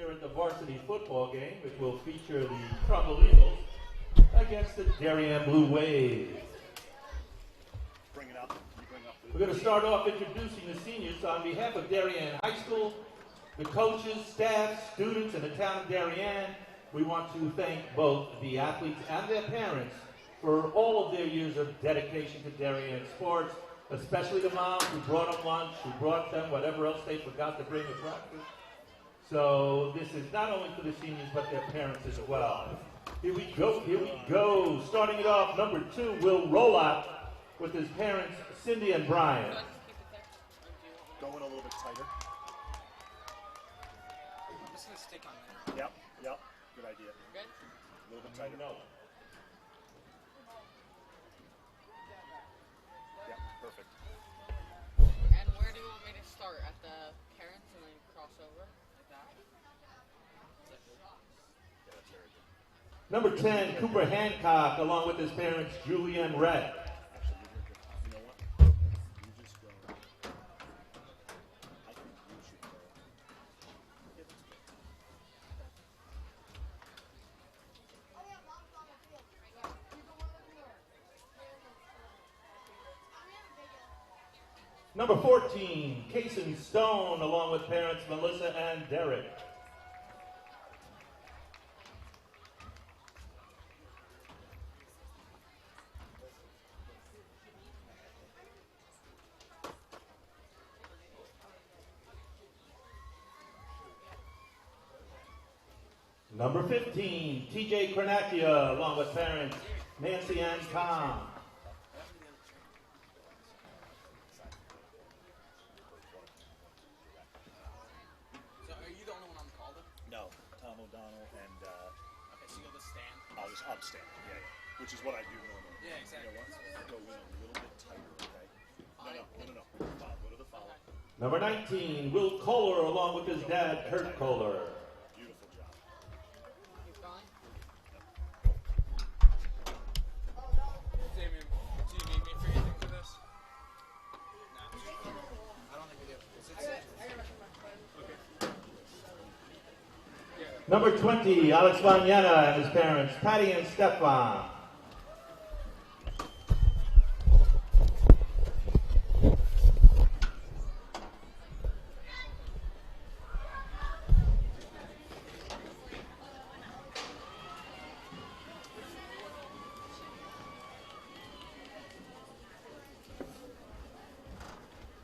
here at the varsity football game, which will feature the Trumbull Eagles against the Darien Blue Waves. Bring it up. We're going to start off introducing the seniors. So on behalf of Darien High School, the coaches, staff, students, and the town of Darien, we want to thank both the athletes and their parents for all of their years of dedication to Darien sports, especially the moms who brought them lunch, who brought them whatever else they forgot to bring to practice. So this is not only for the seniors, but their parents as well. Here we go. Starting it off, number 2, Will Rollout with his parents, Cindy and Brian. Going a little bit tighter. I'm just going to stick on there. Yep. Good idea. Good? A little bit tighter. No. Yeah, perfect. And where do you want me to start? At the parents and then cross over? Like that? Yeah, that's very good. Number 10, Cooper Hancock, along with his parents, Julie and Rhett. Actually, you know what? You just go. I think you should go. Yeah, that's good. Number 14, Kason Stone, along with parents, Melissa and Derek. Number 15, TJ Cornacchia, along with parents, Nancy and Tom. So are you the only one on the call then? No, Tom O'Donnell and Okay, so you'll just stand? I'll stand. Yeah. Which is what I do normally. Yeah, exactly. You know what? I'll go in a little bit tighter, okay? No. Go to the follow. Number 19, Will Kohler, along with his dad, Kurt Kohler. Beautiful job. Keep going. Damien, do you need me for anything for this? No. I don't think we do. Number 20, Alex Vanyana and his parents, Patty and Stefan.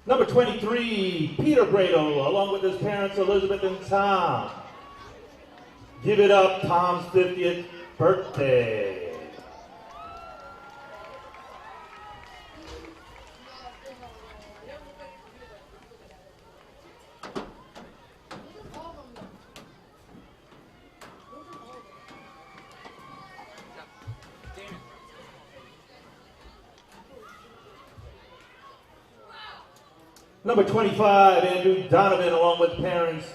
Number 23, Peter Bradle, along with his parents, Elizabeth and Tom. Give it up, Tom's 50th birthday. Damien. Number 25, Andrew Donovan, along with parents,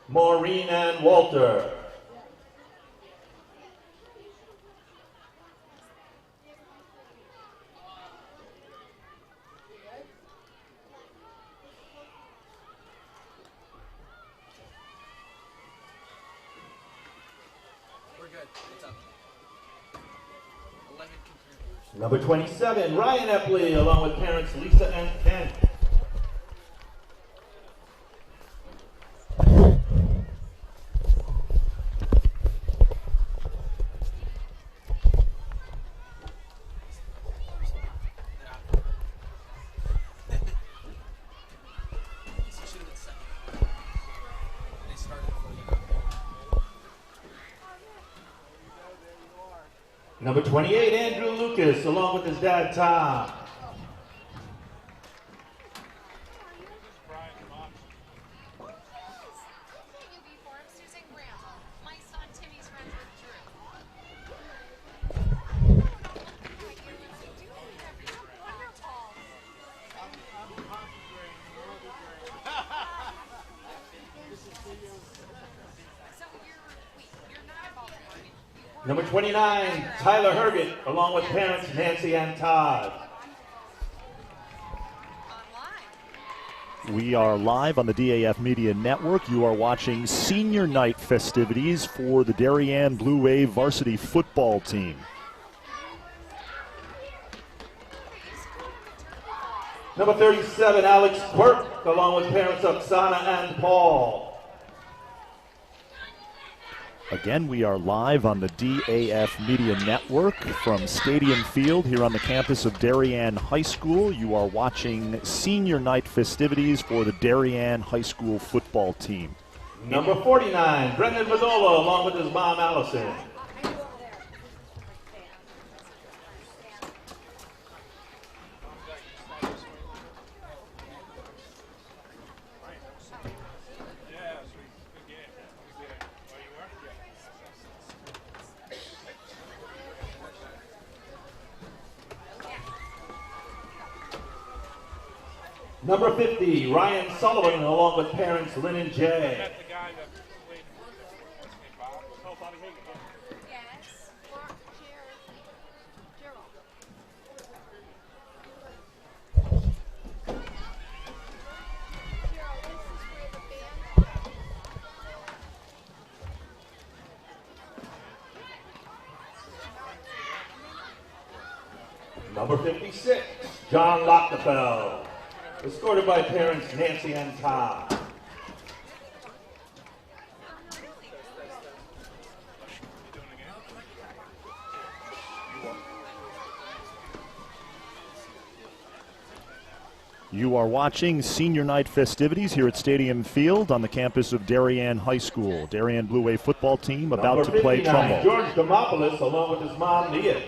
Maureen and Walter. We're good. It's up. 11 contributors. Number 27, Ryan Epley, along with parents, Lisa and Kent. Number 28, Andrew Lucas, along with his dad, Tom. Number 29, Tyler Herget, along with parents Nancy and Todd. We are live on the DAF Media Network. You are watching senior night festivities for the Darien Blue Wave varsity football team. Number 37, Alex Quirk, along with parents Oksana and Paul. Again, we are live on the DAF Media Network from Stadium Field here on the campus of Darien High School. You are watching senior night festivities for the Darien High School football team. Number 49, Brendan Mazzola, along with his mom, Allison. Number 50, Ryan Sullivan, along with parents Lynn and Jay. Number 56, John Lochtefeld, escorted by parents Nancy and Tom. You are watching senior night festivities here at Stadium Field on the campus of Darien High School. Darien Blue Wave football team about to play Trumbull. George Demopoulos, along with his mom, Nia.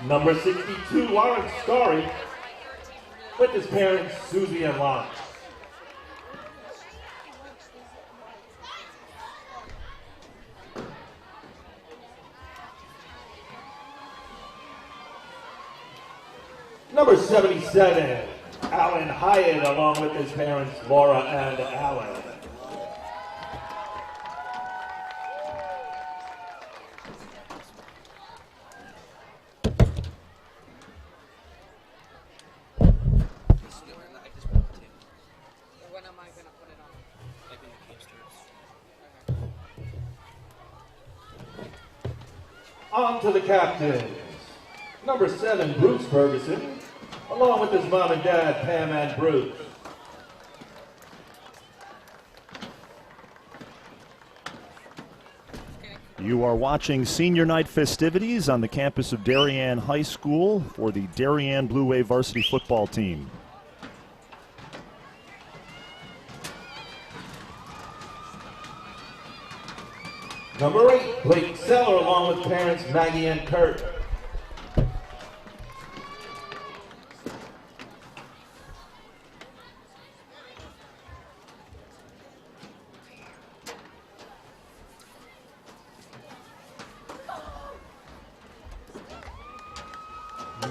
Number 62, Lawrence Story, with his parents, Susie and Lawrence. Number 77, Alan Hyatt, along with his parents, Laura and Alan. On to the captains. Number 7, Bruce Ferguson, along with his mom and dad, Pam and Bruce. You are watching senior night festivities on the campus of Darien High School for the Darien Blue Wave varsity football team. Number 8, Blake Seller, along with parents Maggie and Kurt.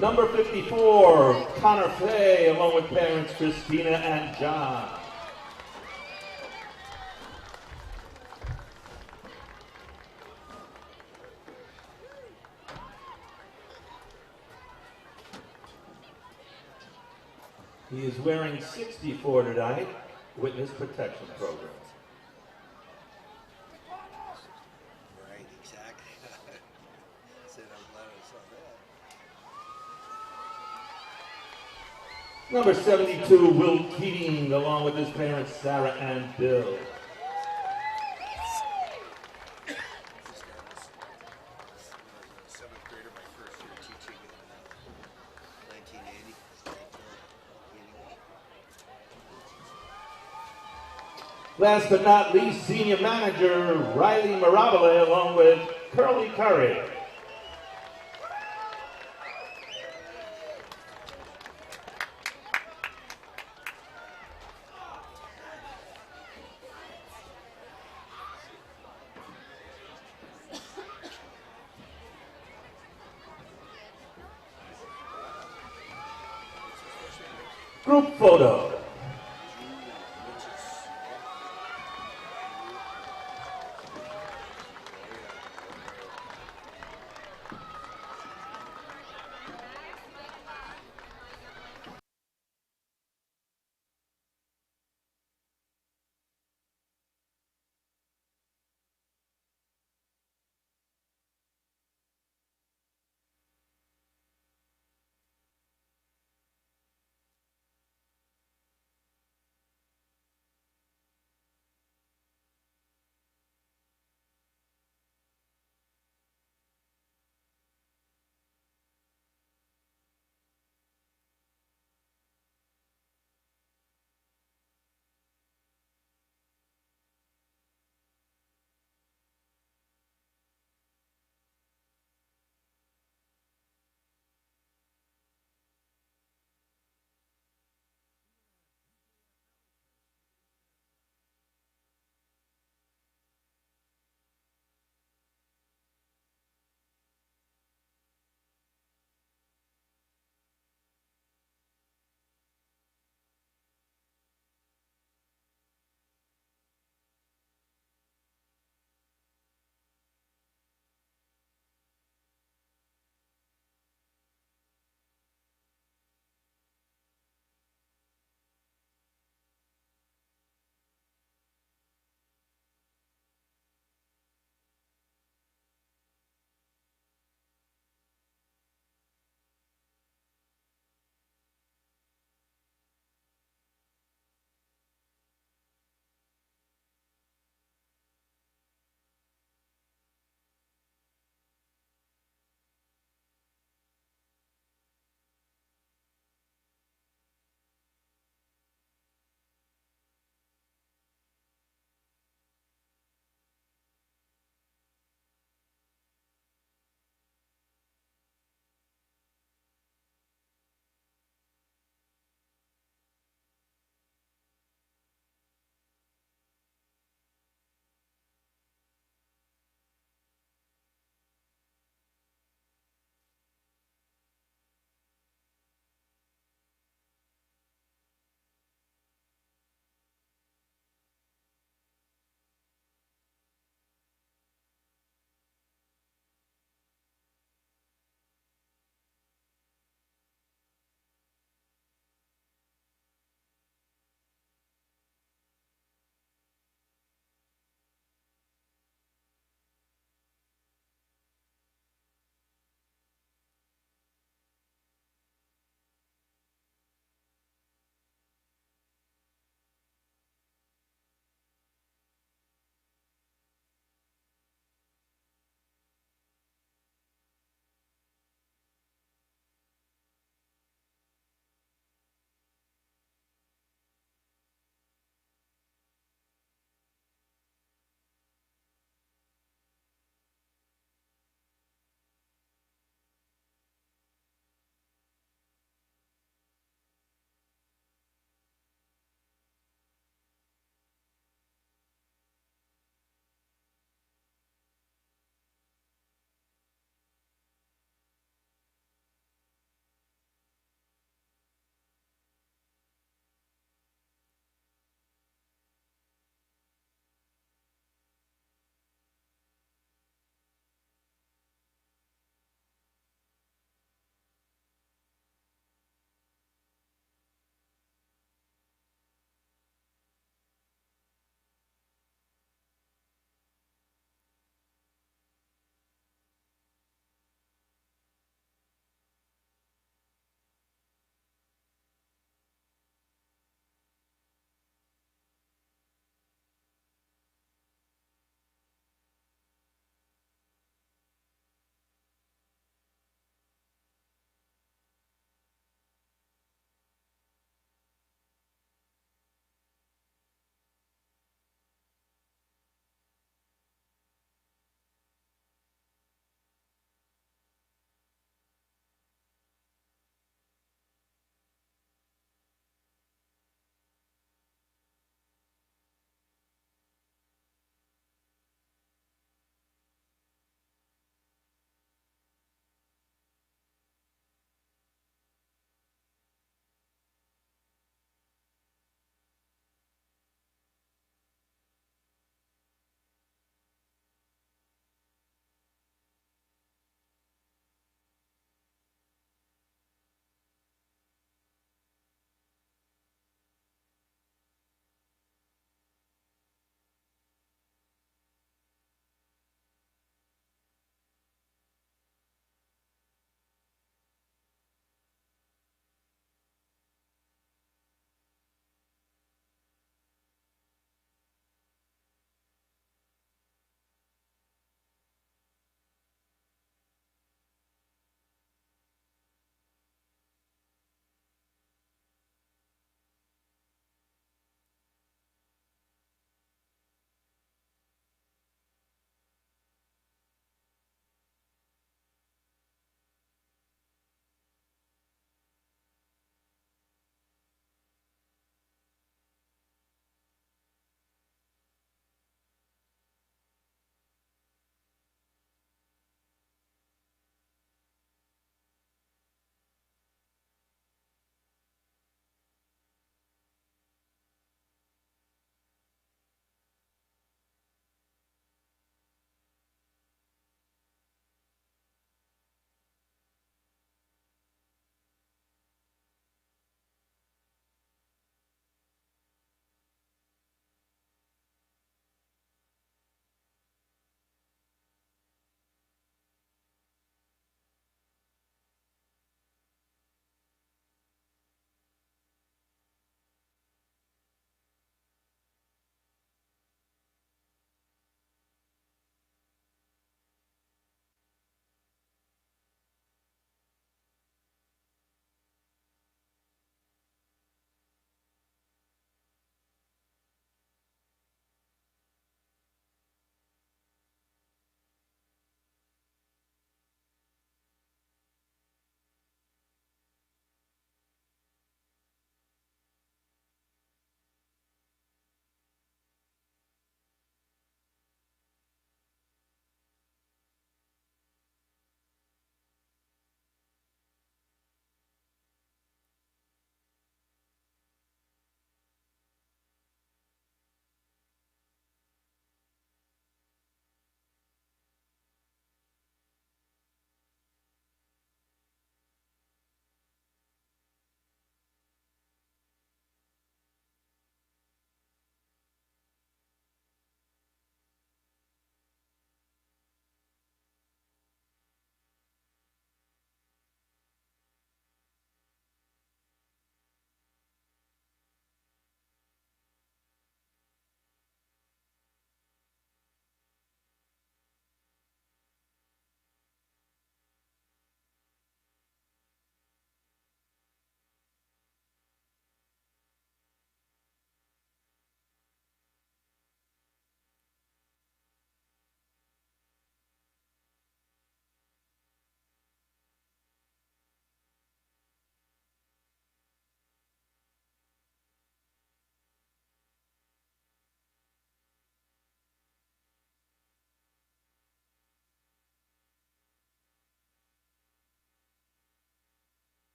Number 54, Connor Fay, along with parents Christina and John. He is wearing 64 tonight, Witness Protection Program. Right, exactly. Said I'm glad I saw that. Number 72, Will Keating, along with his parents Sarah and Bill. Seventh grader, my first year teaching in 1980. Last but not least, senior manager Riley Mirabile, along with Curly Curry. Group photo.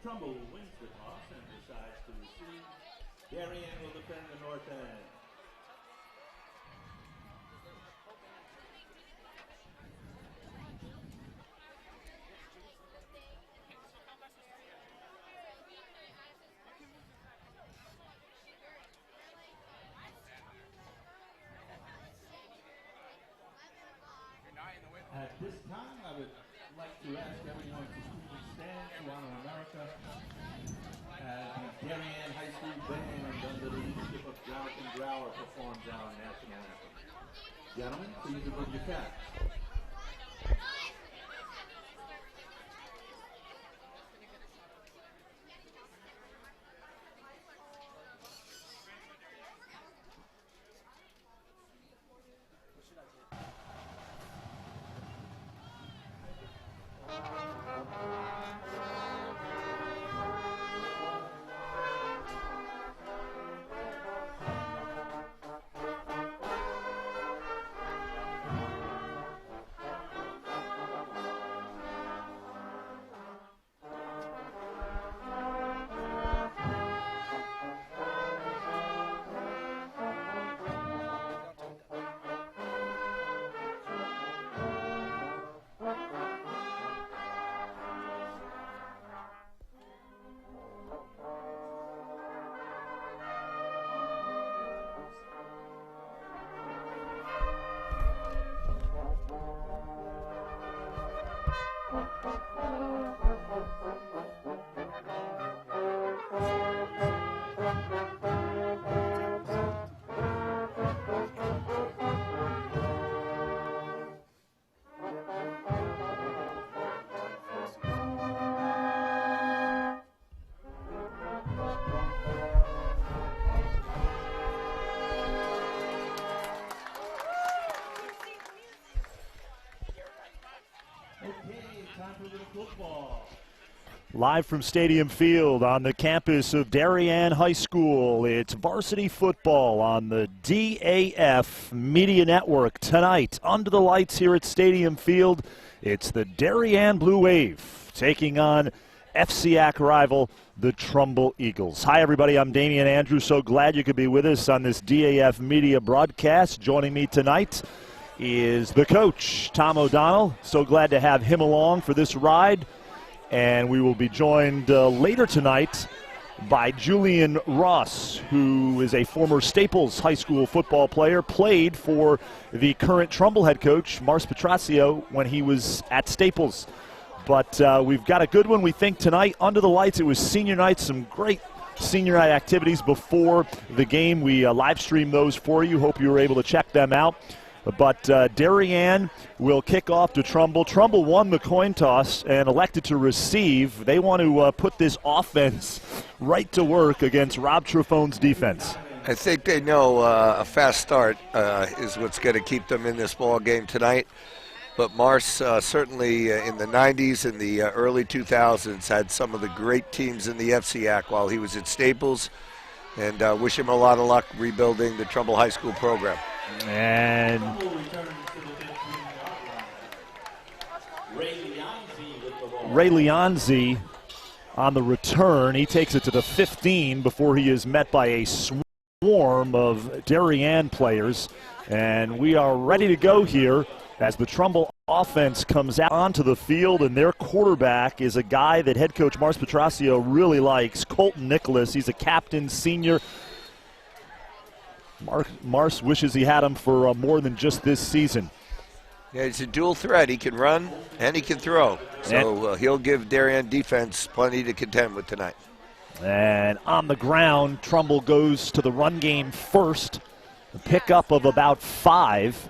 Trumbull wins the toss and decides to receive. Darien will defend the north end. At this time, I would like to ask everyone to please stand to honor America as the Darien High School band under the leadership of Jonathan Brower performs our national anthem. Gentlemen, please remove your caps. Live from Stadium Field on the campus of Darien High School, it's varsity football on the DAF Media Network. Tonight, under the lights here at Stadium Field, it's the Darien Blue Wave taking on FCIAC rival, the Trumbull Eagles. Hi, everybody. I'm Damian Andrews. So glad you could be with us on this DAF Media broadcast. Joining me tonight is the coach, Tom O'Donnell. So glad to have him along for this ride. And we will be joined later tonight by Julian Ross, who is a former Staples High School football player, played for the current Trumbull head coach, Mars Petraccio, when he was at Staples. But we've got a good one, we think, tonight. Under the lights, it was senior night, some great senior night activities before the game. We live streamed those for you. Hope you were able to check them out. But Darien will kick off to Trumbull. Trumbull won the coin toss and elected to receive. They want to put this offense right to work against Rob Truffone's defense. I think they know a fast start is what's going to keep them in this ball game tonight. But Mars certainly in the 90s and the early 2000s had some of the great teams in the FCIAC while he was at Staples. And wish him a lot of luck rebuilding the Trumbull High School program. And Ray Leonzi on the return. He takes it to the 15 before he is met by a swarm of Darien players. And we are ready to go here as the Trumbull offense comes out onto the field, and their quarterback is a guy that head coach Mars Petraccio really likes, Colton Nicholas. He's a captain, senior. Mars wishes he had him for more than just this season. Yeah, he's a dual threat. He can run and he can throw. So he'll give Darien defense plenty to contend with tonight. And on the ground, Trumbull goes to the run game first. A pickup of about 5.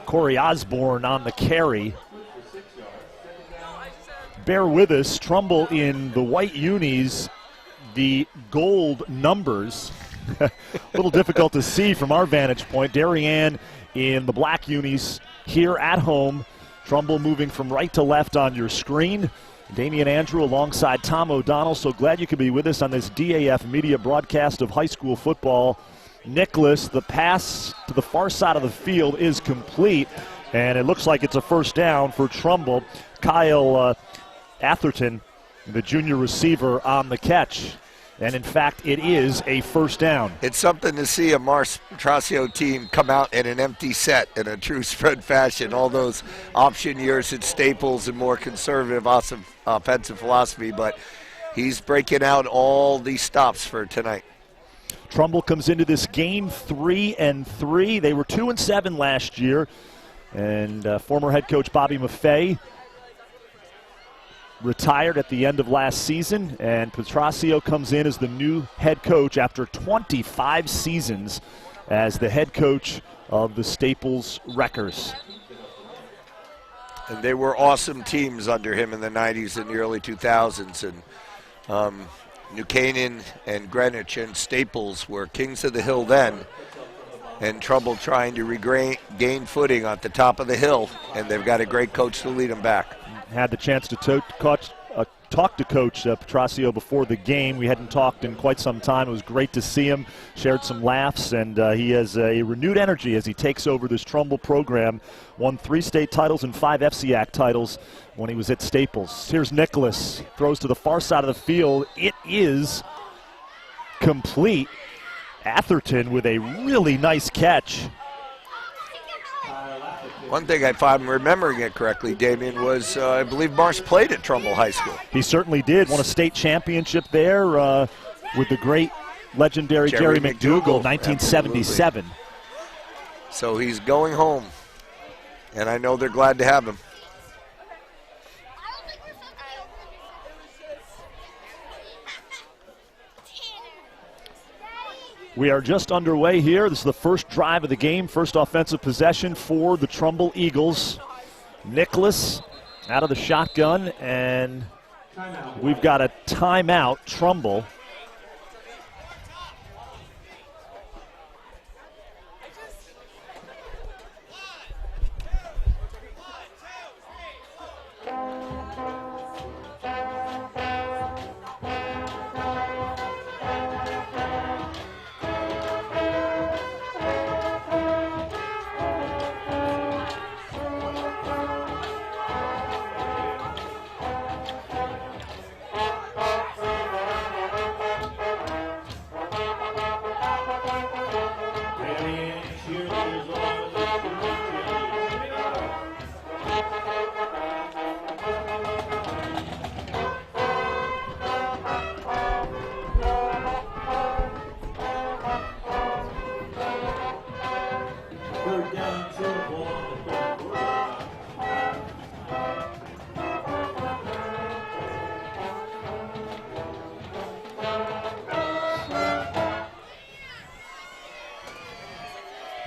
Corey Osborne on the carry. Bear with us. Trumbull in the white unis, the gold numbers. A little difficult to see from our vantage point. Darien in the black unis here at home. Trumbull moving from right to left on your screen. Damian Andrew alongside Tom O'Donnell. So glad you could be with us on this DAF Media broadcast of high school football Nicholas. The pass to the far side of the field is complete, and it looks like it's a first down for Trumbull. Kyle Atherton, the junior receiver, on the catch. And, in fact, it is a first down. It's something to see a Mars Petrosio team come out in an empty set in a true spread fashion. All those option years at Staples and more conservative offensive philosophy, but he's breaking out all these stops for tonight. Trumbull comes into this game 3-3. They were 2-7 last year. And former head coach Bobby Maffei retired at the end of last season, and Petrosio comes in as the new head coach after 25 seasons as the head coach of the Staples Wreckers. And they were awesome teams under him in the 90s and the early 2000s. And New Canaan and Greenwich and Staples were kings of the hill then, and Trumbull trying to regain footing at the top of the hill, and they've got a great coach to lead them back. Had the chance to talk to Coach Petrosio before the game. We hadn't talked in quite some time. It was great to see him, shared some laughs, and he has a renewed energy as he takes over this Trumbull program. Won 3 state titles and 5 FCIAC titles when he was at Staples. Here's Nicholas, throws to the far side of the field. It is complete. Atherton with a really nice catch. One thing, if I'm remembering it correctly, Damien, was I believe Marsh played at Trumbull High School. He certainly did. Won a state championship there with the great legendary Jerry McDougal, 1977. Absolutely. So he's going home, and I know they're glad to have him. We are just underway here. This is the first drive of the game, first offensive possession for the Trumbull Eagles. Nicholas out of the shotgun, and we've got a timeout, Trumbull.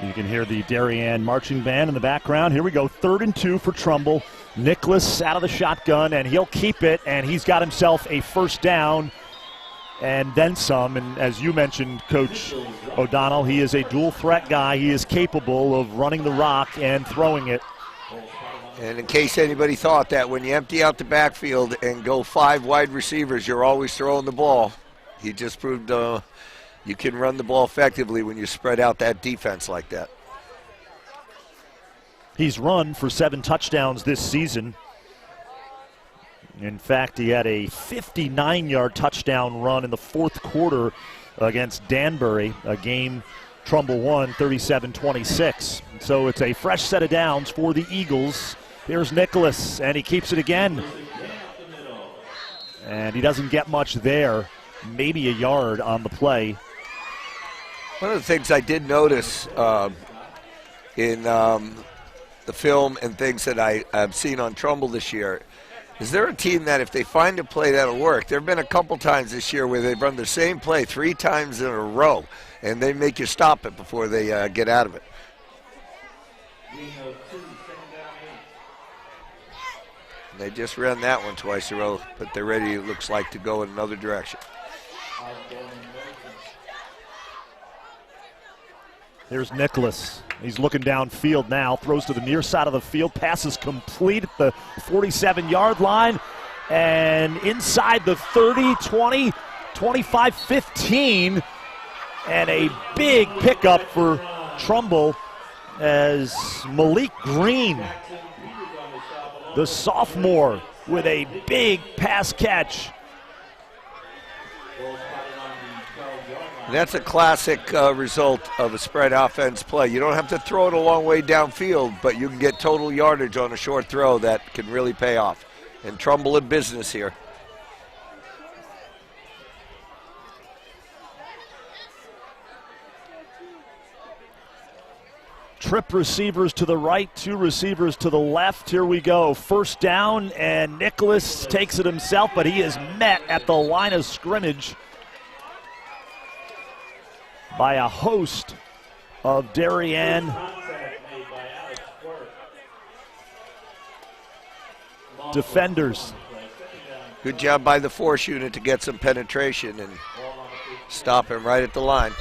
You can hear the Darien marching band in the background. Here we go, 3rd and 2 for Trumbull. Nicholas out of the shotgun, and he'll keep it, and he's got himself a first down and then some. And as you mentioned, Coach O'Donnell, he is a dual threat guy. He is capable of running the rock and throwing it. And in case anybody thought that when you empty out the backfield and go 5 wide receivers, you're always throwing the ball, he just proved you can run the ball effectively when you spread out that defense like that. He's run for 7 touchdowns this season. In fact, he had a 59-yard touchdown run in the 4th quarter against Danbury, a game Trumbull won 37-26. So it's a fresh set of downs for the Eagles. Here's Nicholas, and he keeps it again. And he doesn't get much there, maybe a yard on the play. One of the things I did notice in the film and things that I've seen on Trumbull this year, is there a team that if they find a play that'll work? There have been a couple times this year where they've run the same play 3 times in a row, and they make you stop it before they get out of it. And they just ran that one twice in a row, but they're ready, it looks like, to go in another direction. Here's Nicholas. He's looking downfield now, throws to the near side of the field, passes complete at the 47-yard line, and inside the 30, 20, 25, 15, And a big pickup for Trumbull as Malik Green, the sophomore, with a big pass catch. That's a classic result of a spread offense play. You don't have to throw it a long way downfield, but you can get total yardage on a short throw that can really pay off. And Trumbull in business here. Trip receivers to the right, 2 receivers to the left. Here we go. First down, and Nicholas takes it himself, but he is met at the line of scrimmage by a host of Darien defenders. Good job by the force unit to get some penetration and stop him right at the line.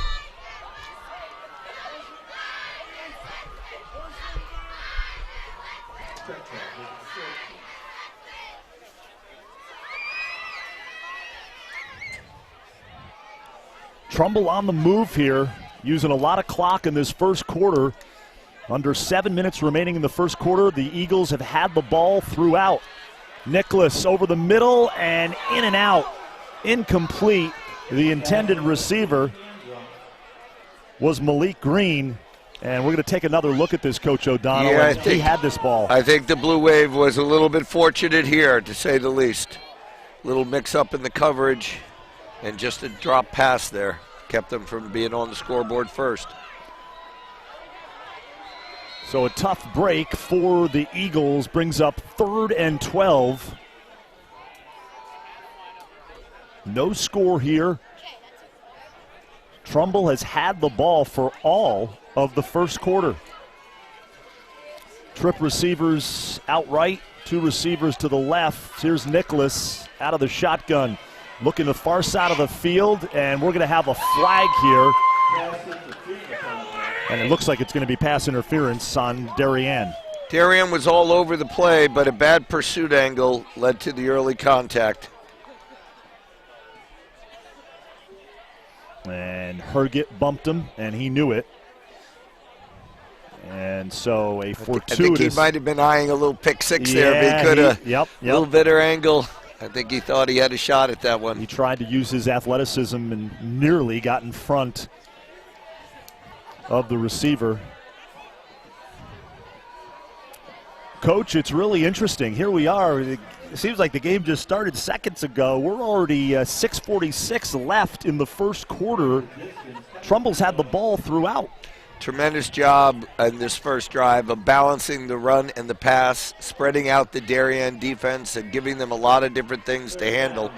Trumbull on the move here, using a lot of clock in this first quarter. Under 7 minutes remaining in the first quarter. The Eagles have had the ball throughout. Nicholas over the middle and in and out. Incomplete. The intended receiver was Malik Green. And we're going to take another look at this, Coach O'Donnell. Yeah, he had this ball. I think the Blue Wave was a little bit fortunate here, to say the least. Little mix-up in the coverage and just a drop pass there kept them from being on the scoreboard first. So a tough break for the Eagles brings up 3rd and 12. No score here. Trumbull has had the ball for all of the first quarter. Trip receivers outright, 2 receivers to the left. Here's Nicholas out of the shotgun, looking the far side of the field, and we're going to have a flag here. And it looks like it's going to be pass interference on Darien. Darien was all over the play, but a bad pursuit angle led to the early contact. And Herget bumped him, and he knew it. And so a fortuitous. I think he might have been eyeing a little pick six there. But he could have. Yep. Little better angle. I think he thought he had a shot at that one. He tried to use his athleticism and nearly got in front of the receiver. Coach, it's really interesting. Here we are. It seems like the game just started seconds ago. We're already 6:46 left in the first quarter. Trumbull's had the ball throughout. Tremendous job in this first drive of balancing the run and the pass, spreading out the Darien defense and giving them a lot of different things to handle.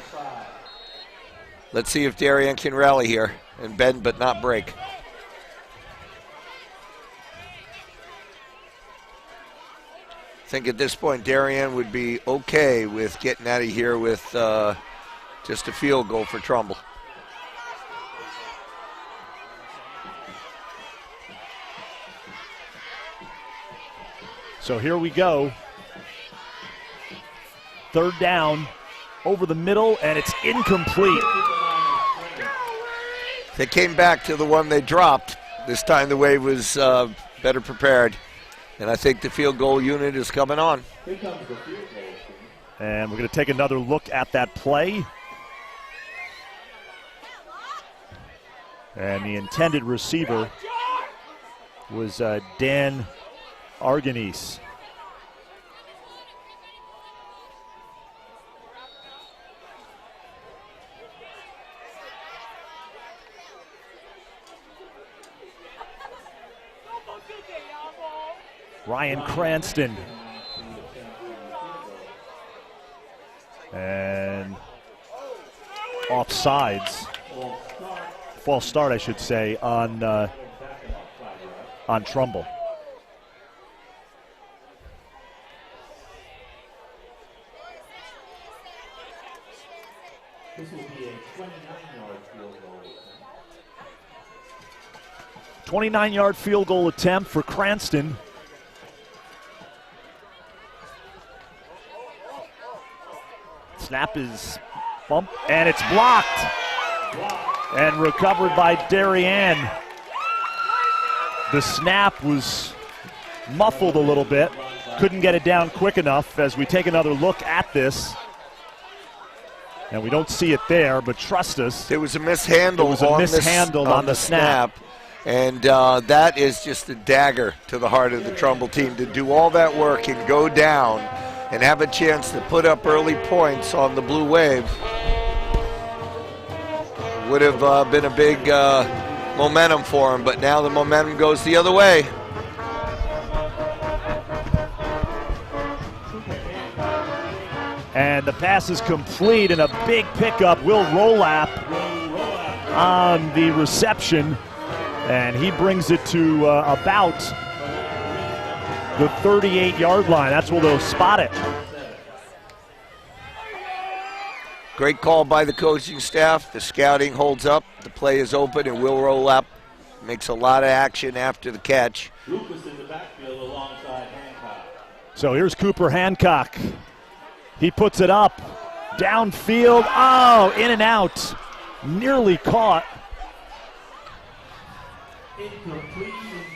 Let's see if Darien can rally here and bend but not break. I think at this point Darien would be okay with getting out of here with just a field goal for Trumbull. So here we go. 3rd down, over the middle, and it's incomplete. They came back to the one they dropped. This time the Wave was better prepared. And I think the field goal unit is coming on. And we're going to take another look at that play. And the intended receiver was Dan Arganese. Ryan Cranston. And offsides. False start, I should say, on Trumbull. This will be a 29-yard field goal. 29-yard field goal attempt for Cranston. Snap is bumped, and it's blocked. and recovered by Darien. The snap was muffled a little bit. Couldn't get it down quick enough as we take another look at this. And we don't see it there, but trust us. There was a mishandle, on the snap. And that is just a dagger to the heart of the Trumbull team to do all that work and go down and have a chance to put up early points on the Blue Wave. Would have been a big momentum for him, but now the momentum goes the other way. And the pass is complete, and a big pickup. Will Rolap on the reception, and he brings it to about the 38-yard line. That's where they'll spot it. Great call by the coaching staff. The scouting holds up. The play is open, and Will Rolap makes a lot of action after the catch. Lucas in the backfield alongside Hancock. So here's Cooper Hancock. He puts it up, downfield, oh, in and out, nearly caught.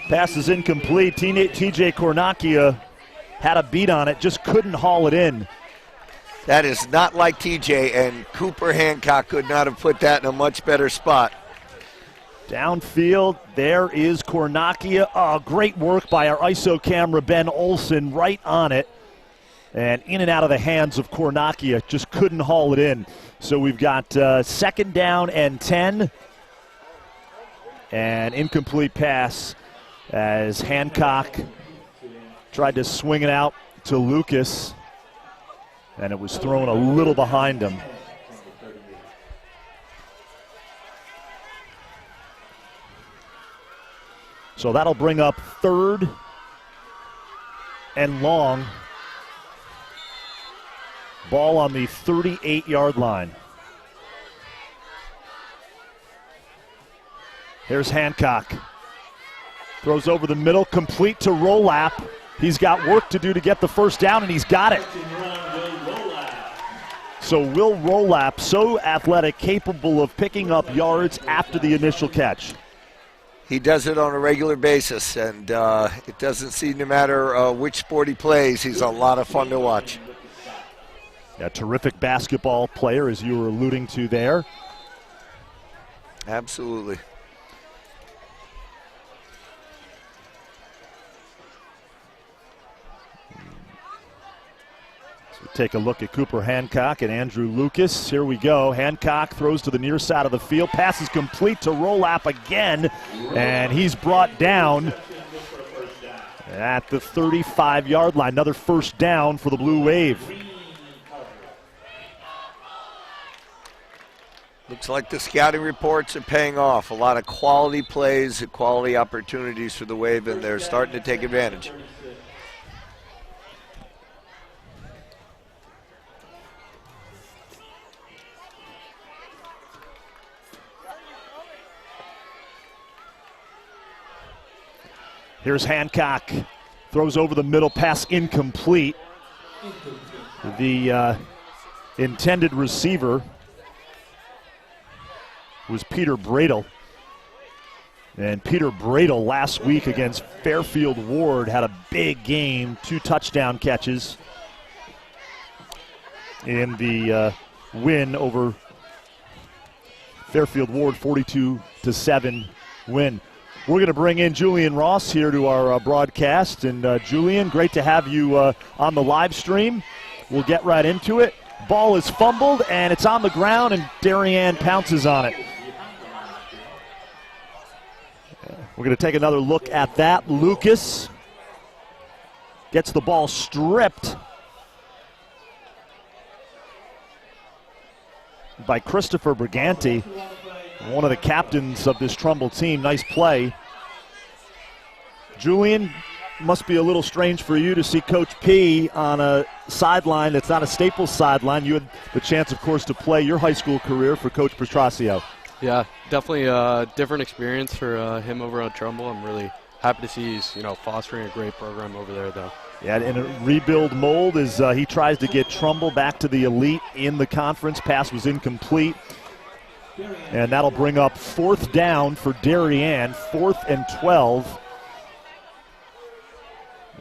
Pass is incomplete. TJ Cornacchia had a beat on it, just couldn't haul it in. That is not like TJ, and Cooper Hancock could not have put that in a much better spot. Downfield, there is Cornacchia. Oh, great work by our ISO camera, Ben Olson, right on it. And in and out of the hands of Cornacchia, just couldn't haul it in. So we've got second down and 10. And incomplete pass as Hancock tried to swing it out to Lucas. And it was thrown a little behind him. So that'll bring up third and long. Ball on the 38-yard line. Here's Hancock. Throws over the middle, complete to Rolap. He's got work to do to get the first down, and he's got it. So Will Rolap, so athletic, capable of picking up yards after the initial catch. He does it on a regular basis, and it doesn't seem no matter which sport he plays, he's a lot of fun to watch. A terrific basketball player, as you were alluding to there. Absolutely. So take a look at Cooper Hancock and Andrew Lucas. Here we go. Hancock throws to the near side of the field. Pass is complete to Rolap again, and he's brought down at the 35-yard line. Another first down for the Blue Wave. Looks like the scouting reports are paying off. A lot of quality plays, quality opportunities for the Wave, and they're starting to take advantage. Here's Hancock. Throws over the middle, pass incomplete. The intended receiver was Peter Bradle. And Peter Bradle last week against Fairfield Ward had a big game, 2 touchdown catches in the win over Fairfield Ward, 42-7 win. We're going to bring in Julian Ross here to our broadcast. And Julian, great to have you on the live stream. We'll get right into it. Ball is fumbled, and it's on the ground, and Darien pounces on it. We're going to take another look at that. Lucas gets the ball stripped by Christopher Briganti, one of the captains of this Trumbull team. Nice play. Julian, must be a little strange for you to see Coach P on a sideline that's not a Staples sideline. You had the chance, of course, to play your high school career for Coach Petrasio. Yeah, definitely a different experience for him over on Trumbull. I'm really happy to see he's fostering a great program over there, though. Yeah, in a rebuild mold as he tries to get Trumbull back to the elite in the conference. Pass was incomplete. And that'll bring up 4th down for Darien, 4th and 12.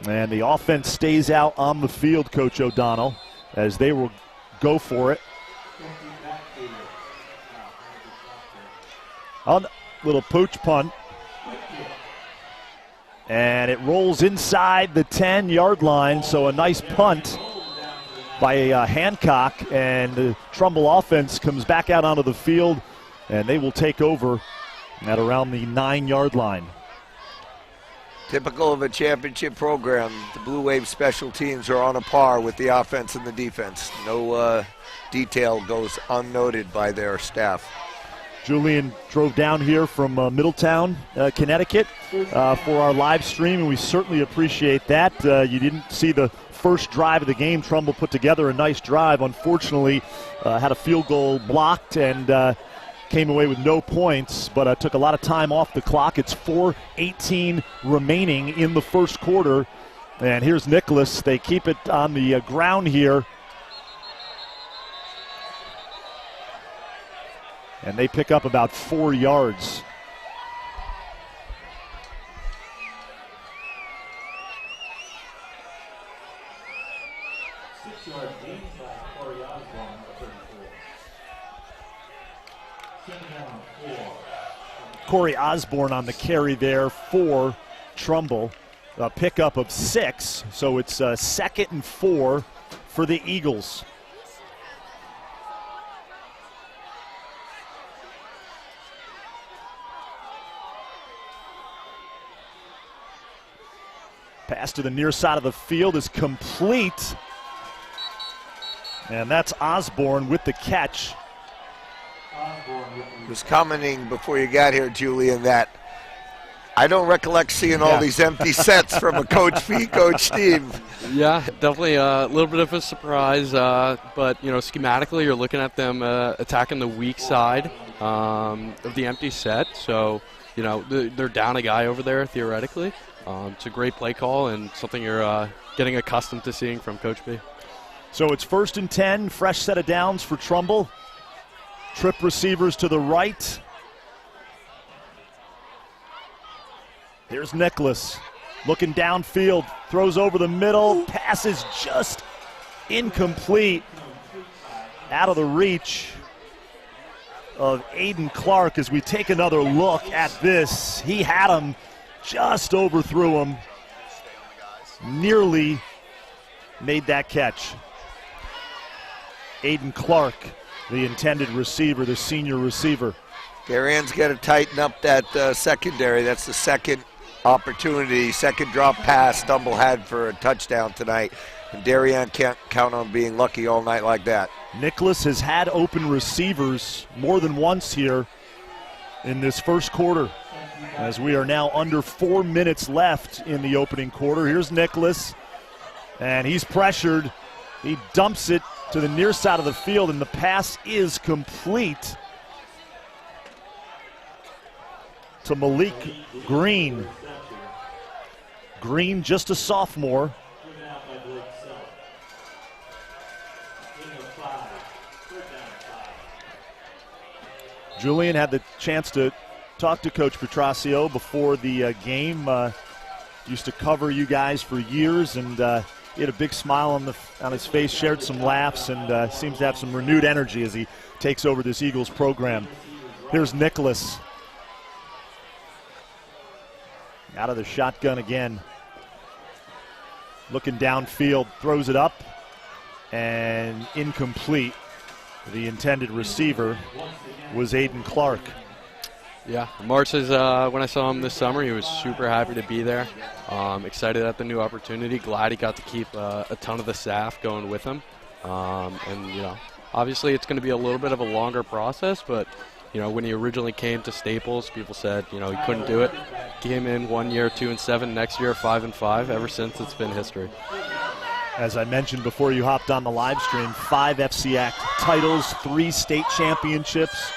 And the offense stays out on the field, Coach O'Donnell, as they will go for it. On little pooch punt. And it rolls inside the 10-yard line, so a nice punt by Hancock, and the Trumbull offense comes back out onto the field, and they will take over at around the 9-yard line. Typical of a championship program, the Blue Wave special teams are on a par with the offense and the defense. No detail goes unnoted by their staff. Julian drove down here from Middletown, Connecticut for our live stream, and we certainly appreciate that. You didn't see the first drive of the game. Trumbull put together a nice drive. Unfortunately, had a field goal blocked and came away with no points, but took a lot of time off the clock. It's 4:18 remaining in the first quarter. And here's Nicholas. They keep it on the ground here. And they pick up about 4 yards. Corey Osborne on the carry there for Trumbull. A pickup of 6, so it's 2nd and 4 for the Eagles. Pass to the near side of the field is complete. And that's Osborne with the catch. I was commenting before you got here, Julian, that I don't recollect seeing all these empty sets from a Coach V, Coach Steve. Yeah, definitely a little bit of a surprise, but schematically you're looking at them attacking the weak side of the empty set. So, they're down a guy over there theoretically. It's a great play call and something you're getting accustomed to seeing from Coach B. So it's 1st and 10, fresh set of downs for Trumbull. Trip receivers to the right. Here's Nicholas looking downfield, throws over the middle, pass is just incomplete, out of the reach of Aiden Clark. As we take another look at this, he had him, just overthrew him, nearly made that catch. Aiden Clark, the intended receiver, the senior receiver. Darien's got to tighten up that secondary. That's the second opportunity, second drop pass Trumbull had for a touchdown tonight. And Darien can't count on being lucky all night like that. Nicholas has had open receivers more than once here in this first quarter, as we are now under 4 minutes left in the opening quarter. Here's Nicholas, and he's pressured. He dumps it to the near side of the field, and the pass is complete to Malik Green. Green, just a sophomore. Julian had the chance to talk to Coach Petrasio before the game. Used to cover you guys for years, and he had a big smile on his face, shared some laughs, and seems to have some renewed energy as he takes over this Eagles program. Here's Nicholas. Out of the shotgun again. Looking downfield, throws it up, and incomplete. The intended receiver was Aiden Clark. Yeah, Mark says when I saw him this summer, he was super happy to be there. Excited at the new opportunity. Glad he got to keep a ton of the staff going with him. And obviously it's going to be a little bit of a longer process, but when he originally came to Staples, people said he couldn't do it. Came in 1 year 2-7, next year 5-5. Ever since, it's been history. As I mentioned before you hopped on the live stream, 5 FCIAC titles, 3 state championships.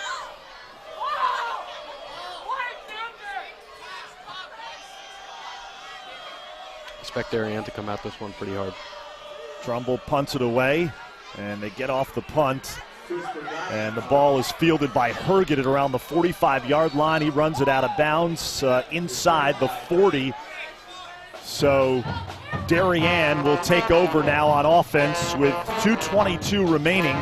Expect Darien to come at this one pretty hard. Trumbull punts it away, and they get off the punt. And the ball is fielded by Herget at around the 45-yard line. He runs it out of bounds inside the 40. So Darien will take over now on offense with 2:22 remaining.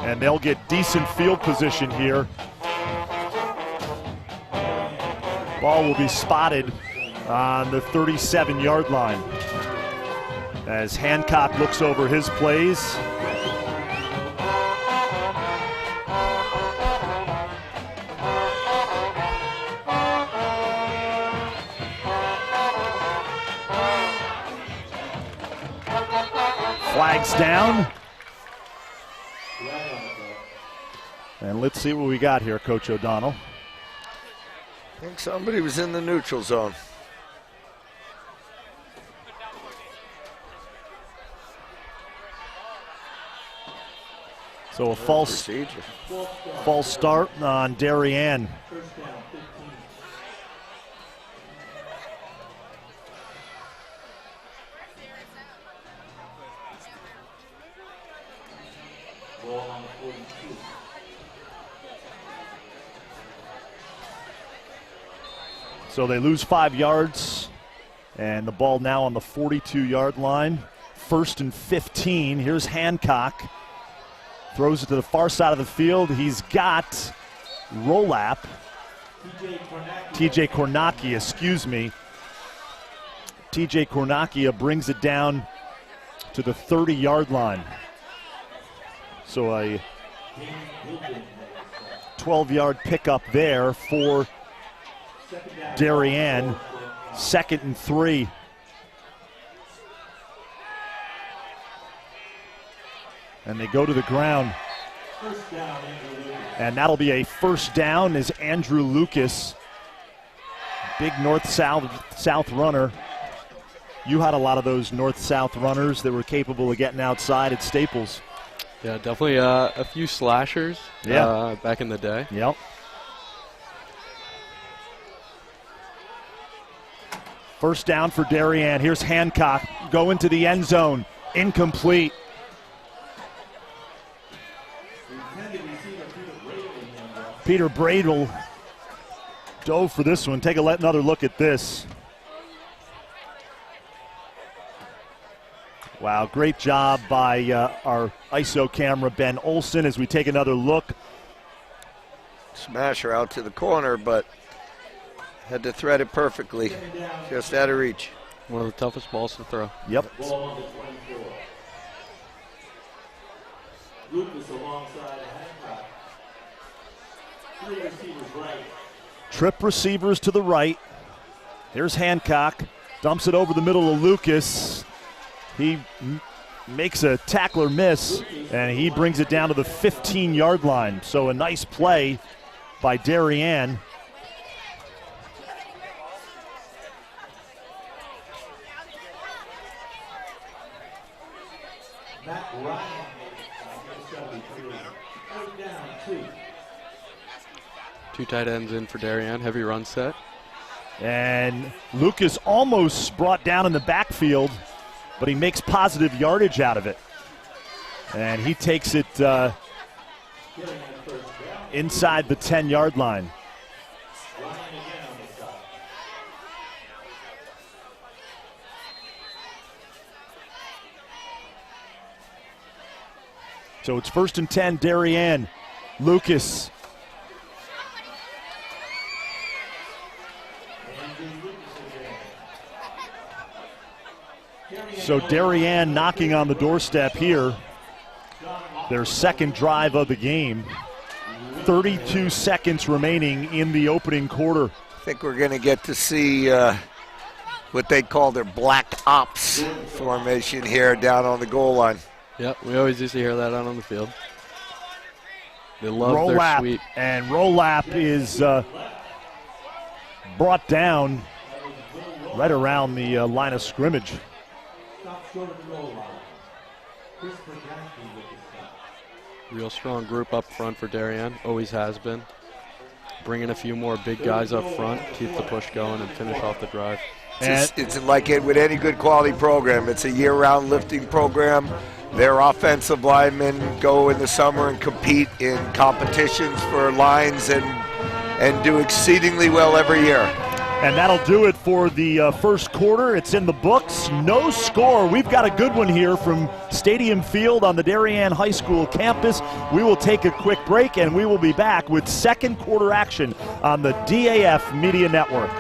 And they'll get decent field position here. Ball will be spotted on the 37-yard line as Hancock looks over his plays. Flags down. And let's see what we got here, Coach O'Donnell. I think somebody was in the neutral zone. So a false start on Darien. So they lose 5 yards, and the ball now on the 42-yard line. 1st and 15. Here's Hancock. Throws it to the far side of the field. He's got Rolap. TJ Kornakia, excuse me. TJ Kornakia brings it down to the 30-yard line. So a 12-yard pickup there for Darien. 2nd and 3. And they go to the ground. And that'll be a first down as Andrew Lucas, big north-south runner. You had a lot of those north-south runners that were capable of getting outside at Staples. Yeah, definitely a few slashers back in the day. Yep. First down for Darien. Here's Hancock going to the end zone. Incomplete. Peter Bradel dove for this one. Take another look at this. Wow, great job by our ISO camera, Ben Olson, as we take another look. Smasher out to the corner, but had to thread it perfectly. Just out of reach. One of the toughest balls to throw. Yep. Lucas alongside Hancock. 3 receivers right. Trip receivers to the right. Here's Hancock. Dumps it over the middle of Lucas. He makes a tackler miss, and he brings it down to the 15-yard line. So a nice play by Darien. Matt Ryan. Down 2. 2 tight ends in for Darien. Heavy run set. And Lucas almost brought down in the backfield, but he makes positive yardage out of it. And he takes it inside the 10-yard line. So it's 1st and 10, Darien. Lucas. So Darien knocking on the doorstep here. Their second drive of the game. 32 seconds remaining in the opening quarter. I think we're going to get to see what they call their black ops formation here down on the goal line. Yep, we always used to hear that out on the field. They love their Rolap, sweep. and Rolap is brought down right around the line of scrimmage. Real strong group up front for Darien, always has been. Bringing a few more big guys up front, keep the push going and finish off the drive. It's like it with any good quality program. It's a year-round lifting program. Their offensive linemen go in the summer and compete in competitions for lines and do exceedingly well every year. And that'll do it for the first quarter. It's in the books. No score. We've got a good one here from Stadium Field on the Darien High School campus. We will take a quick break, and we will be back with second quarter action on the DAF Media Network.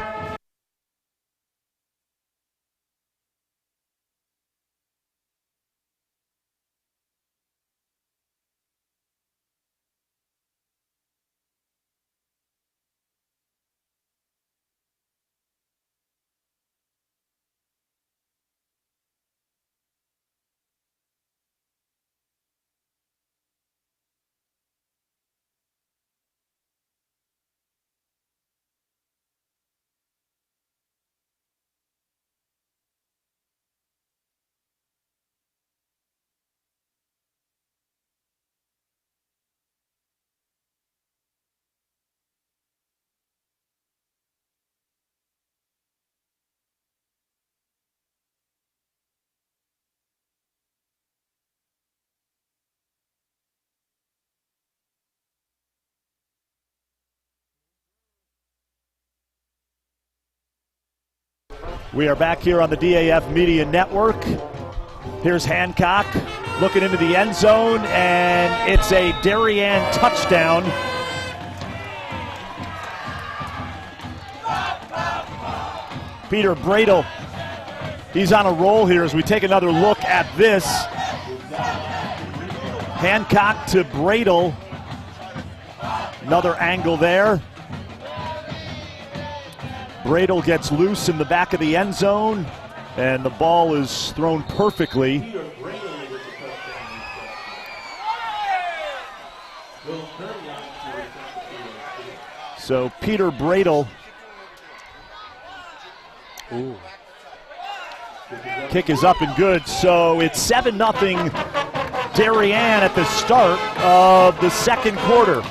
We are back here on the DAF Media Network. Here's Hancock looking into the end zone, and it's a Darien touchdown. Peter Bradel, he's on a roll here as we take another look at this. Hancock to Bradel. Another angle there. Bradel gets loose in the back of the end zone, and the ball is thrown perfectly. So Peter Bradel. Ooh. Kick is up and good, so it's 7-0 Darien at the start of the second quarter.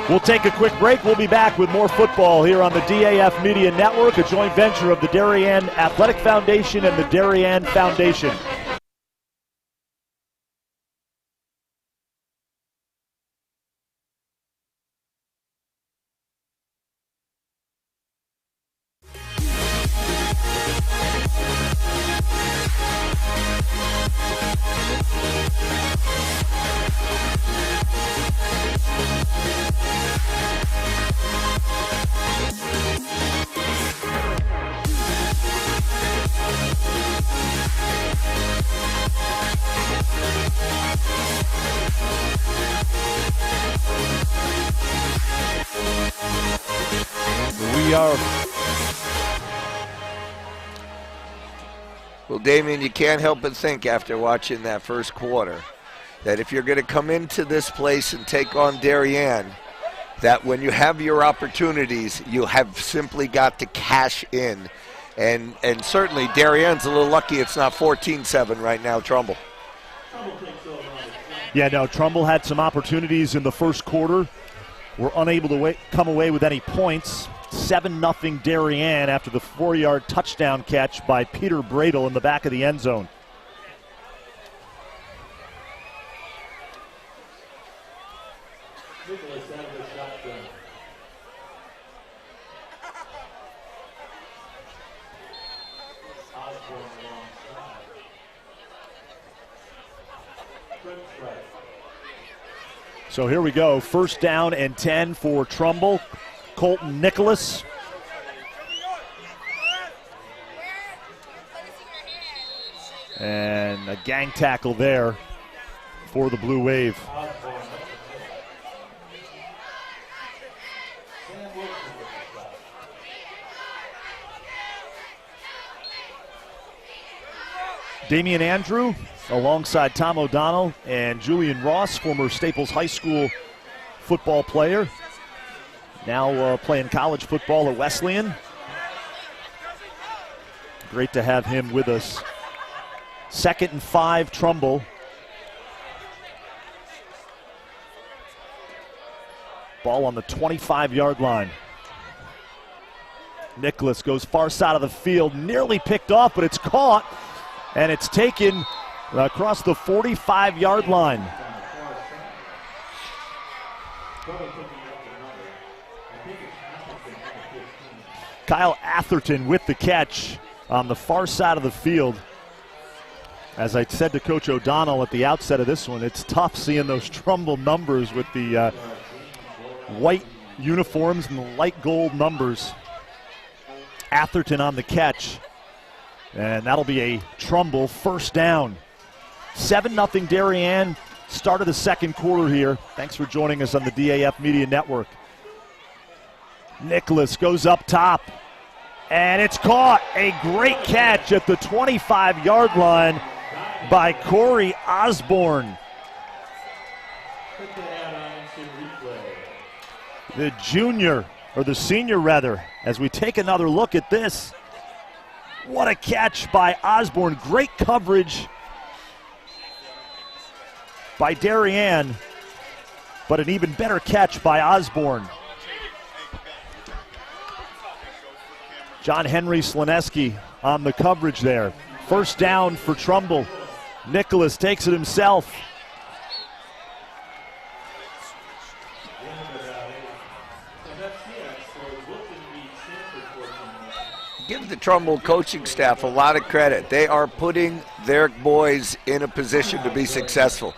We'll take a quick break. We'll be back with more football here on the DAF Media Network, a joint venture of the Darien Athletic Foundation and the Darien Foundation. Well, Damien, you can't help but think after watching that first quarter that if you're going to come into this place and take on Darien, that when you have your opportunities, you have simply got to cash in. And certainly Darien's a little lucky it's not 14-7 right now, Trumbull. Yeah, no, Trumbull had some opportunities in the first quarter. Were unable to come away with any points. 7-0 Darien after the 4-yard touchdown catch by Peter Bradel in the back of the end zone. So here we go, first down and 10 for Trumbull. Colton Nicholas. And a gang tackle there for the Blue Wave. Damian Andrew alongside Tom O'Donnell and Julian Ross, former Staples High School football player. Now playing college football at Wesleyan. Great to have him with us. 2nd and 5, Trumbull. Ball on the 25-yard line. Nicholas goes far side of the field, nearly picked off, but it's caught, and it's taken across the 45-yard line. Kyle Atherton with the catch on the far side of the field. As I said to Coach O'Donnell at the outset of this one, it's tough seeing those Trumbull numbers with the white uniforms and the light gold numbers. Atherton on the catch, and that'll be a Trumbull first down. 7-0 Darien, start of the second quarter here. Thanks for joining us on the DAF Media Network. Nicholas goes up top, and it's caught. A great catch at the 25-yard line by Corey Osborne. The junior, or the senior rather, as we take another look at this. What a catch by Osborne. Great coverage by Darien, but an even better catch by Osborne. John Henry Slaneski on the coverage there. First down for Trumbull. Nicholas takes it himself. Give the Trumbull coaching staff a lot of credit. They are putting their boys in a position to be successful.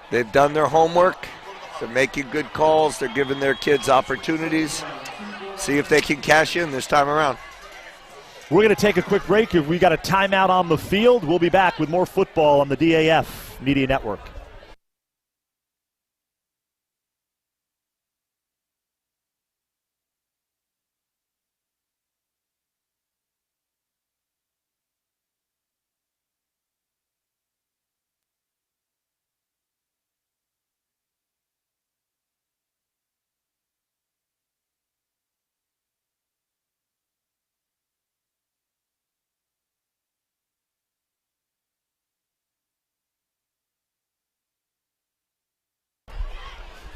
They've done their homework. They're making good calls. They're giving their kids opportunities. See if they can cash in this time around. We're going to take a quick break. We got a timeout on the field. We'll be back with more football on the DAF Media Network.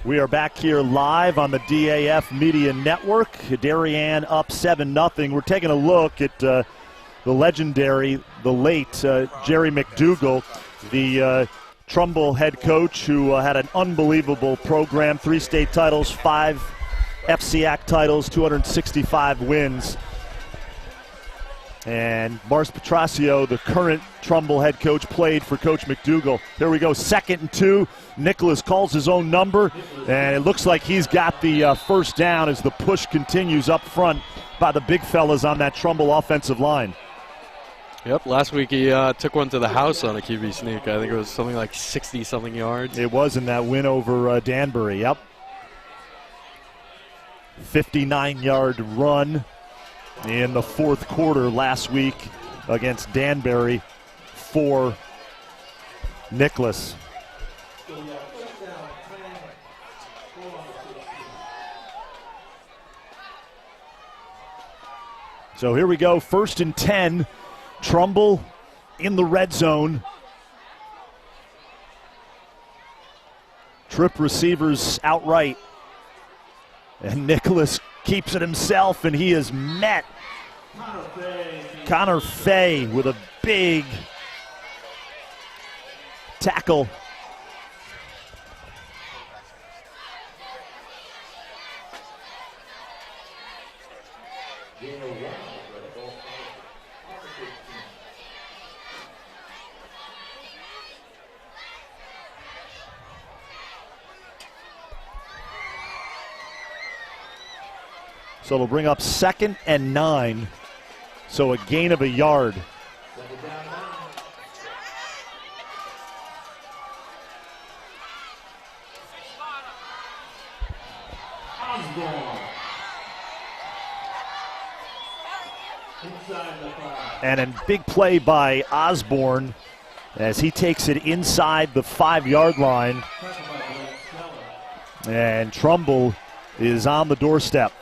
We are back here live on the DAF Media Network. Darien up 7-0. We're taking a look at the legendary, the late Jerry McDougal, the Trumbull head coach who had an unbelievable program, 3 state titles, 5 FCIAC titles, 265 wins. And Mars Petrasio, the current Trumbull head coach, played for Coach McDougal. Here we go, 2nd and 2. Nicholas calls his own number, and it looks like he's got the first down as the push continues up front by the big fellas on that Trumbull offensive line. Yep, last week he took one to the house on a QB sneak. I think it was something like 60-something yards. It was in that win over Danbury, yep. 59-yard run in the fourth quarter last week against Danbury for Nicholas. So here we go, 1st and 10. Trumbull in the red zone. Trip receivers outright. And Nicholas keeps it himself, and he is met. Connor Fay with a big tackle. So it'll bring up 2nd and 9. So a gain of a yard. And a big play by Osborne as he takes it inside the 5-yard line. And Trumbull is on the doorstep.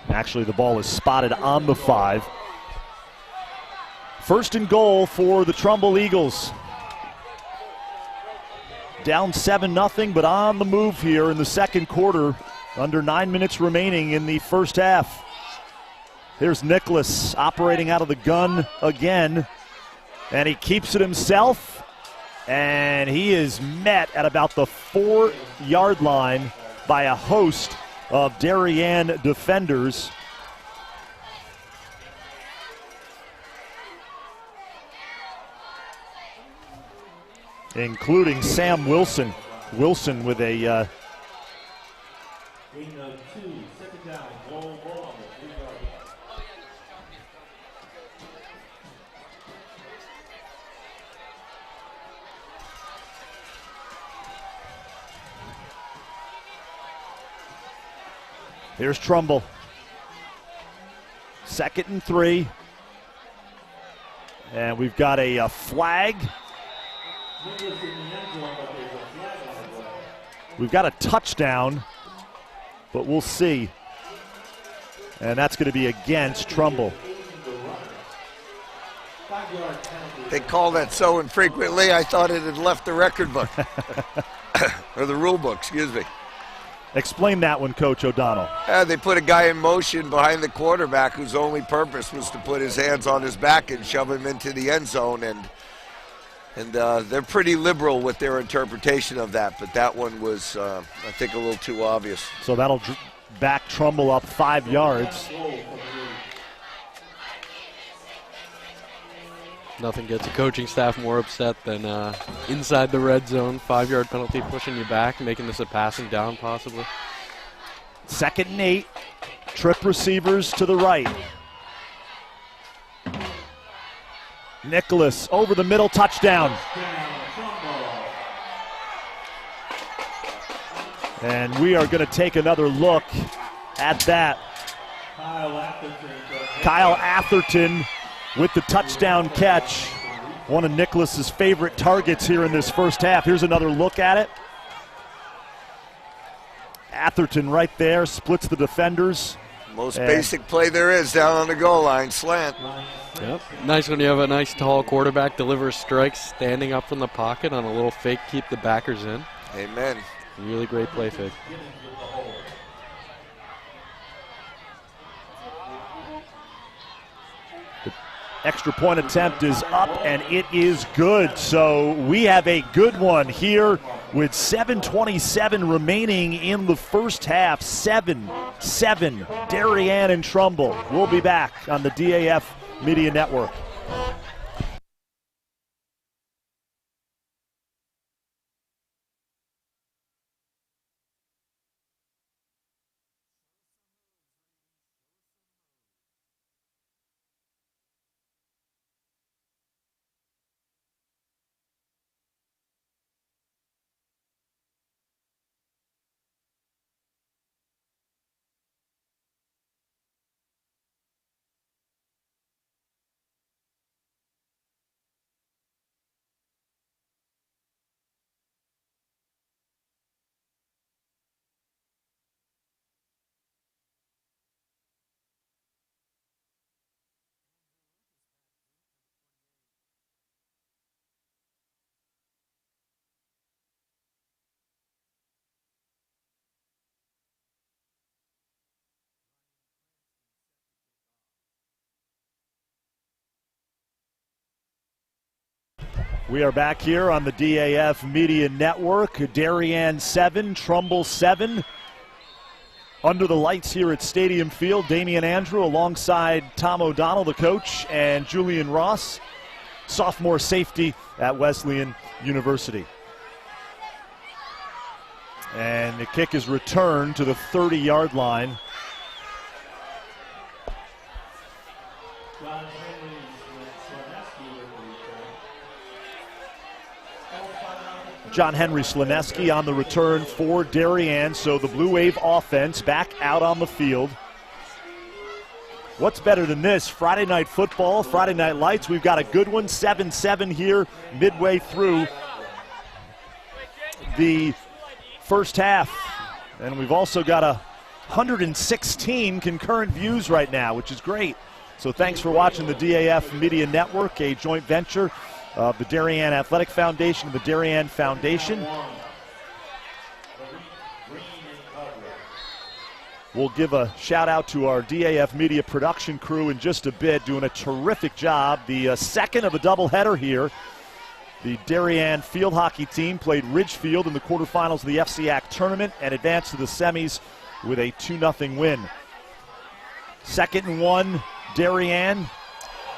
Actually, the ball is spotted on the 5. 1st and goal for the Trumbull Eagles. Down 7-0, but on the move here in the second quarter Under 9 minutes remaining in the first half. Here's Nicholas operating out of the gun again, and he keeps it himself, and he is met at about the 4-yard line by a host of Darien defenders. Including Sam Wilson. Wilson with a Gain of 2, second down, ball on the 3-yard line. Here's Trumbull. 2nd and 3. And we've got a flag. We've got a touchdown, but we'll see. And that's going to be against Trumbull. They call that so infrequently, I thought it had left the record book. Or the rule book, excuse me. Explain that one, Coach O'Donnell. They put a guy in motion behind the quarterback whose only purpose was to put his hands on his back and shove him into the end zone. And they're pretty liberal with their interpretation of that, but that one was, I think, a little too obvious. So that'll back Trumbull up 5 yards. Nothing gets a coaching staff more upset than inside the red zone, 5-yard penalty pushing you back, making this a passing down possibly. 2nd and 8, trip receivers to the right. Nicholas over the middle, touchdown. And we are going to take another look at that. Kyle Atherton with the touchdown catch. One of Nicholas's favorite targets here in this first half. Here's another look at it. Atherton right there, splits the defenders. Most basic play there is down on the goal line, slant. Yep. Nice when you have a nice tall quarterback deliver strikes standing up from the pocket on a little fake, keep the backers in. Amen. Really great play fake. The extra point attempt is up, and it is good. So we have a good one here with 7:27 remaining in the first half. 7-7, Darien and Trumbull. We'll be back on the DAF Media Network. We are back here on the DAF Media Network. Darien 7, Trumbull 7. Under the lights here at Stadium Field, Damian Andrew alongside Tom O'Donnell, the coach, and Julian Ross, sophomore safety at Wesleyan University. And the kick is returned to the 30-yard line. John Henry Slaneski on the return for Darien. So the Blue Wave offense back out on the field. What's better than this? Friday night football, Friday night lights. We've got a good one, 7-7 here midway through the first half. And we've also got 116 concurrent views right now, which is great. So thanks for watching the DAF Media Network, a joint venture of the Darien Athletic Foundation and the Darien Foundation. We'll give a shout out to our DAF Media production crew in just a bit, doing a terrific job. The second of a doubleheader here. The Darien field hockey team played Ridgefield in the quarterfinals of the FCIAC tournament and advanced to the semis with a 2-0 win. 2nd and 1, Darien,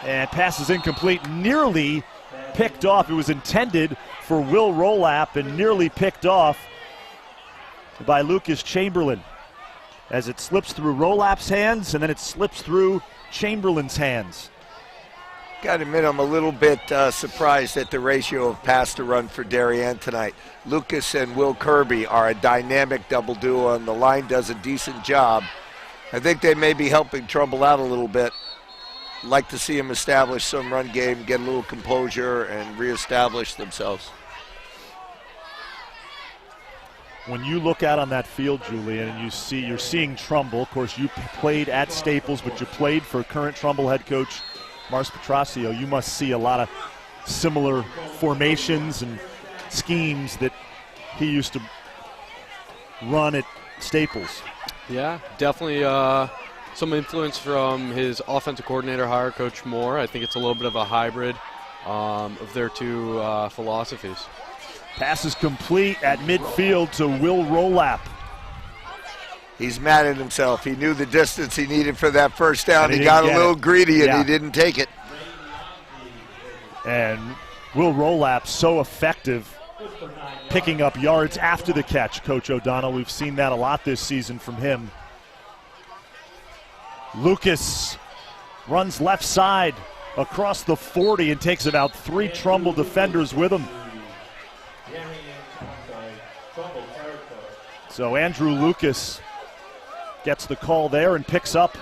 and pass is incomplete, nearly picked off. It was intended for Will Rolap and nearly picked off by Lucas Chamberlain as it slips through Rolap's hands and then it slips through Chamberlain's hands. Got to admit, I'm a little bit surprised at the ratio of pass to run for Darien tonight. Lucas and Will Kirby are a dynamic double duo, and the line does a decent job. I think they may be helping Trumbull out a little bit. Like to see them establish some run game, get a little composure, and reestablish themselves. When you look out on that field, Julian, and you're seeing Trumbull. Of course, you played at Staples, but you played for current Trumbull head coach Mars Petrasio. You must see a lot of similar formations and schemes that he used to run at Staples. Yeah, definitely some influence from his offensive coordinator hire, Coach Moore. I think it's a little bit of a hybrid of their two philosophies. Pass is complete at midfield to Will Rolap. He's mad at himself. He knew the distance he needed for that first down. He got a little greedy and he didn't take it. And Will Rolap so effective picking up yards after the catch, Coach O'Donnell. We've seen that a lot this season from him. Lucas runs left side across the 40 and takes about 3 Trumbull defenders with him. So Andrew Lucas gets the call there and picks up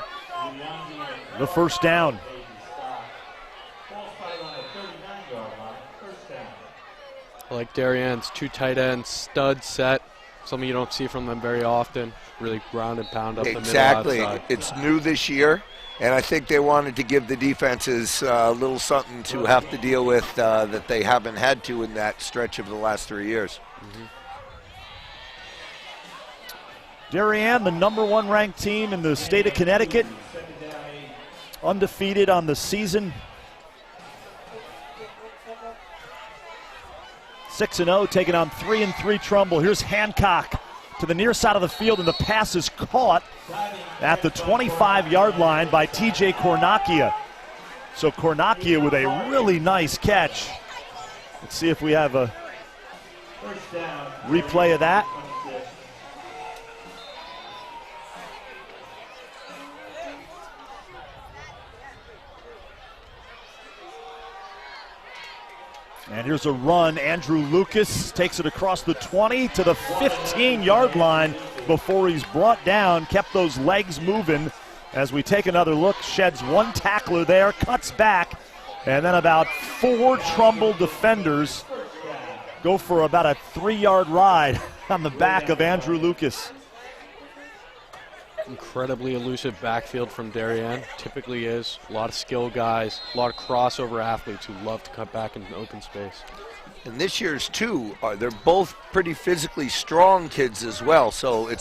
the first down. I like Darien's 2 tight ends, stud set, something you don't see from them very often. Really ground and pound up the middle Exactly. outside. It's new this year, and I think they wanted to give the defenses a little something to have to deal with that they haven't had to in that stretch of the last 3 years. Mm-hmm. Darien, the number 1 ranked team in the state of Connecticut, undefeated on the season. 6-0, taking on 3-3 Trumbull. Here's Hancock to the near side of the field, and the pass is caught at the 25-yard line by TJ Cornacchia. So Cornacchia with a really nice catch. Let's see if we have a replay of that. And here's a run. Andrew Lucas takes it across the 20 to the 15-yard line before he's brought down. Kept those legs moving as we take another look. Sheds 1 tackler there, cuts back, and then about 4 Trumbull defenders go for about a 3-yard ride on the back of Andrew Lucas. Incredibly elusive backfield from Darien. Typically is a lot of skill guys, a lot of crossover athletes who love to cut back into open space. And this year's too, they're both pretty physically strong kids as well. So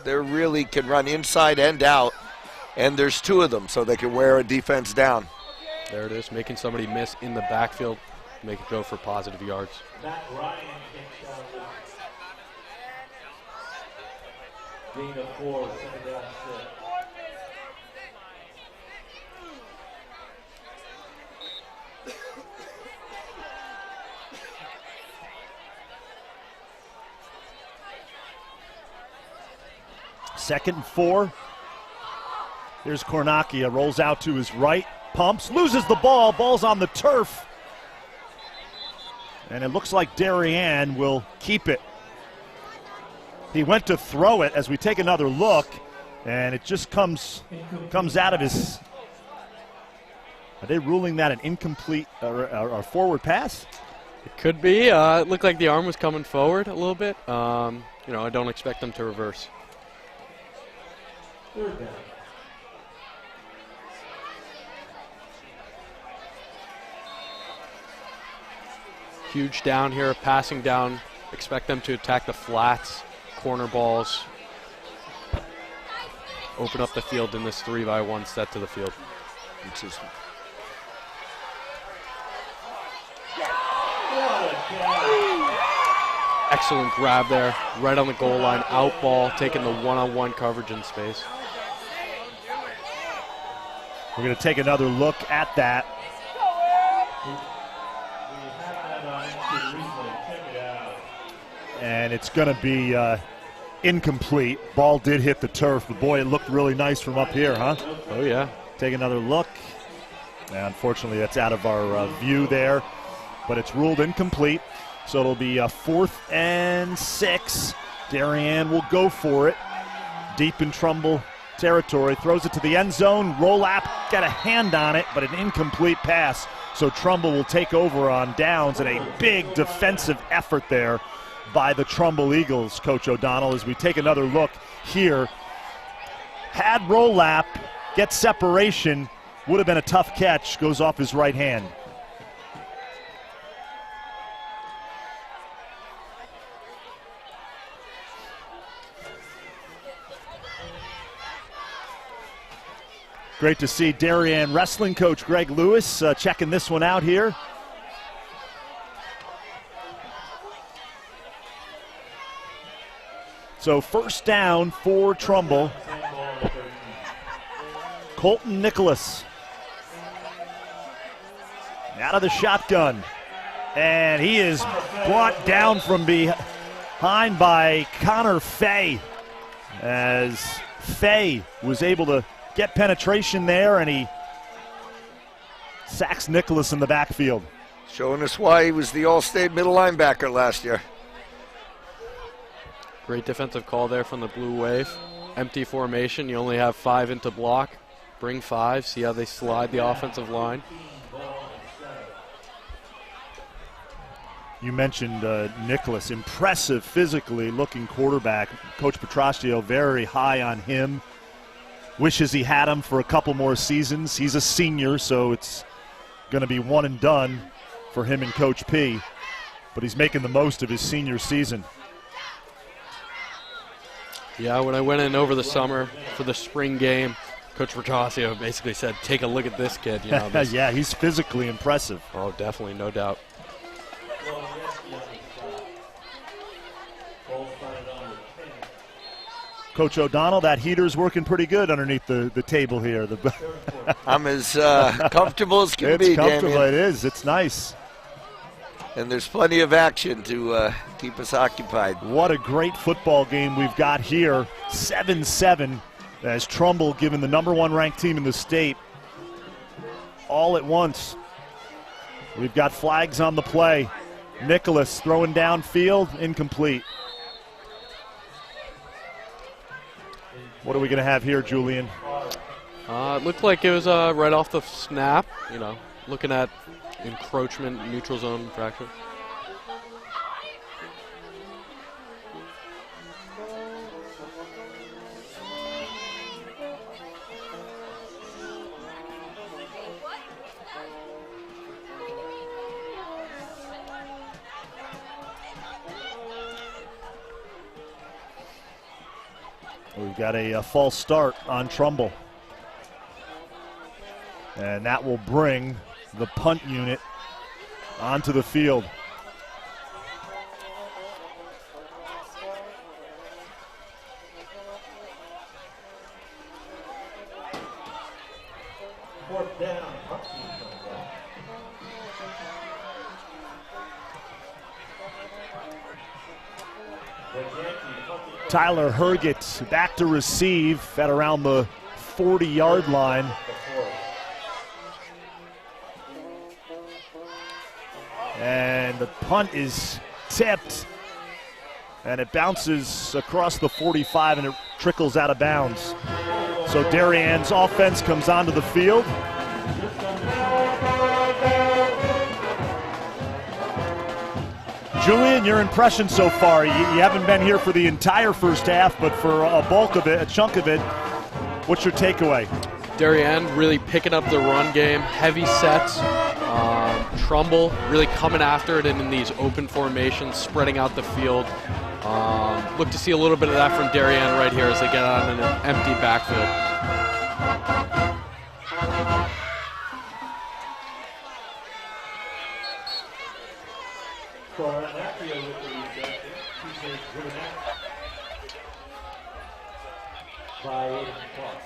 they really can run inside and out, and there's 2 of them, so they can wear a defense down. There it is, making somebody miss in the backfield, make it go for positive yards. Gain of 4, 2nd down 6. 2nd and 4. Here's Cornacchia, rolls out to his right, pumps, loses the ball, ball's on the turf. And it looks like Darien will keep it. He went to throw it as we take another look, and it just comes out of his. Are they ruling that an incomplete or forward pass? It could be. It looked like the arm was coming forward a little bit. I don't expect them to reverse. 3rd down. Huge down here, passing down. Expect them to attack the flats, corner balls. open up the field in this 3-by-1 set to the field. Consistent. Excellent grab there, right on the goal line, out ball, taking the one-on-one coverage in space. We're going to take another look at that. And it's going to be incomplete. Ball did hit the turf, but boy, it looked really nice from up here, huh? Oh, yeah. Take another look. And unfortunately, that's out of our view there, but it's ruled incomplete. So it'll be 4th and 6. Darien will go for it. Deep in Trumbull territory, throws it to the end zone. Rolap got a hand on it, but an incomplete pass. So Trumbull will take over on downs, and a big defensive effort there by the Trumbull Eagles, Coach O'Donnell, as we take another look here. Had Rolap get separation, would have been a tough catch, goes off his right hand. Great to see Darien wrestling coach Greg Lewis checking this one out here. So first down for Trumbull. Colton Nicholas out of the shotgun. And he is brought down from behind by Connor Fay, as Fay was able to get penetration there, and he sacks Nicholas in the backfield. Showing us why he was the All-State middle linebacker last year. Great defensive call there from the Blue Wave. Empty formation, you only have 5 into block. Bring 5, see how they slide the offensive line. You mentioned Nicholas, impressive physically looking quarterback. Coach Petraccio very high on him. Wishes he had him for a couple more seasons. He's a senior, so it's going to be one and done for him and Coach P. But he's making the most of his senior season. Yeah, when I went in over the summer for the spring game, Coach Petraccio basically said, take a look at this kid. You know, this. Yeah, he's physically impressive. Oh, definitely, no doubt. Coach O'Donnell, that heater's working pretty good underneath the table here. I'm as comfortable as can be, It's comfortable, Damien. it is. It's nice. And there's plenty of action to keep us occupied. What a great football game we've got here. 7-7 as Trumbull, given the #1 ranked team in the state, all at once. We've got flags on the play. Nicholas throwing downfield, incomplete. What are we going to have here, Julian? It looked like it was right off the snap, you know, looking at encroachment, neutral zone infraction. We've got a false start on Trumbull. And that will bring the punt unit onto the field. Fourth down, punt team comes out. Tyler Herget back to receive at around the 40-yard line. And the punt is tipped, and it bounces across the 45 and it trickles out of bounds. So Darien's offense comes onto the field. Julian, your impression so far? You haven't been here for the entire first half, but for a bulk of it, a chunk of it, what's your takeaway? Darien really picking up the run game, heavy sets. Trumbull really coming after it and in these open formations, spreading out the field. Look to see a little bit of that from Darien right here as they get on an empty backfield. For Anacchia with the reception, TJ driven out by Aiden Clark.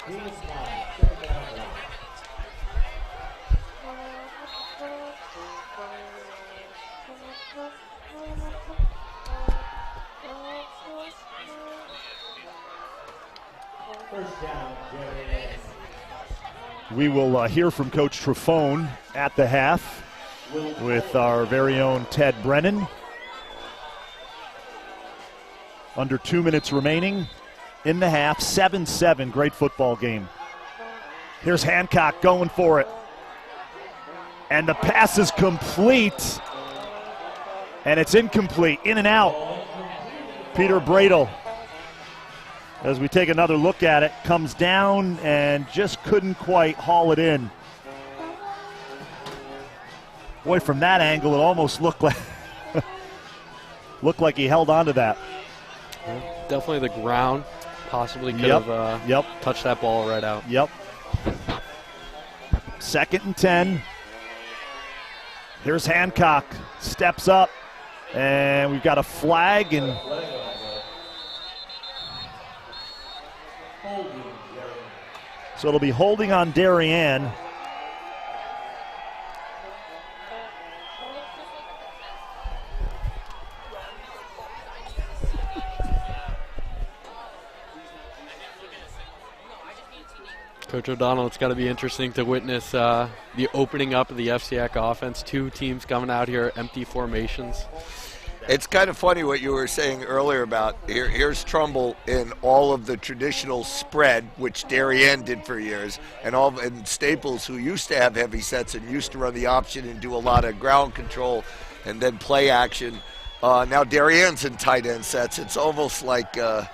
He is now 7 down line. First down, Jerry. We will hear from Coach Trafone at the half with our very own Ted Brennan. Under 2 minutes remaining in the half, 7-7, great football game. Here's Hancock going for it. And the pass is complete. And it's incomplete, in and out. Peter Bradle, as we take another look at it, comes down and just couldn't quite haul it in. Boy, from that angle, it almost looked like he held on to that. Definitely the ground. Possibly could have touched that ball right out. Yep. 2nd and 10. Here's Hancock. Steps up. And we've got a flag. And so it'll be holding on Darien. Coach O'Donnell, it's got to be interesting to witness the opening up of the FCIAC offense. 2 teams coming out here, empty formations. It's kind of funny what you were saying earlier about here's Trumbull in all of the traditional spread, which Darien did for years, and Staples, who used to have heavy sets and used to run the option and do a lot of ground control and then play action. Now Darien's in tight end sets. It's almost like a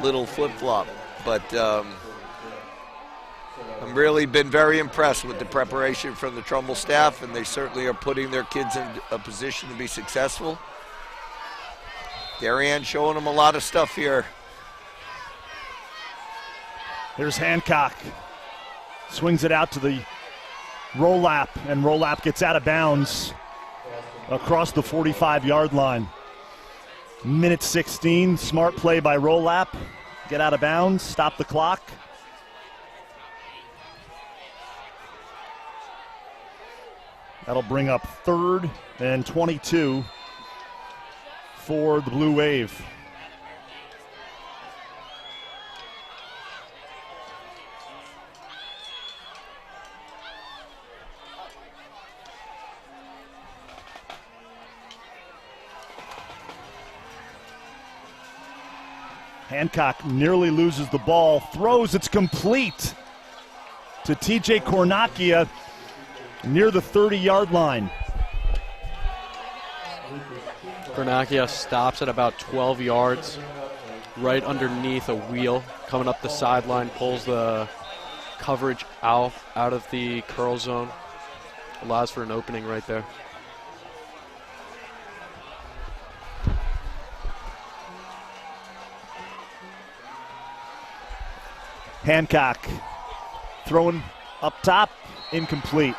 little flip-flop. But I've really been very impressed with the preparation from the Trumbull staff, and they certainly are putting their kids in a position to be successful. Darien showing them a lot of stuff here. Here's Hancock. Swings it out to the Rolap, and Rolap gets out of bounds across the 45-yard line. Minute 16, smart play by Rolap. Get out of bounds, stop the clock. That'll bring up 3rd and 22 for the Blue Wave. Hancock nearly loses the ball, throws, it's complete to TJ Cornacchia near the 30-yard line. Cornacchia stops at about 12 yards, right underneath a wheel, coming up the sideline, pulls the coverage out of the curl zone, allows for an opening right there. Hancock throwing up top, incomplete.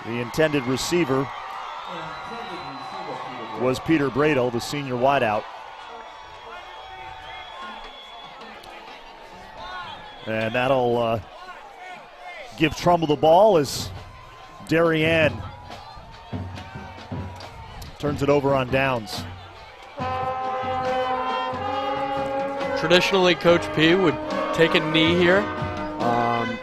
The intended receiver was Peter Bradle, the senior wideout. And that'll give Trumbull the ball as Darien turns it over on downs. Traditionally, Coach P would take a knee here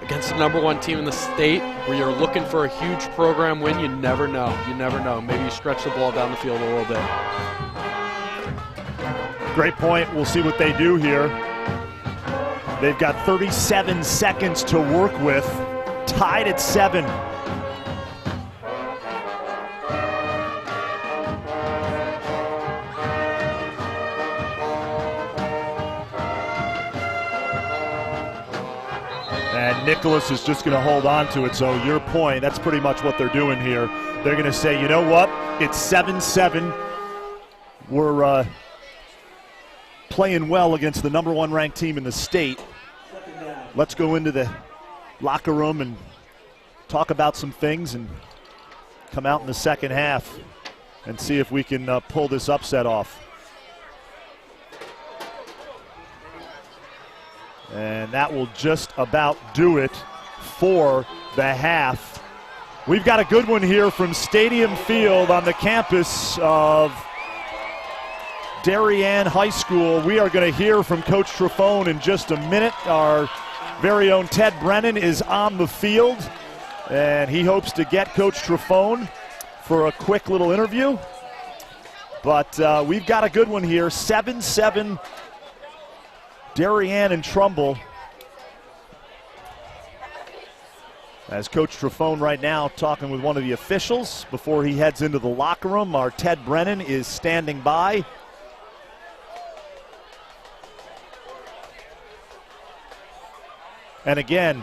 against the #1 team in the state where you're looking for a huge program win. You never know. You never know. Maybe you stretch the ball down the field a little bit. Great point. We'll see what they do here. They've got 37 seconds to work with, tied at 7. And Nicholas is just going to hold on to it. So your point, that's pretty much what they're doing here. They're going to say, you know what, it's 7-7. We're playing well against the #1 ranked team in the state. Let's go into the locker room and talk about some things and come out in the second half and see if we can pull this upset off. And that will just about do it for the half. We've got a good one here from Stadium Field on the campus of Darien High School. We are going to hear from Coach Trafone in just a minute. Our very own Ted Brennan is on the field, and he hopes to get Coach Trafone for a quick little interview. But we've got a good one here, 7-7 Darien and Trumbull. As Coach Trafone right now talking with one of the officials before he heads into the locker room. Our Ted Brennan is standing by. And again,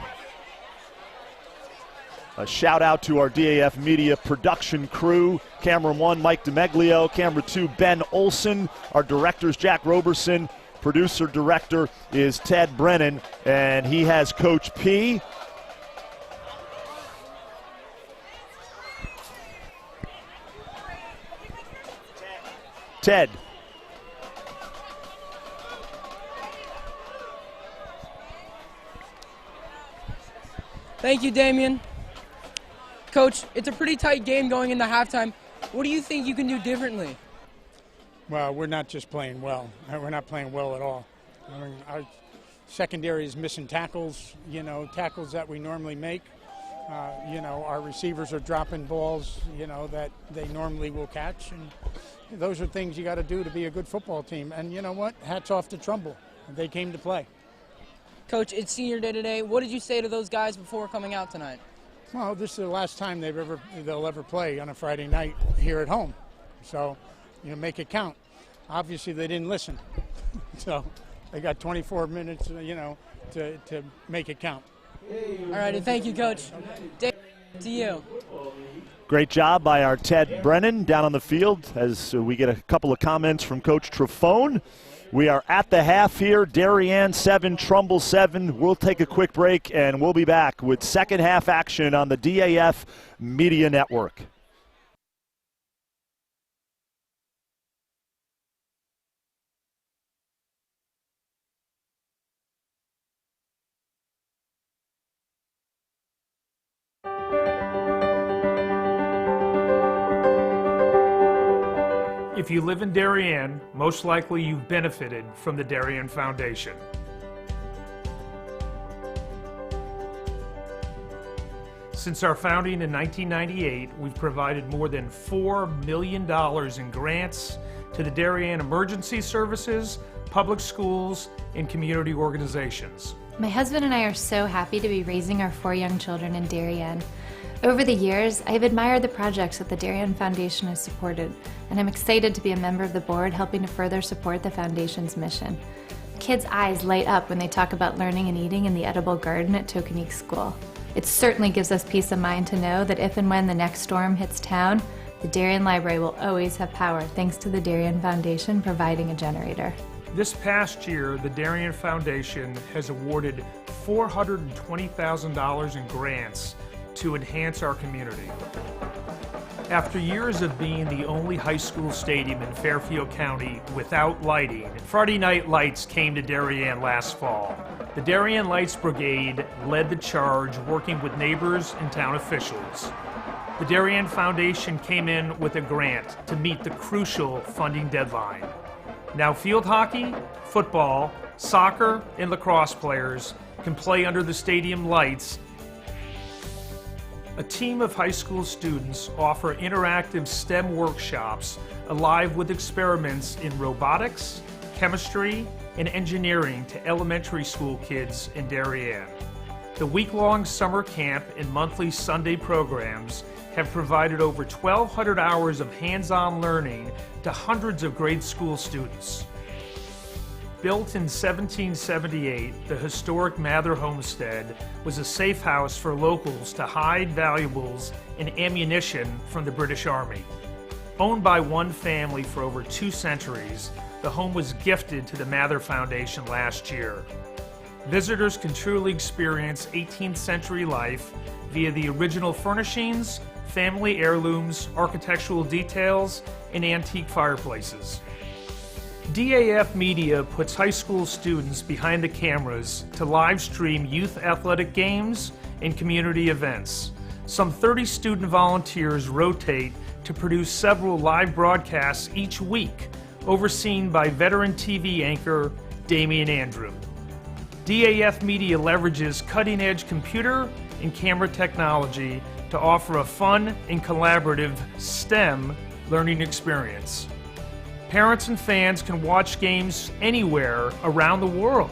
a shout out to our DAF Media production crew. Camera 1, Mike DeMeglio. Camera 2, Ben Olson. Our directors, Jack Roberson. Producer director is Ted Brennan, and he has Coach P. Ted. Thank you, Damien. Coach, it's a pretty tight game going into halftime. What do you think you can do differently? Well, we're not just playing well. We're not playing well at all. I mean, our secondary is missing tackles, tackles that we normally make. Our receivers are dropping balls, that they normally will catch. And those are things you got to do to be a good football team. And you know what? Hats off to Trumbull. They came to play. Coach, it's senior day today. What did you say to those guys before coming out tonight? Well, this is the last time they'll ever play on a Friday night here at home. So, make it count. Obviously, they didn't listen. So they got 24 minutes, to make it count. All righty, thank you, Coach. Dave, to you. Great job by our Ted Brennan down on the field as we get a couple of comments from Coach Trafone. We are at the half here, Darien 7, Trumbull 7. We'll take a quick break, and we'll be back with second half action on the DAF Media Network. If you live in Darien, most likely you've benefited from the Darien Foundation. Since our founding in 1998, we've provided more than $4 million in grants to the Darien Emergency Services, public schools, and community organizations. My husband and I are so happy to be raising our 4 young children in Darien. Over the years, I have admired the projects that the Darien Foundation has supported, and I'm excited to be a member of the board helping to further support the Foundation's mission. Kids' eyes light up when they talk about learning and eating in the edible garden at Tokenique School. It certainly gives us peace of mind to know that if and when the next storm hits town, the Darien Library will always have power thanks to the Darien Foundation providing a generator. This past year, the Darien Foundation has awarded $420,000 in grants to enhance our community. After years of being the only high school stadium in Fairfield County without lighting, Friday Night Lights came to Darien last fall. The Darien Lights Brigade led the charge, working with neighbors and town officials. The Darien Foundation came in with a grant to meet the crucial funding deadline. Now field hockey, football, soccer, and lacrosse players can play under the stadium lights. A team of high school students offer interactive STEM workshops alive with experiments in robotics, chemistry, and engineering to elementary school kids in Darien. The week-long summer camp and monthly Sunday programs have provided over 1,200 hours of hands-on learning to hundreds of grade school students. Built in 1778, the historic Mather homestead was a safe house for locals to hide valuables and ammunition from the British Army. Owned by one family for over 2 centuries, the home was gifted to the Mather Foundation last year. Visitors can truly experience 18th century life via the original furnishings, family heirlooms, architectural details, and antique fireplaces. DAF Media puts high school students behind the cameras to live stream youth athletic games and community events. Some 30 student volunteers rotate to produce several live broadcasts each week, overseen by veteran TV anchor Damian Andrew. DAF Media leverages cutting-edge computer and camera technology to offer a fun and collaborative STEM learning experience. Parents and fans can watch games anywhere around the world.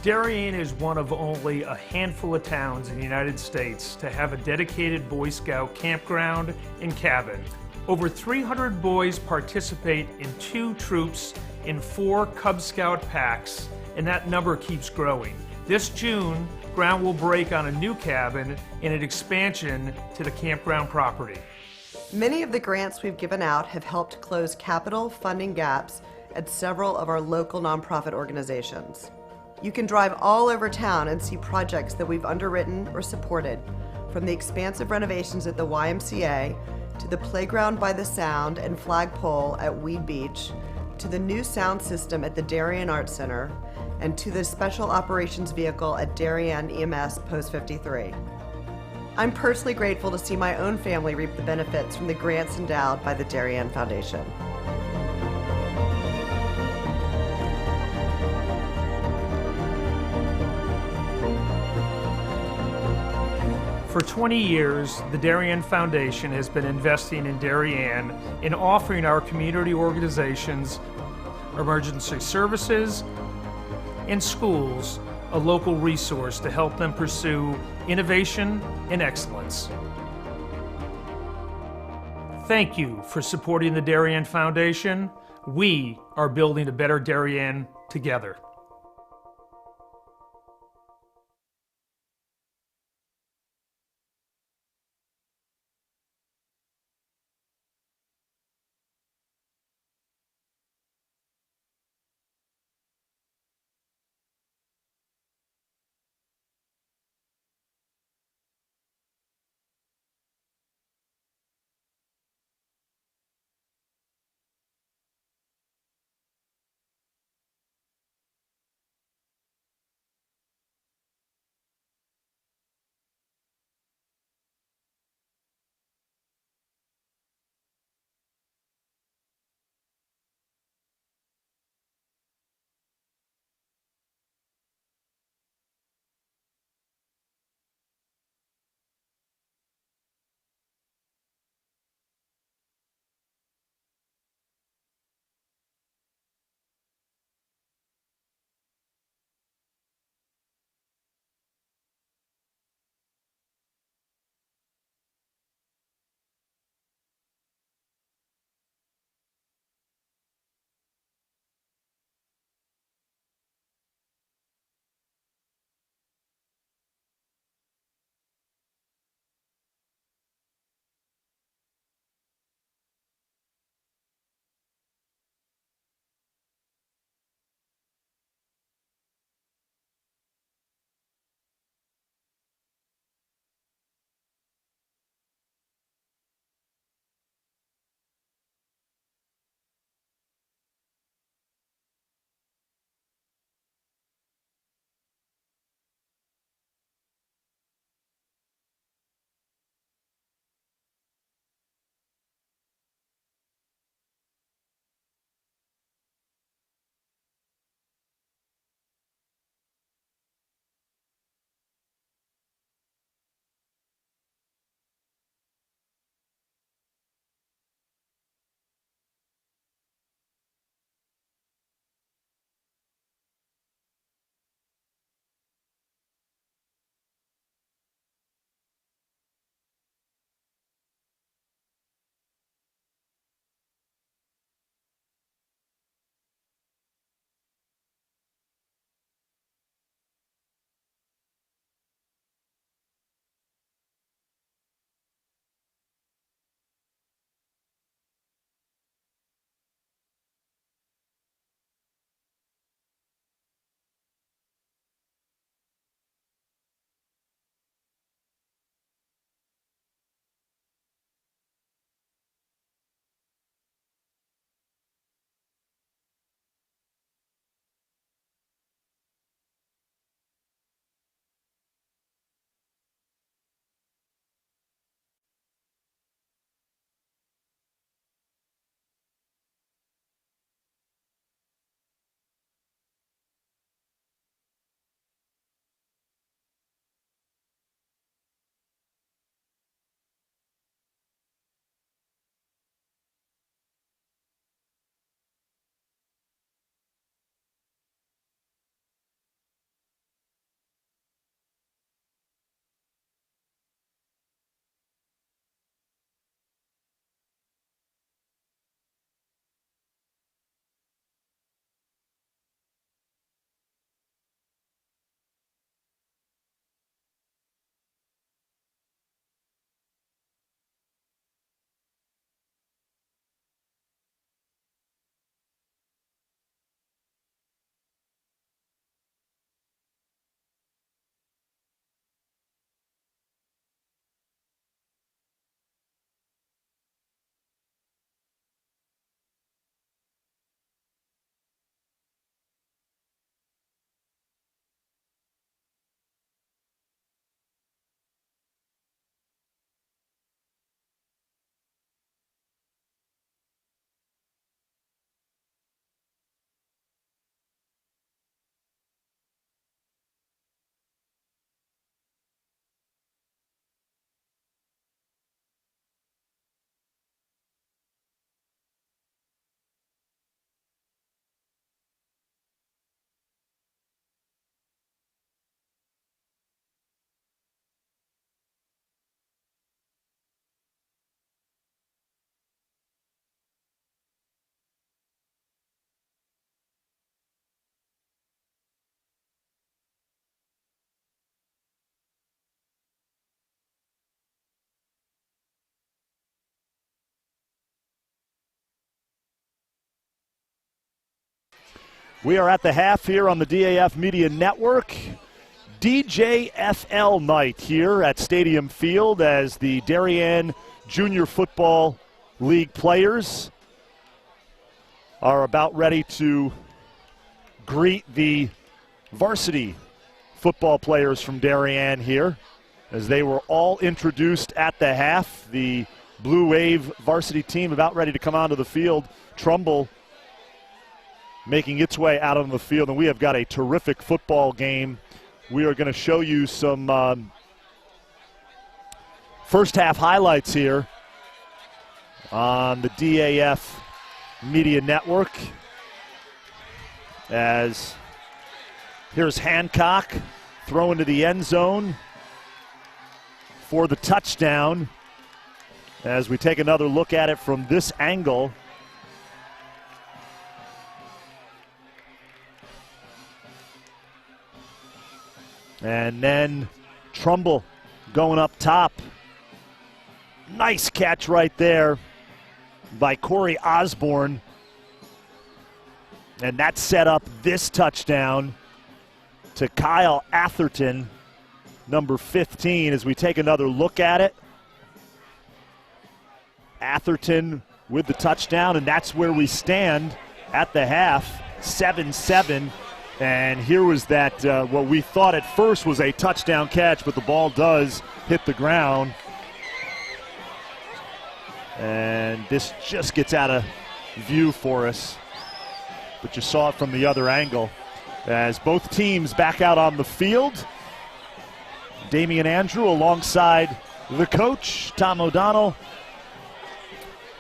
Darien is one of only a handful of towns in the United States to have a dedicated Boy Scout campground and cabin. Over 300 boys participate in 2 troops and 4 Cub Scout packs, and that number keeps growing. This June, ground will break on a new cabin and an expansion to the campground property. Many of the grants we've given out have helped close capital funding gaps at several of our local nonprofit organizations. You can drive all over town and see projects that we've underwritten or supported, from the expansive renovations at the YMCA, to the playground by the Sound and flagpole at Weed Beach, to the new sound system at the Darien Arts Center, and to the special operations vehicle at Darien EMS Post 53. I'm personally grateful to see my own family reap the benefits from the grants endowed by the Darien Foundation. For 20 years, the Darien Foundation has been investing in Darien and offering our community organizations, emergency services, and schools a local resource to help them pursue innovation and excellence. Thank you for supporting the Darien Foundation. We are building a better Darien together. We are at the half here on the DAF Media Network. DJFL night here at Stadium Field as the Darien Junior Football League players are about ready to greet the varsity football players from Darien here as they were all introduced at the half. The Blue Wave varsity team about ready to come onto the field. Trumbull making its way out on the field, and we have got a terrific football game. We are going to show you some first half highlights here on the DAF Media Network. As here's Hancock throwing to the end zone for the touchdown. As we take another look at it from this angle. And then Trumbull going up top. Nice catch right there by Corey Osborne. And that set up this touchdown to Kyle Atherton, number 15, as we take another look at it. Atherton with the touchdown, and that's where we stand at the half, 7-7. And here was that, what we thought at first was a touchdown catch, but the ball does hit the ground. And this just gets out of view for us. But you saw it from the other angle. As both teams back out on the field. Damian Andrew alongside the coach, Tom O'Donnell.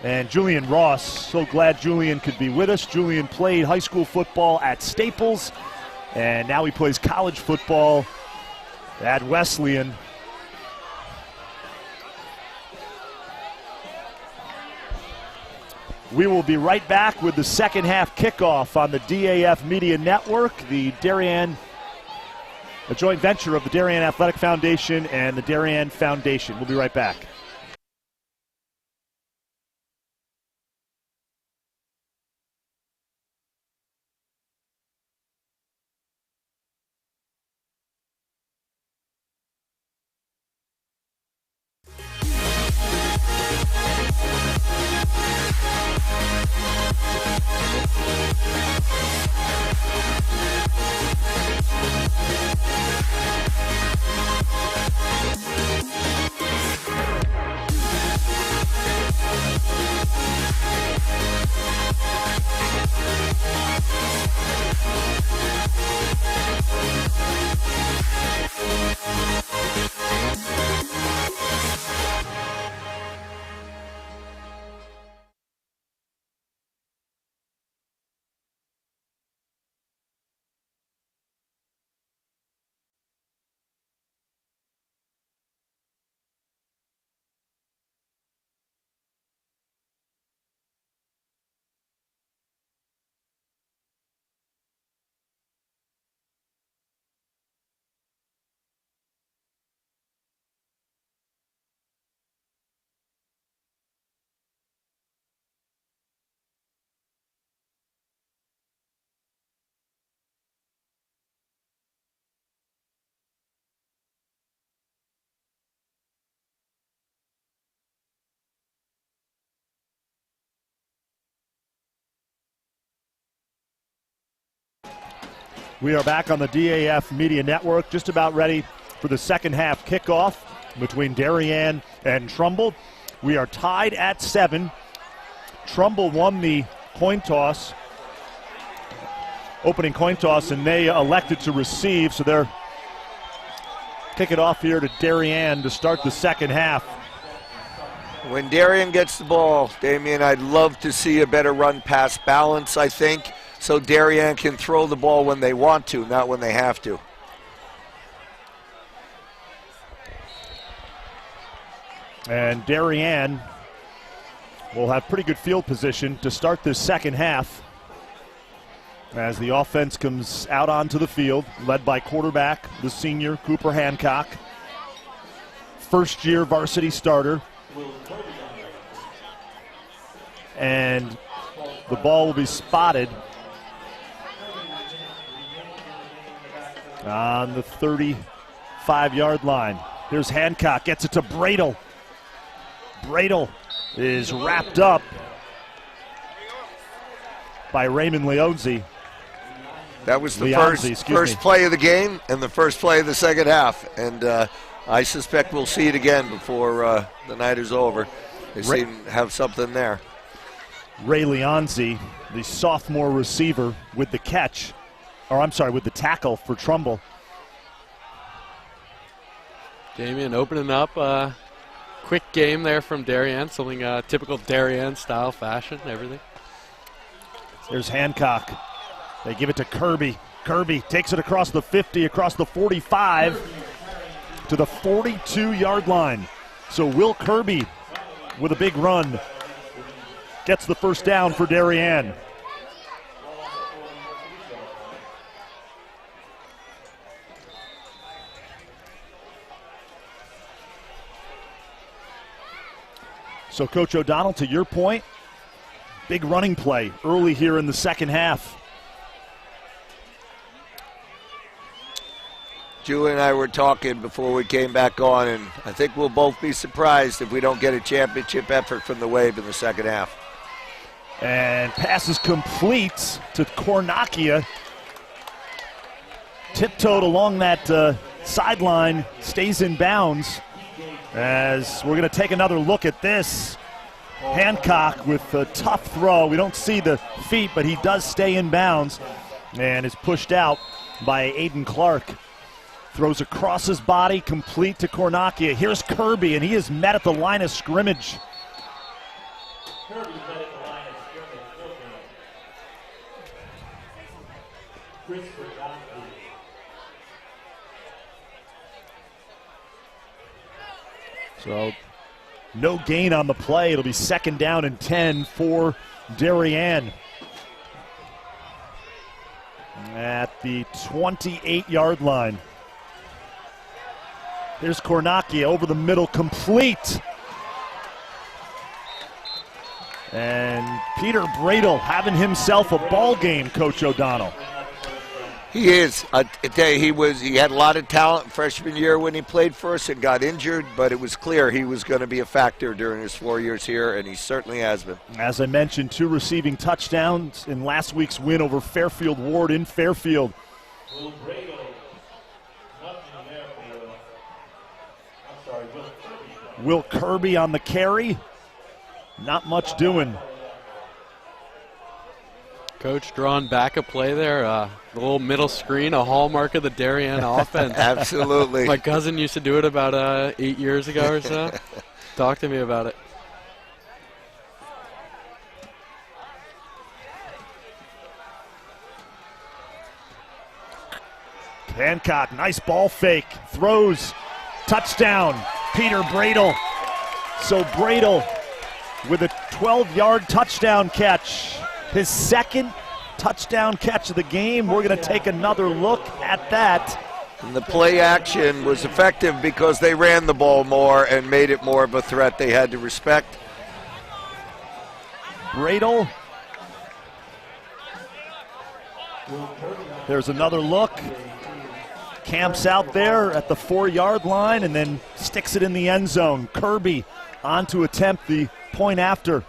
And Julian Ross, so glad Julian could be with us. Julian played high school football at Staples, and now he plays college football at Wesleyan. We will be right back with the second half kickoff on the DAF Media Network, the Darien, a joint venture of the Darien Athletic Foundation and the Darien Foundation. We'll be right back. We are back on the DAF Media Network, just about ready for the second half kickoff between Darien and Trumbull. We are tied at 7. Trumbull won the coin toss, opening coin toss, and they elected to receive, so they're kicking it off here to Darien to start the second half. When Darien gets the ball, Damian, I'd love to see a better run-pass balance, I think, so Darien can throw the ball when they want to, not when they have to. And Darien will have pretty good field position to start this second half as the offense comes out onto the field, led by quarterback, the senior, Cooper Hancock. First-year varsity starter. And the ball will be spotted On the 35-yard line. Here's Hancock, gets it to Bradle. Bradle is wrapped up by Raymond Leonzi. That was the first play of the game and the first play of the second half. And I suspect we'll see it again before the night is over. They seem to have something there. Ray Leonzi, the sophomore receiver, with the catch. Or I'm sorry, with the tackle for Trumbull. Damien opening up. Quick game there from Darien, something typical Darien style fashion, everything. There's Hancock. They give it to Kirby. Kirby takes it across the 50, across the 45 to the 42-yard line. So Will Kirby with a big run gets the first down for Darien. So, Coach O'Donnell, to your point, big running play early here in the second half. Julie and I were talking before we came back on, and I think we'll both be surprised if we don't get a championship effort from the Wave in the second half. And pass is complete to Kornakia. Tiptoed along that sideline, stays in bounds. As we're going to take another look at this. Hancock with a tough throw. We don't see the feet, but he does stay in bounds and is pushed out by Aiden Clark. Throws across his body, complete to Kornakia. Here's Kirby, and he is met at the line of scrimmage. Kirby's met at the line of scrimmage. So no gain on the play. It'll be second down and 10 for Darien. At the 28-yard line. Here's Kornakia over the middle, complete. And Peter Bradle having himself a ball game, Coach O'Donnell. He is. I tell you, he had a lot of talent freshman year when he played for us and got injured, but it was clear he was going to be a factor during his 4 years here, and he certainly has been. As I mentioned, 2 receiving touchdowns in last week's win over Fairfield Ward in Fairfield. Will Kirby on the carry. Not much doing. Coach drawing back a play there, the little middle screen, a hallmark of the Darien offense. Absolutely. My cousin used to do it about 8 years ago or so. Talk to me about it. Hancock, nice ball fake, throws, touchdown, Peter Bradle. So Bradle with a 12-yard touchdown catch. His second touchdown catch of the game. We're going to take another look at that. And the play action was effective because they ran the ball more and made it more of a threat they had to respect. Bradle. There's another look. Camps out there at the 4-yard line and then sticks it in the end zone. Kirby on to attempt the point after.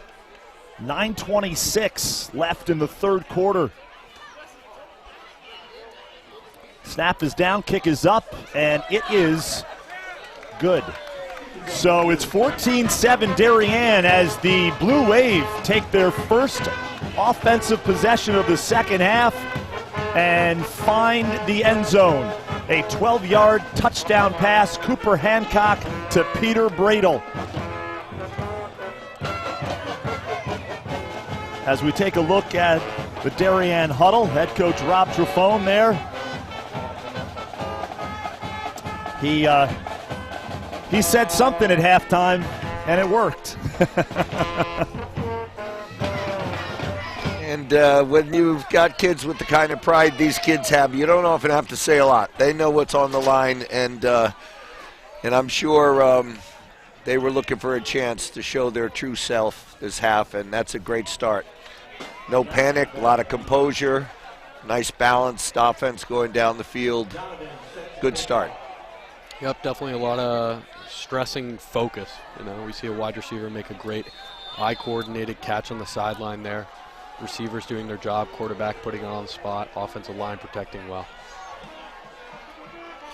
9:26 left in the third quarter. Snap is down, kick is up, and it is good. So it's 14-7 Darien as the Blue Wave take their first offensive possession of the second half and find the end zone. A 12-yard touchdown pass, Cooper Hancock to Peter Bradle. As we take a look at the Darien huddle, head coach Rob Trafone there. He said something at halftime, and it worked. And when you've got kids with the kind of pride these kids have, you don't often have to say a lot. They know what's on the line, and I'm sure they were looking for a chance to show their true self this half, and that's a great start. No panic, a lot of composure, Nice balanced offense going down the field. Good start. Yep, definitely a lot of stressing focus. You know, we see a wide receiver make a great eye-coordinated catch on the sideline there. Receivers doing their job, quarterback putting it on the spot, offensive line protecting well.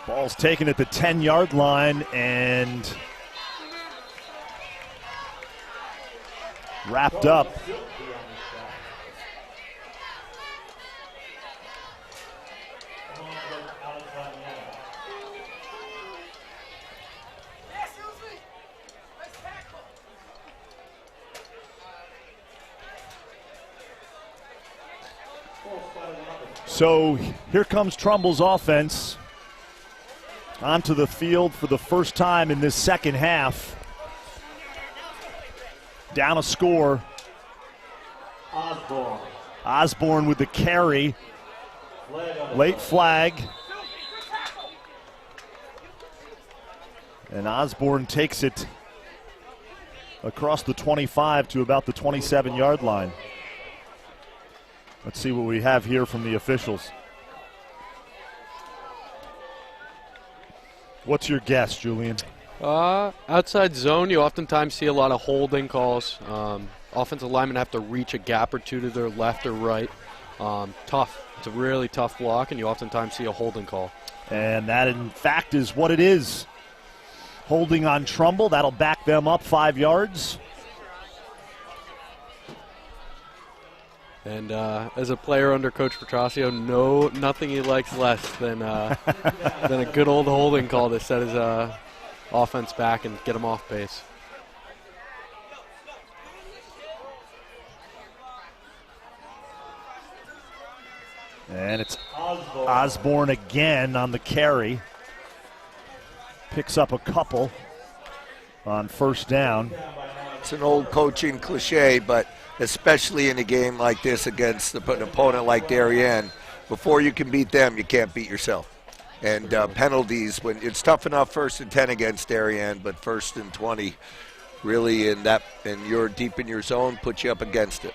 Ball's taken at the 10-yard line and wrapped up. So here comes Trumbull's offense onto the field for the first time in this second half. Down a score. Osborne with the carry. Late flag. And Osborne takes it across the 25 to about the 27-yard line. Let's see what we have here from the officials. What's your guess, Julian? Outside zone, you oftentimes see a lot of holding calls. Offensive linemen have to reach a gap or two to their left or right. Tough. It's a really tough block, and you oftentimes see a holding call. And that, in fact, is what it is. Holding on Trumbull. That'll back them up 5 yards. And as a player under Coach Petrosio, nothing he likes less than a good old holding call to set his offense back and get him off base. And it's Osborne again on the carry. Picks up a couple on first down. It's an old coaching cliche, but especially in a game like this against an opponent like Darien, before you can beat them, you can't beat yourself. And penalties, when it's tough enough 1st and 10 against Darien, but 1st and 20, really and you're deep in your zone, put you up against it.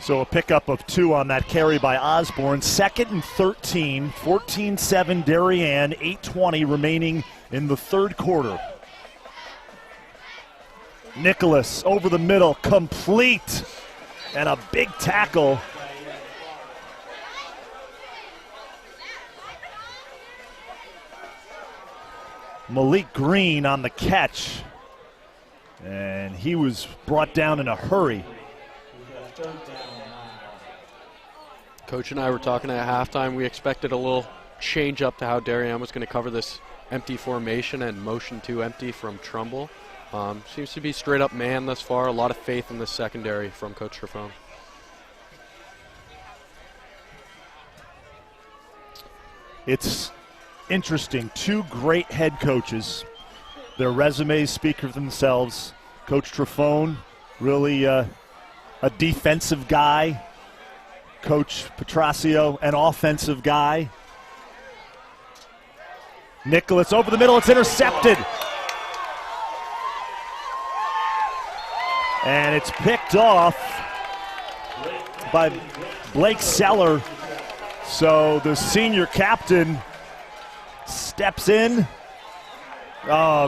So a pickup of 2 on that carry by Osborne. 2nd and 13, 14-7 Darien, 8:20 remaining in the third quarter. Nicholas over the middle, complete, and a big tackle. Malik Green on the catch, and he was brought down in a hurry. Coach and I were talking at halftime. We expected a little change up to how Darien was going to cover this empty formation and motion to empty from Trumbull. Seems to be straight up man thus far. A lot of faith in the secondary from Coach Trafone. It's interesting. 2 great head coaches. Their resumes speak for themselves. Coach Trafone, really a defensive guy. Coach Petrosio, an offensive guy. Nicholas over the middle. It's intercepted. And it's picked off by Blake Seller. So the senior captain steps in.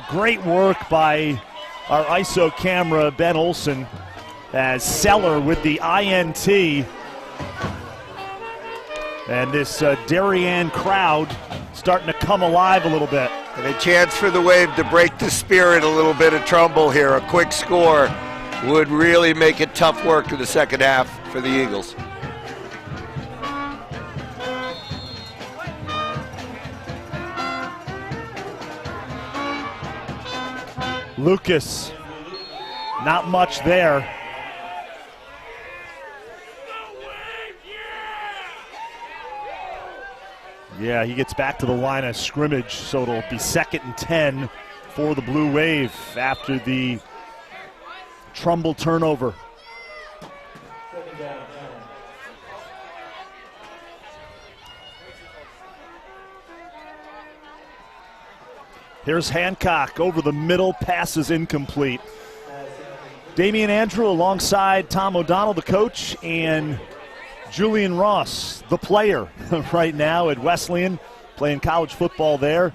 Great work by our ISO camera, Ben Olson, as Seller with the INT. And this Darien crowd starting to come alive a little bit. And a chance for the Wave to break the spirit a little bit of Trumbull here. A quick score would really make it tough work in the second half for the Eagles. Lucas, not much there. Yeah, he gets back to the line of scrimmage, so it'll be 2nd and 10 for the Blue Wave after the Trumbull turnover. Here's Hancock over the middle, pass is incomplete. Damian Andrew alongside Tom O'Donnell, the coach, and Julian Ross, the player right now at Wesleyan, playing college football there.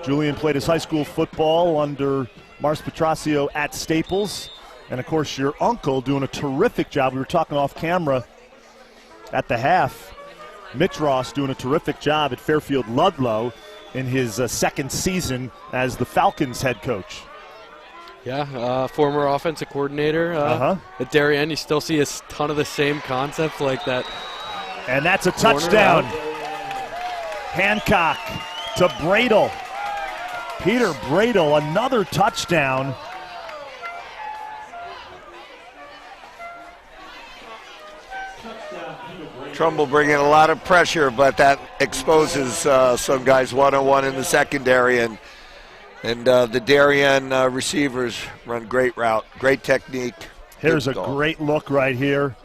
Julian played his high school football under Mars Petrasio at Staples. And, of course, your uncle doing a terrific job. We were talking off camera at the half. Mitch Ross doing a terrific job at Fairfield Ludlow in his second season as the Falcons head coach. Yeah, former offensive coordinator at Darien. You still see a ton of the same concepts like that. And that's a touchdown. Hancock to Bradle. Peter Bradle, another touchdown. Trumbull bringing a lot of pressure, but that exposes some guys one-on-one in the secondary, and the Darien receivers run great route, great technique. Here's a great look right here,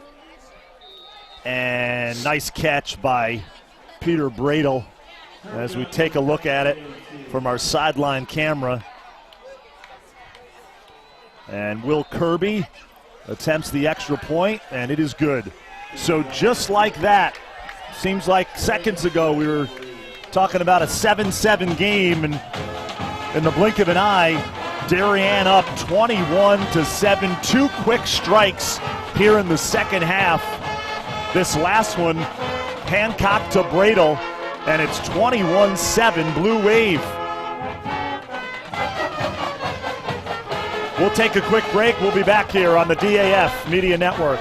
and nice catch by Peter Bradle as we take a look at it from our sideline camera. And Will Kirby attempts the extra point, and it is good. So just like that, seems like seconds ago we were talking about a 7-7 game, and in the blink of an eye, Darien up 21-7. 2 quick strikes here in the second half. This last one, Hancock to Bradle, and it's 21-7 Blue Wave. We'll take a quick break. We'll be back here on the DAF Media Network.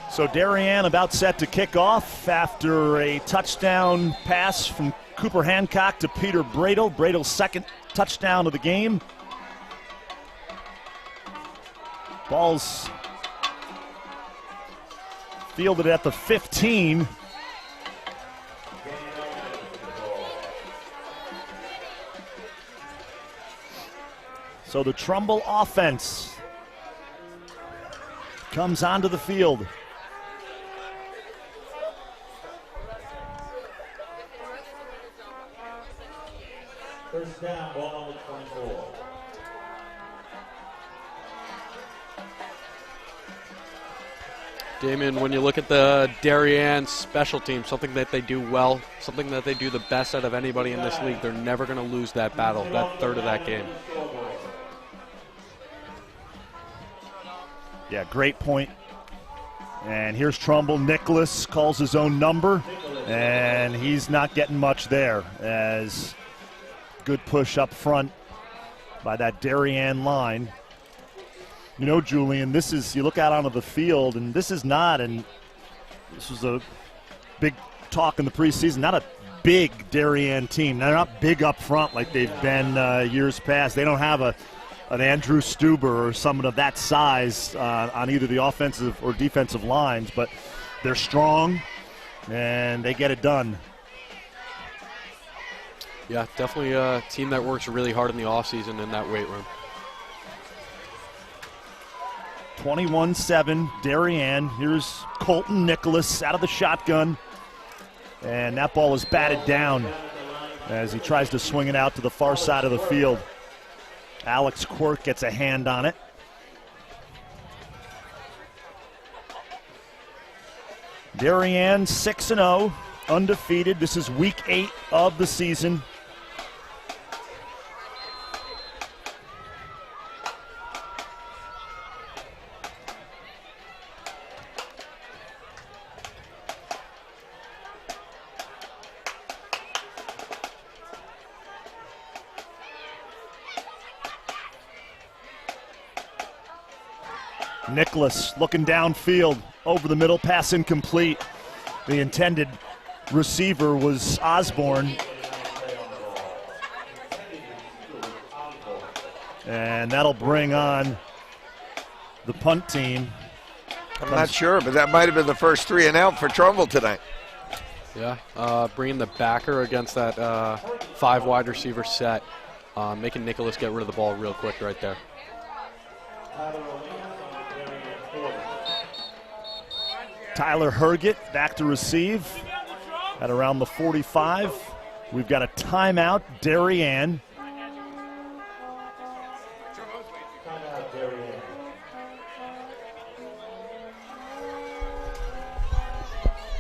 So Darien about set to kick off after a touchdown pass from Cooper Hancock to Peter Bradle. Bradle's second touchdown of the game. Ball's fielded at the 15. So the Trumbull offense comes onto the field. First down, ball number 24. Damien, when you look at the Darien special team, something that they do well, something that they do the best out of anybody in this league, they're never going to lose that battle, that third of that game. Yeah, great point. And here's Trumbull. Nicholas calls his own number, and he's not getting much there, as good push up front by that Darien line. You know, Julian, this is, you look out onto the field, and this is not, and this was a big talk in the preseason, not a big Darien team. They're not big up front like they've been years past. They don't have an Andrew Stuber or someone of that size on either the offensive or defensive lines, but they're strong, and they get it done. Yeah, definitely a team that works really hard in the offseason in that weight room. 21-7, Darien. Here's Colton Nicholas out of the shotgun, and that ball is batted down as he tries to swing it out to the far side of the field. Alex Quirk gets a hand on it. Darien 6-0, undefeated. This is week 8 of the season. Nicholas looking downfield, over the middle, pass incomplete. The intended receiver was Osborne. And that'll bring on the punt team. I'm not sure, but that might have been the first 3 and out for Trumbull tonight. Yeah, bringing the backer against that 5 wide receiver set, making Nicholas get rid of the ball real quick right there. Tyler Herget back to receive at around the 45. We've got a timeout, Darien.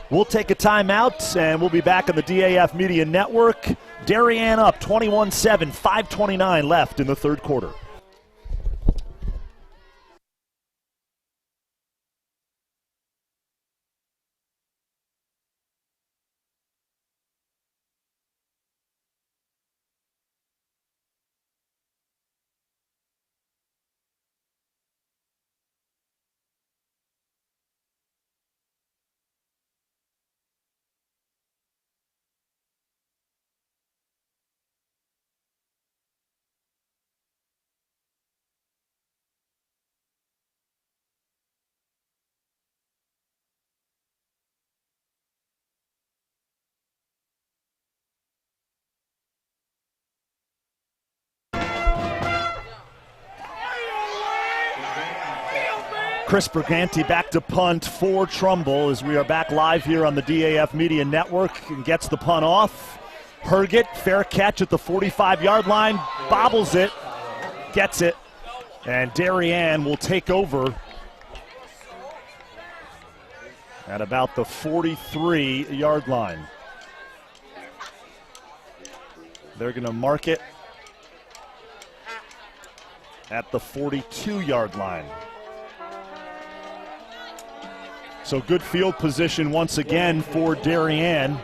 We'll take a timeout, and we'll be back on the DAF Media Network. Darien up 21-7, 5:29 left in the third quarter. Chris Briganti back to punt for Trumbull as we are back live here on the DAF Media Network, and gets the punt off. Herget, fair catch at the 45-yard line, bobbles it, gets it, and Darien will take over at about the 43-yard line. They're going to mark it at the 42-yard line. So good field position once again for Darien.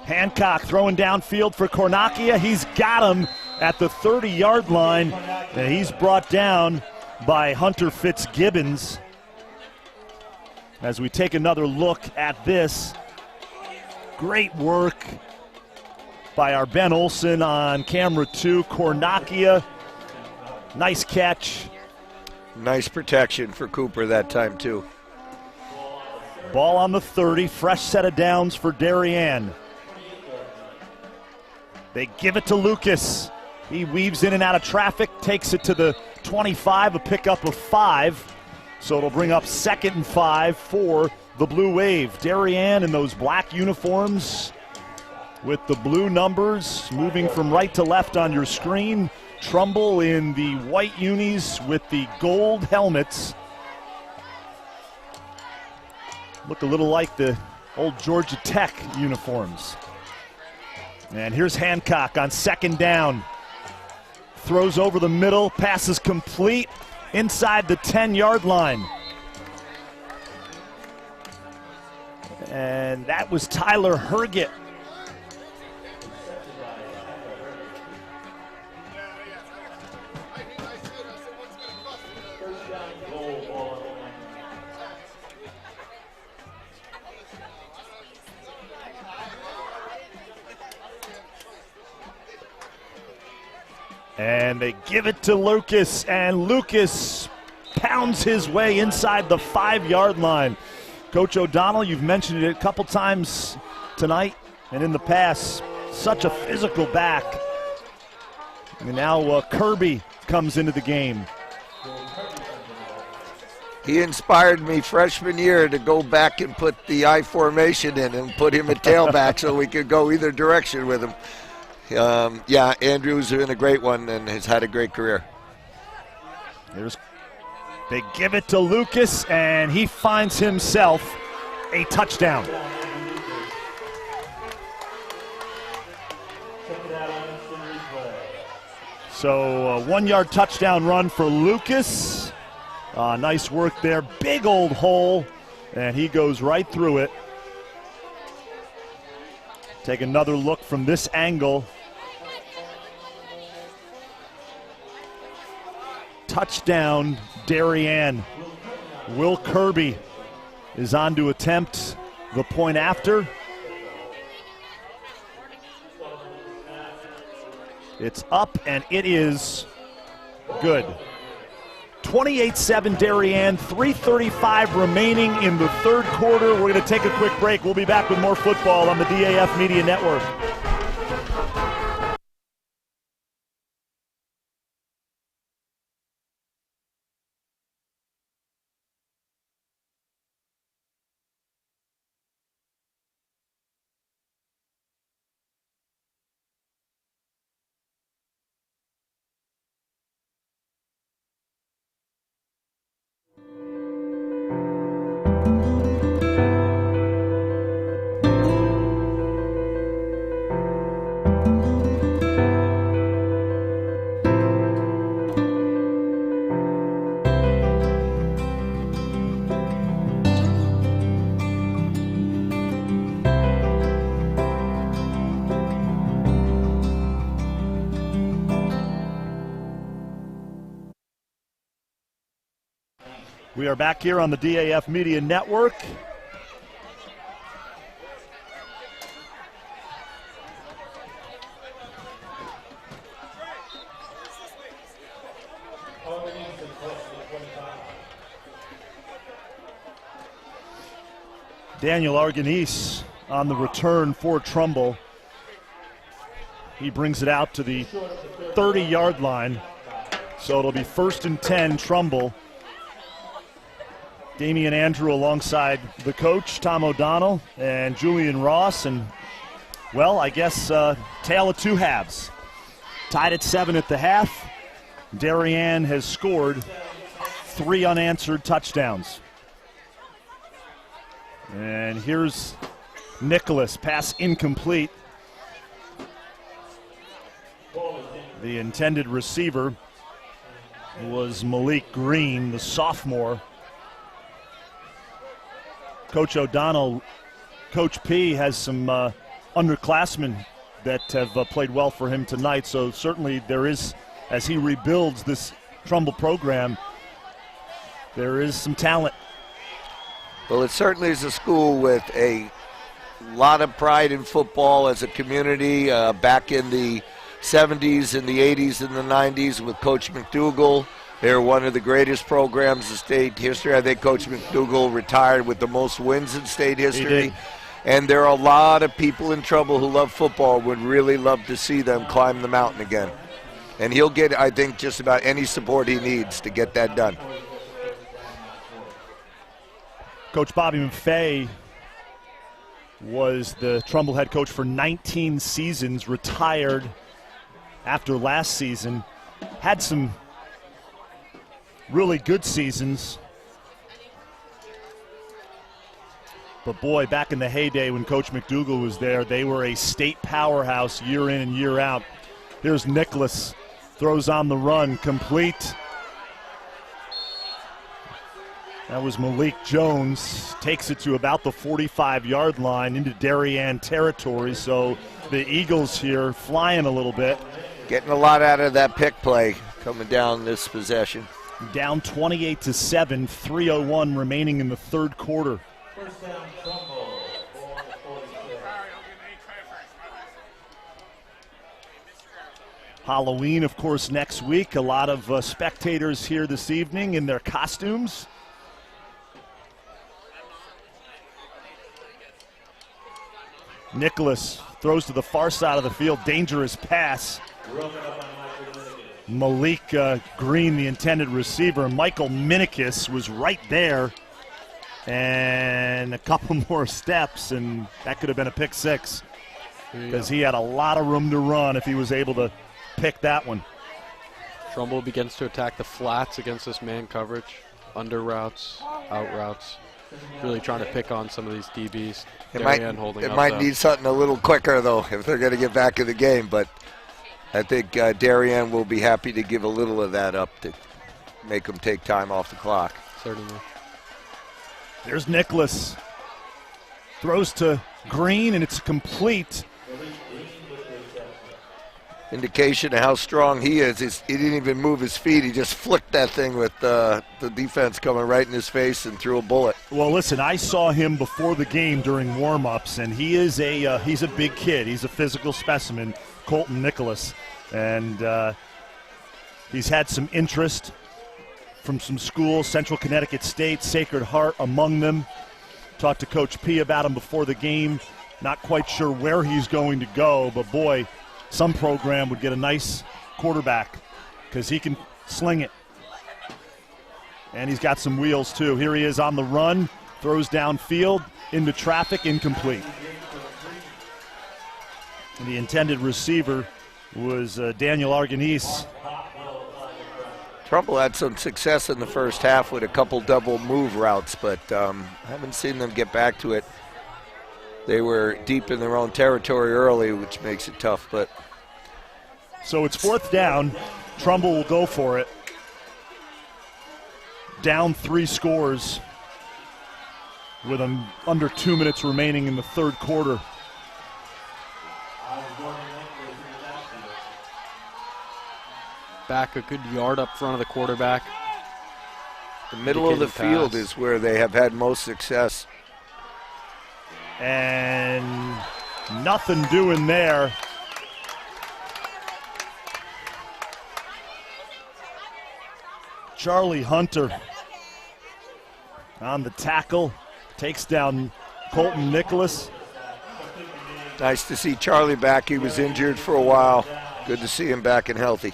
Hancock throwing downfield for Cornacchia. He's got him at the 30-yard line, and he's brought down by Hunter Fitzgibbons. As we take another look at this, great work by our Ben Olsen on camera 2. Cornacchia, nice catch. Nice protection for Cooper that time too. Ball on the 30, fresh set of downs for Darien. They give it to Lucas. He weaves in and out of traffic, takes it to the 25, a pickup of 5. So it'll bring up 2nd and 5 for the Blue Wave. Darien in those black uniforms with the blue numbers moving from right to left on your screen. Trumbull in the white unis with the gold helmets. Look a little like the old Georgia Tech uniforms. And here's Hancock on 2nd down. Throws over the middle, passes complete inside the 10-yard line. And that was Tyler Herget. And they give it to Lucas, and Lucas pounds his way inside the 5-yard line. Coach O'Donnell, you've mentioned it a couple times tonight and in the past. Such a physical back. And now Kirby comes into the game. He inspired me freshman year to go back and put the I formation in and put him at tailback so we could go either direction with him. Yeah, Andrew's been a great one and has had a great career. They give it to Lucas, and he finds himself a touchdown. So a 1-yard touchdown run for Lucas. Nice work there. Big old hole, and he goes right through it. Take another look from this angle. Touchdown, Darien. Will Kirby is on to attempt the point after. It's up, and it is Good. 28-7 Darien, 3:35 remaining in the third quarter. We're going to take a quick break. We'll be back with more football on the DAF Media Network. We are back here on the DAF Media Network. Daniel Arganese on the return for Trumbull. He brings it out to the 30-yard line. So it'll be 1st and 10, Trumbull. Damian Andrew alongside the coach, Tom O'Donnell, and Julian Ross. And, well, I guess tale of two halves. Tied at 7 at the half. Darien has scored 3 unanswered touchdowns. And here's Nicholas, pass incomplete. The intended receiver was Malik Green, the sophomore. Coach O'Donnell, Coach P has some underclassmen that have played well for him tonight. So certainly there is, as he rebuilds this Trumbull program, there is some talent. Well, it certainly is a school with a lot of pride in football as a community. Back in the 70s and the 80s and the 90s with Coach McDougall, they're one of the greatest programs in state history. I think Coach McDougall retired with the most wins in state history. And there are a lot of people in Trumbull who love football, would really love to see them climb the mountain again. And he'll get, I think, just about any support he needs to get that done. Coach Bobby Maffei was the Trumbull head coach for 19 seasons, retired after last season. Had some really good seasons. But boy, back in the heyday when Coach McDougall was there, they were a state powerhouse year in and year out. Here's Nicholas, throws on the run, complete. That was Malik Jones, takes it to about the 45-yard line into Darien territory. So the Eagles here flying a little bit. Getting a lot out of that pick play coming down this possession. Down 28-7, 3:01 remaining in the third quarter. First down, Trumbull. Halloween, of course, next week. A lot of spectators here this evening in their costumes. Nicholas throws to the far side of the field. Dangerous pass. Malik Green, the intended receiver. Michael Minikis was right there. And a couple more steps, and that could have been a pick six. Because he had a lot of room to run if he was able to pick that one. Trumbull begins to attack the flats against this man coverage. Under routes, out routes. Really trying to pick on some of these DBs. It might need something a little quicker, though, if they're going to get back in the game. But I think Darien will be happy to give a little of that up to make them take time off the clock. Certainly. There's Nicholas. Throws to Green, and it's complete. Indication of how strong he is. He didn't even move his feet. He just flicked that thing with the defense coming right in his face and threw a bullet. Well, listen, I saw him before the game during warm-ups, and he is he's a big kid. He's a physical specimen, Colton Nicholas. And He's had some interest from some schools, Central Connecticut State, Sacred Heart among them. Talked to Coach P about him before the game. Not quite sure where he's going to go, but boy, some program would get a nice quarterback because he can sling it. And he's got some wheels too. Here he is on the run, throws downfield, into traffic, incomplete. And the intended receiver was Daniel Arganese. Trumbull had some success in the first half with a couple double move routes, but haven't seen them get back to it. They were deep in their own territory early, which makes it tough. But so it's 4th down. Trumbull will go for it. Down 3 scores with under 2 minutes remaining in the third quarter. Back a good yard up front of the quarterback. The middle of the field is where they have had most success. And nothing doing there. Charlie Hunter on the tackle, takes down Colton Nicholas. Nice to see Charlie back. He was injured for a while. Good to see him back and healthy.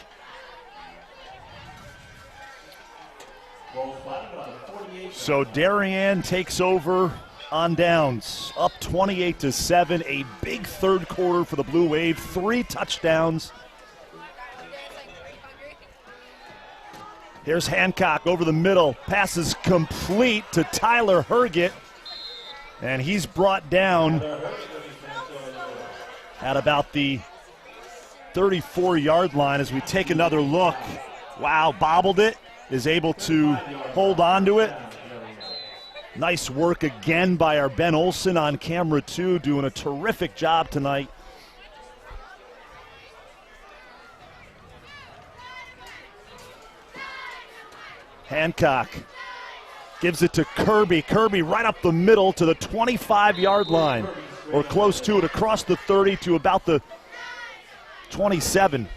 So Darien takes over on downs, up 28-7. A big third quarter for the Blue Wave. 3 touchdowns. Here's Hancock over the middle. Passes complete to Tyler Herget. And he's brought down at about the 34-yard line as we take another look. Wow, bobbled it. Is able to hold on to it. Nice work again by our Ben Olson on camera too, doing a terrific job tonight. Hancock gives it to Kirby. Kirby right up the middle to the 25-yard line, or close to it, across the 30 to about the 27.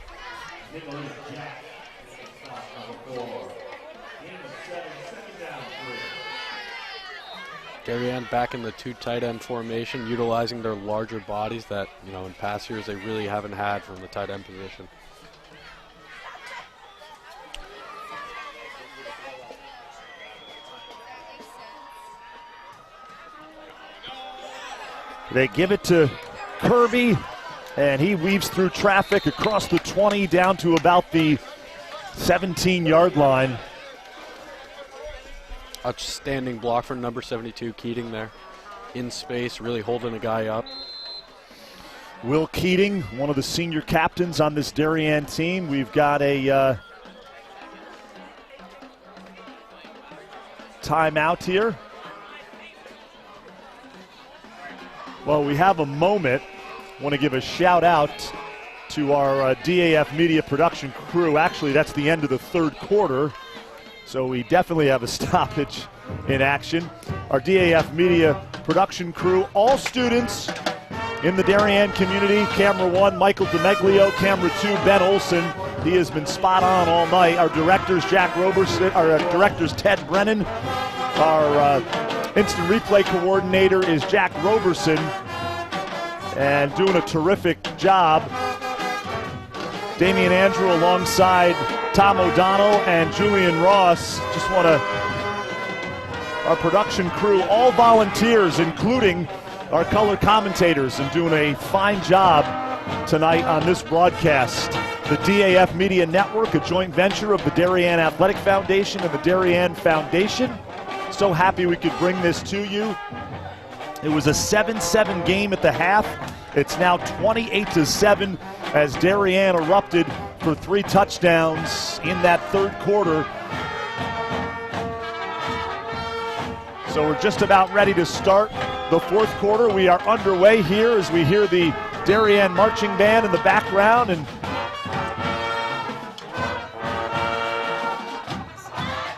Darien back in the 2 tight end formation, utilizing their larger bodies that, in past years they really haven't had from the tight end position. They give it to Kirby, and he weaves through traffic across the 20 down to about the 17-yard line. Outstanding block for number 72, Keating there. In space, really holding a guy up. Will Keating, one of the senior captains on this Darien team. We've got a timeout here. Well, we have a moment. Want to give a shout out to our DAF media production crew. Actually, that's the end of the third quarter. So we definitely have a stoppage in action. Our DAF media production crew, all students in the Darien community. Camera 1, Michael DeMeglio. Camera 2, Ben Olson. He has been spot on all night. Our directors, Jack Roberson. Our directors, Ted Brennan. Our instant replay coordinator is Jack Roberson, and doing a terrific job. Damian Andrew alongside Tom O'Donnell and Julian Ross. Just want to, our production crew, all volunteers, including our color commentators, and doing a fine job tonight on this broadcast. The DAF Media Network, a joint venture of the Darien Athletic Foundation and the Darien Foundation. So happy we could bring this to you. It was a 7-7 game at the half. It's now 28-7 as Darien erupted for 3 touchdowns in that third quarter. So we're just about ready to start the fourth quarter. We are underway here as we hear the Darien marching band in the background, and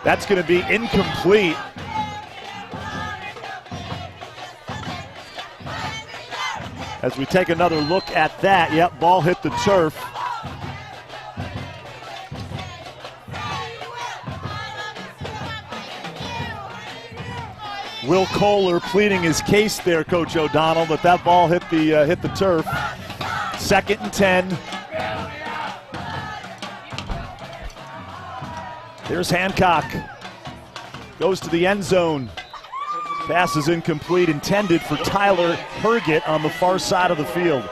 that's going to be incomplete. As we take another look at that, yep, ball hit the turf. Will Kohler pleading his case there, Coach O'Donnell, but that ball hit the turf. 2nd and 10. Here's Hancock. Goes to the end zone. Pass is incomplete, intended for Tyler Herget on the far side of the field.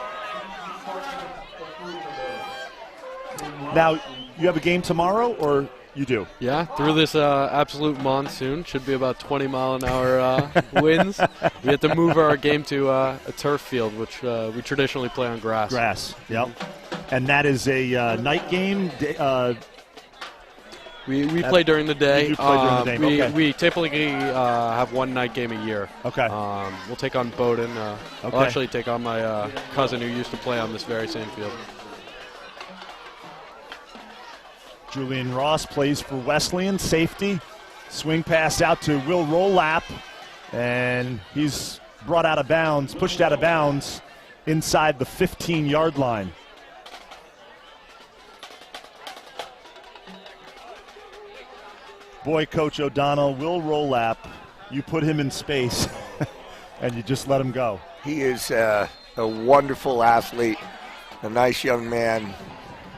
Now, you have a game tomorrow, or you do? Yeah, through this absolute monsoon, should be about 20-mile-an-hour winds. We have to move our game to a turf field, which we traditionally play on grass. Grass, yep. And that is a night game? We play during the day. You do play during the day. Okay. We typically have one night game a year. Okay. We'll take on Bowdoin. Okay. I'll actually take on my cousin who used to play on this very same field. Julian Ross plays for Wesleyan, safety. Swing pass out to Will Rolap, and he's brought out of bounds, pushed out of bounds inside the 15-yard line. Boy, Coach O'Donnell, Will Rolap, you put him in space and you just let him go. He is a wonderful athlete, a nice young man.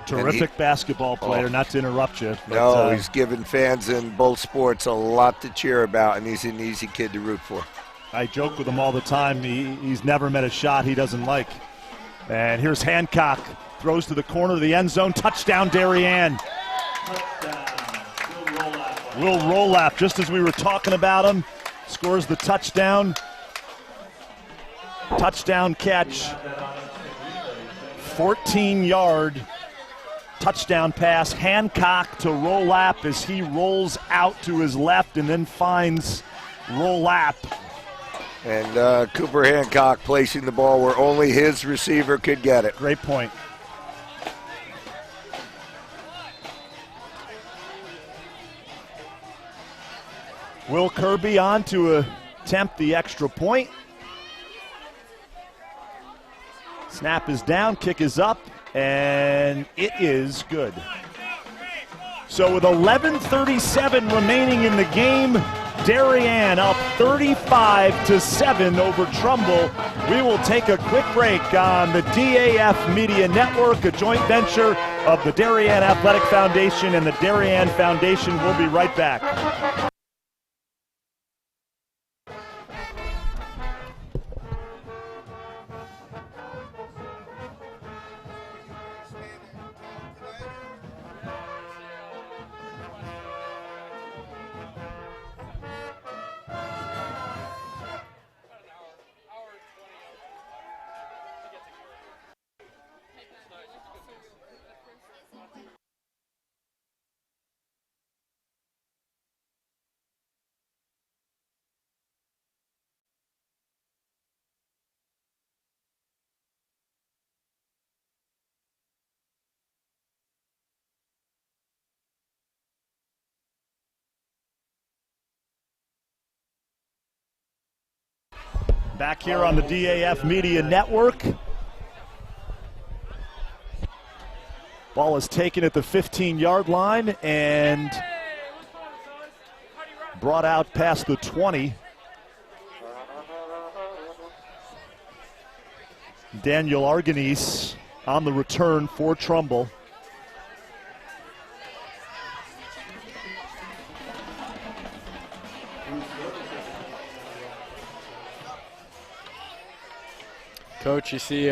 Terrific basketball player, not to interrupt you. But, no, he's given fans in both sports a lot to cheer about, and he's an easy kid to root for. I joke with him all the time. He's never met a shot he doesn't like. And here's Hancock. Throws to the corner of the end zone. Touchdown, Darien. Will Rolap, just as we were talking about him, scores the touchdown. Touchdown catch. 14-yard touchdown pass. Hancock to Rolap as he rolls out to his left and then finds Rolap. And Cooper Hancock placing the ball where only his receiver could get it. Great point. Will Kirby on to attempt the extra point. Snap is down, kick is up, and it is good. So with 11:37 remaining in the game, Darien up 35-7 over Trumbull. We will take a quick break on the DAF Media Network, a joint venture of the Darien Athletic Foundation and the Darien Foundation. We'll be right back. Back here on the DAF Media Network. Ball is taken at the 15-yard line and brought out past the 20. Daniel Arganese on the return for Trumbull. Coach, you see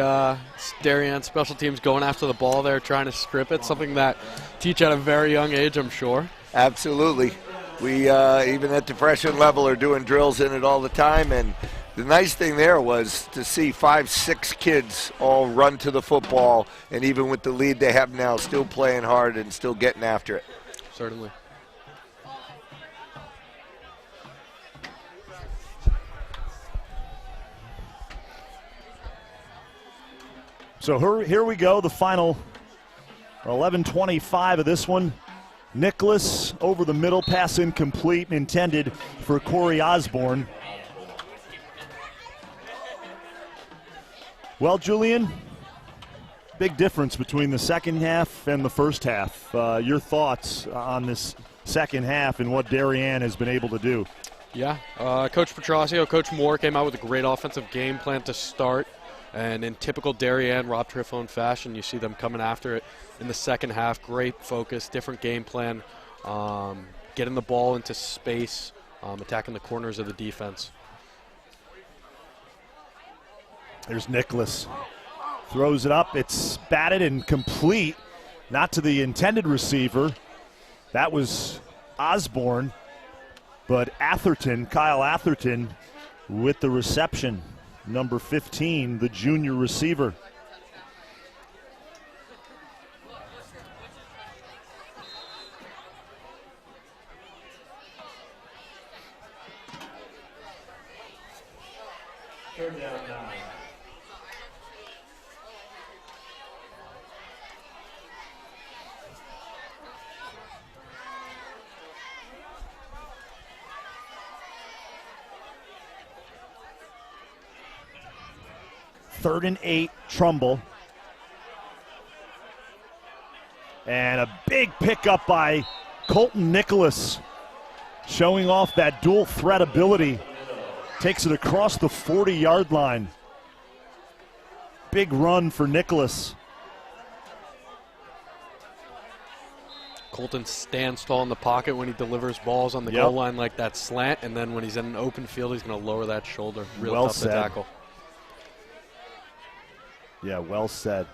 Darien special teams going after the ball there, trying to strip it, something that teach at a very young age, I'm sure. Absolutely. We, even at the freshman level, are doing drills in it all the time. And the nice thing there was to see 5, 6 kids all run to the football, and even with the lead they have now, still playing hard and still getting after it. Certainly. So here we go, the final 11:25 of this one. Nicholas over the middle, pass incomplete, intended for Corey Osborne. Well, Julian, big difference between the second half and the first half. Your thoughts on this second half and what Darien has been able to do? Yeah, Coach Petrosio, Coach Moore came out with a great offensive game plan to start. And in typical Darien, Rob Trifone fashion, you see them coming after it in the second half. Great focus, different game plan, getting the ball into space, attacking the corners of the defense. There's Nicholas. Throws it up. It's batted and complete. Not to the intended receiver. That was Osborne. But Atherton, Kyle Atherton, with the reception. Number 15, the junior receiver. Third down 9. Third and 8, Trumbull. And a big pickup by Colton Nicholas, showing off that dual threat ability. Takes it across the 40-yard line. Big run for Nicholas. Colton stands tall in the pocket when he delivers balls on the goal line like that slant, and then when he's in an open field, he's going to lower that shoulder. Real Well tough said. to tackle. Yeah, well said.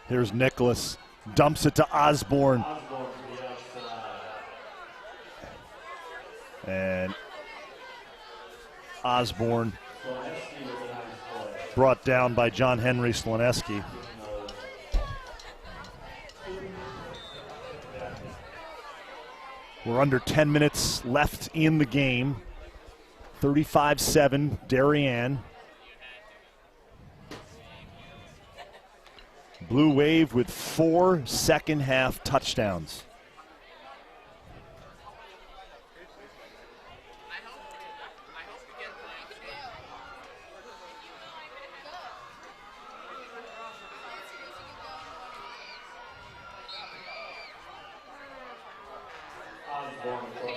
Here's Nicholas, dumps it to Osborne. And Osborne brought down by John Henry Sloneski. We're under 10 minutes left in the game. 35-7, Darien. Blue Wave with 4 second-half touchdowns.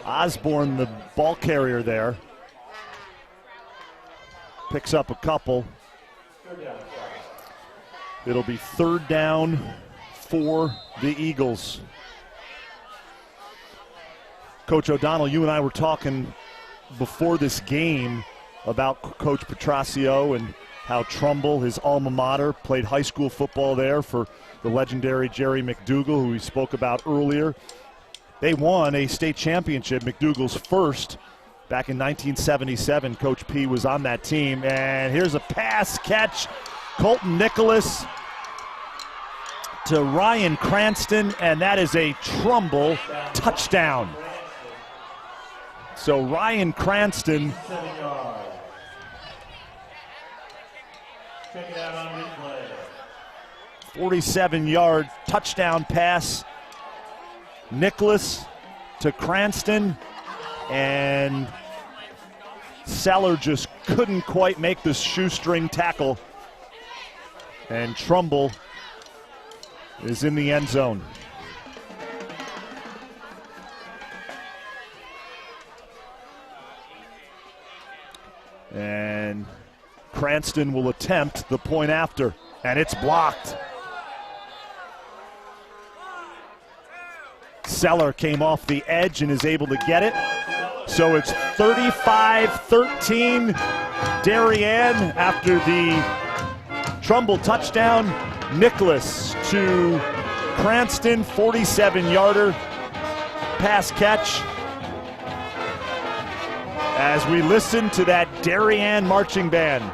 Osborne, the ball carrier there, picks up a couple. It'll be third down for the Eagles. Coach O'Donnell, you and I were talking before this game about Coach Petrosio and how Trumbull, his alma mater, played high school football there for the legendary Jerry McDougal, who we spoke about earlier. They won a state championship, McDougal's first, back in 1977. Coach P was on that team. And here's a pass catch. Colton Nicholas to Ryan Cranston, and that is a Trumbull touchdown. So Ryan Cranston 47-yard touchdown pass. Nicholas to Cranston, and Seller just couldn't quite make the shoestring tackle. And Trumbull is in the end zone. And Cranston will attempt the point after, and it's blocked. Seller came off the edge and is able to get it. So it's 35-13 Darien after the Trumbull touchdown. Nicholas to Cranston, 47-yarder pass catch. As we listen to that Darien marching band.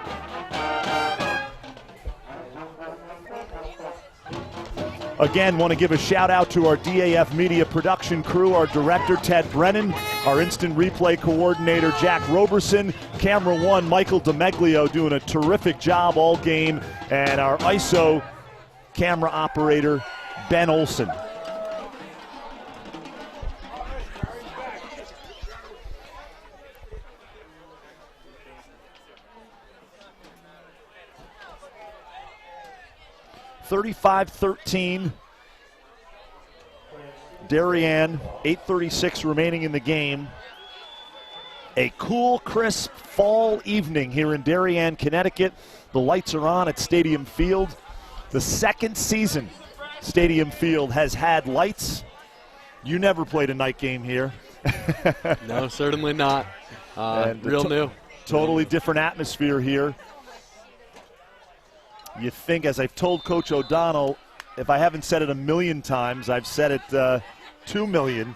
Again, want to give a shout out to our DAF Media production crew, our director, Ted Brennan, our instant replay coordinator, Jack Roberson, camera one, Michael DeMeglio, doing a terrific job all game, and our ISO camera operator, Ben Olson. 35-13. Darien, 8:36 remaining in the game. A cool, crisp fall evening here in Darien, Connecticut. The lights are on at Stadium Field. The second season Stadium Field has had lights. You never played a night game here. No, certainly not. Real new. Totally different atmosphere here. You think, as I've told Coach O'Donnell, if I haven't said it a million times, I've said it 2 million.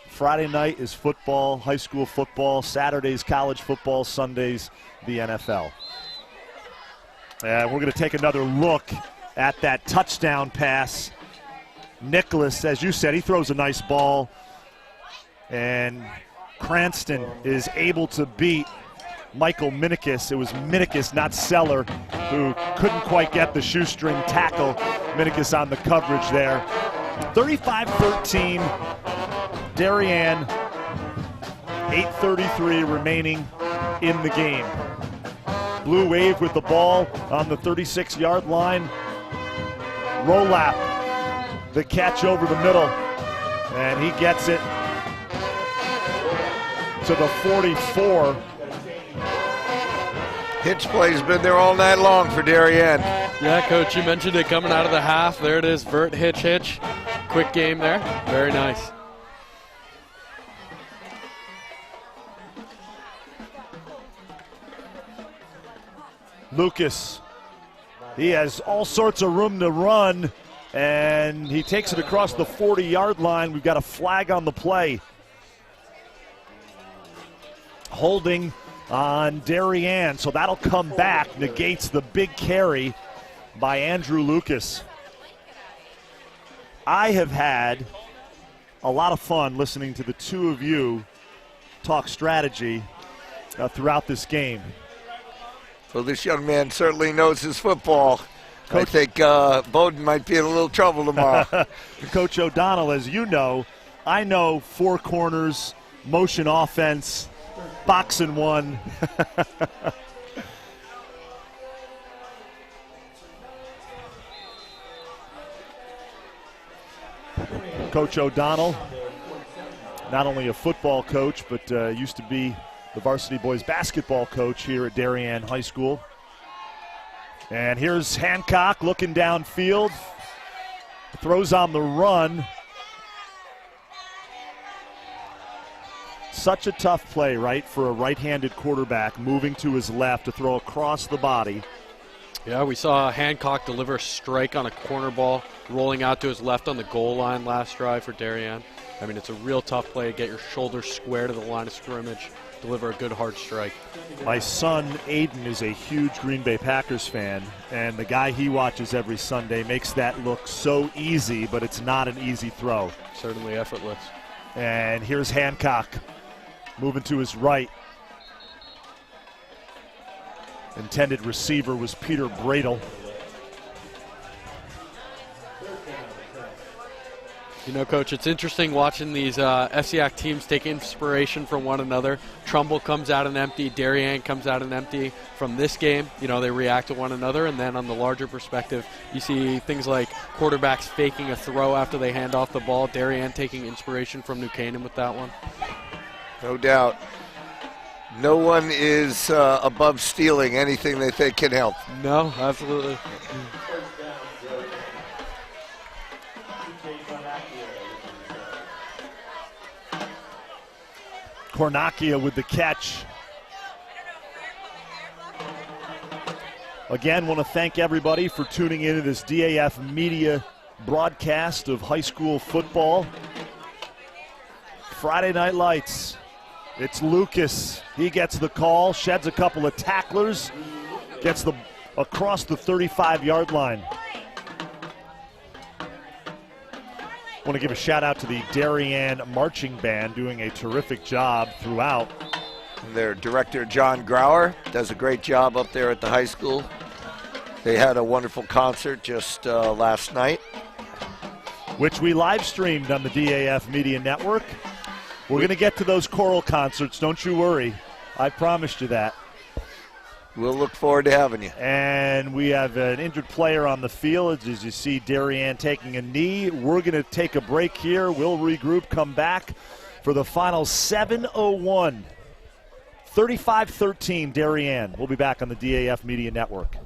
Friday night is football, high school football. Saturdays, college football. Sundays, the NFL. And we're going to take another look at that touchdown pass. Nicholas, as you said, he throws a nice ball. And Cranston is able to beat Michael Minikis. It was Minikis, not Seller, who couldn't quite get the shoestring tackle. Minikis on the coverage there. 35-13, Darien, 8:33 remaining in the game. Blue Wave with the ball on the 36-yard line. Rolap, the catch over the middle, and he gets it to the 44. Hitch play's been there all night long for Darien. Yeah, Coach, you mentioned it coming out of the half. There it is, vert, hitch. Quick game there. Very nice. Lucas, he has all sorts of room to run, and he takes it across the 40-yard line. We've got a flag on the play. Holding on Darien, so that'll come back, negates the big carry by Andrew Lucas. I have had a lot of fun listening to the two of you talk strategy throughout this game. Well, this young man certainly knows his football. Coach, I think Bowden might be in a little trouble tomorrow. Coach O'Donnell, as you know, I know four corners, motion offense, box and one. Coach O'Donnell, not only a football coach, but used to be the varsity boys basketball coach here at Darien High School. And here's Hancock looking downfield, throws on the run. Such a tough play, right, for a right-handed quarterback moving to his left to throw across the body. Yeah, we saw Hancock deliver a strike on a corner ball, rolling out to his left on the goal line last drive for Darien. I mean, it's a real tough play to get your shoulders square to the line of scrimmage, deliver a good hard strike. My son, Aiden, is a huge Green Bay Packers fan, and the guy he watches every Sunday makes that look so easy, but it's not an easy throw. Certainly effortless. And here's Hancock moving to his right. Intended receiver was Peter Bradle. You know, Coach, it's interesting watching these FCIAC teams take inspiration from one another. Trumbull comes out and empty. Darien comes out and empty. From this game, you know, they react to one another. And then on the larger perspective, you see things like quarterbacks faking a throw after they hand off the ball. Darien taking inspiration from New Canaan with that one. No doubt. No one is above stealing anything they think can help. No, absolutely. Cornacchia with the catch. Again, want to thank everybody for tuning into this DAF media broadcast of high school football. Friday Night Lights. It's Lucas. He gets the call, sheds a couple of tacklers, gets the across the 35-yard line. Want to give a shout out to the Darien Marching Band doing a terrific job throughout. And their director, John Grauer, does a great job up there at the high school. They had a wonderful concert just last night, which we live streamed on the DAF Media Network. We're going to get to those choral concerts, don't you worry. I promised you that. We'll look forward to having you. And we have an injured player on the field, as you see Darien taking a knee. We're going to take a break here. We'll regroup, come back for the final 7:01. 35-13 Darien. We'll be back on the DAF Media Network.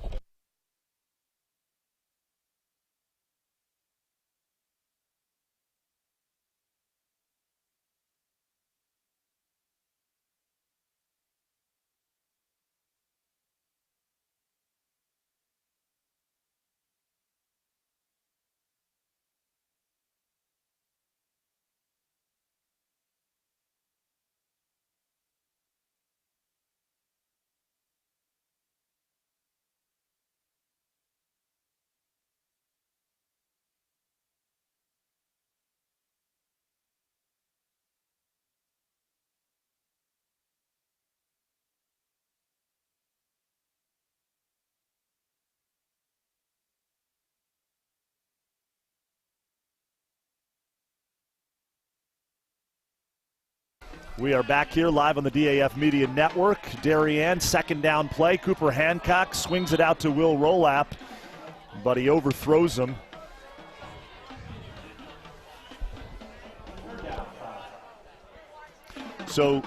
We are back here live on the DAF Media Network. Darien, second down play. Cooper Hancock swings it out to Will Rolap, but he overthrows him. So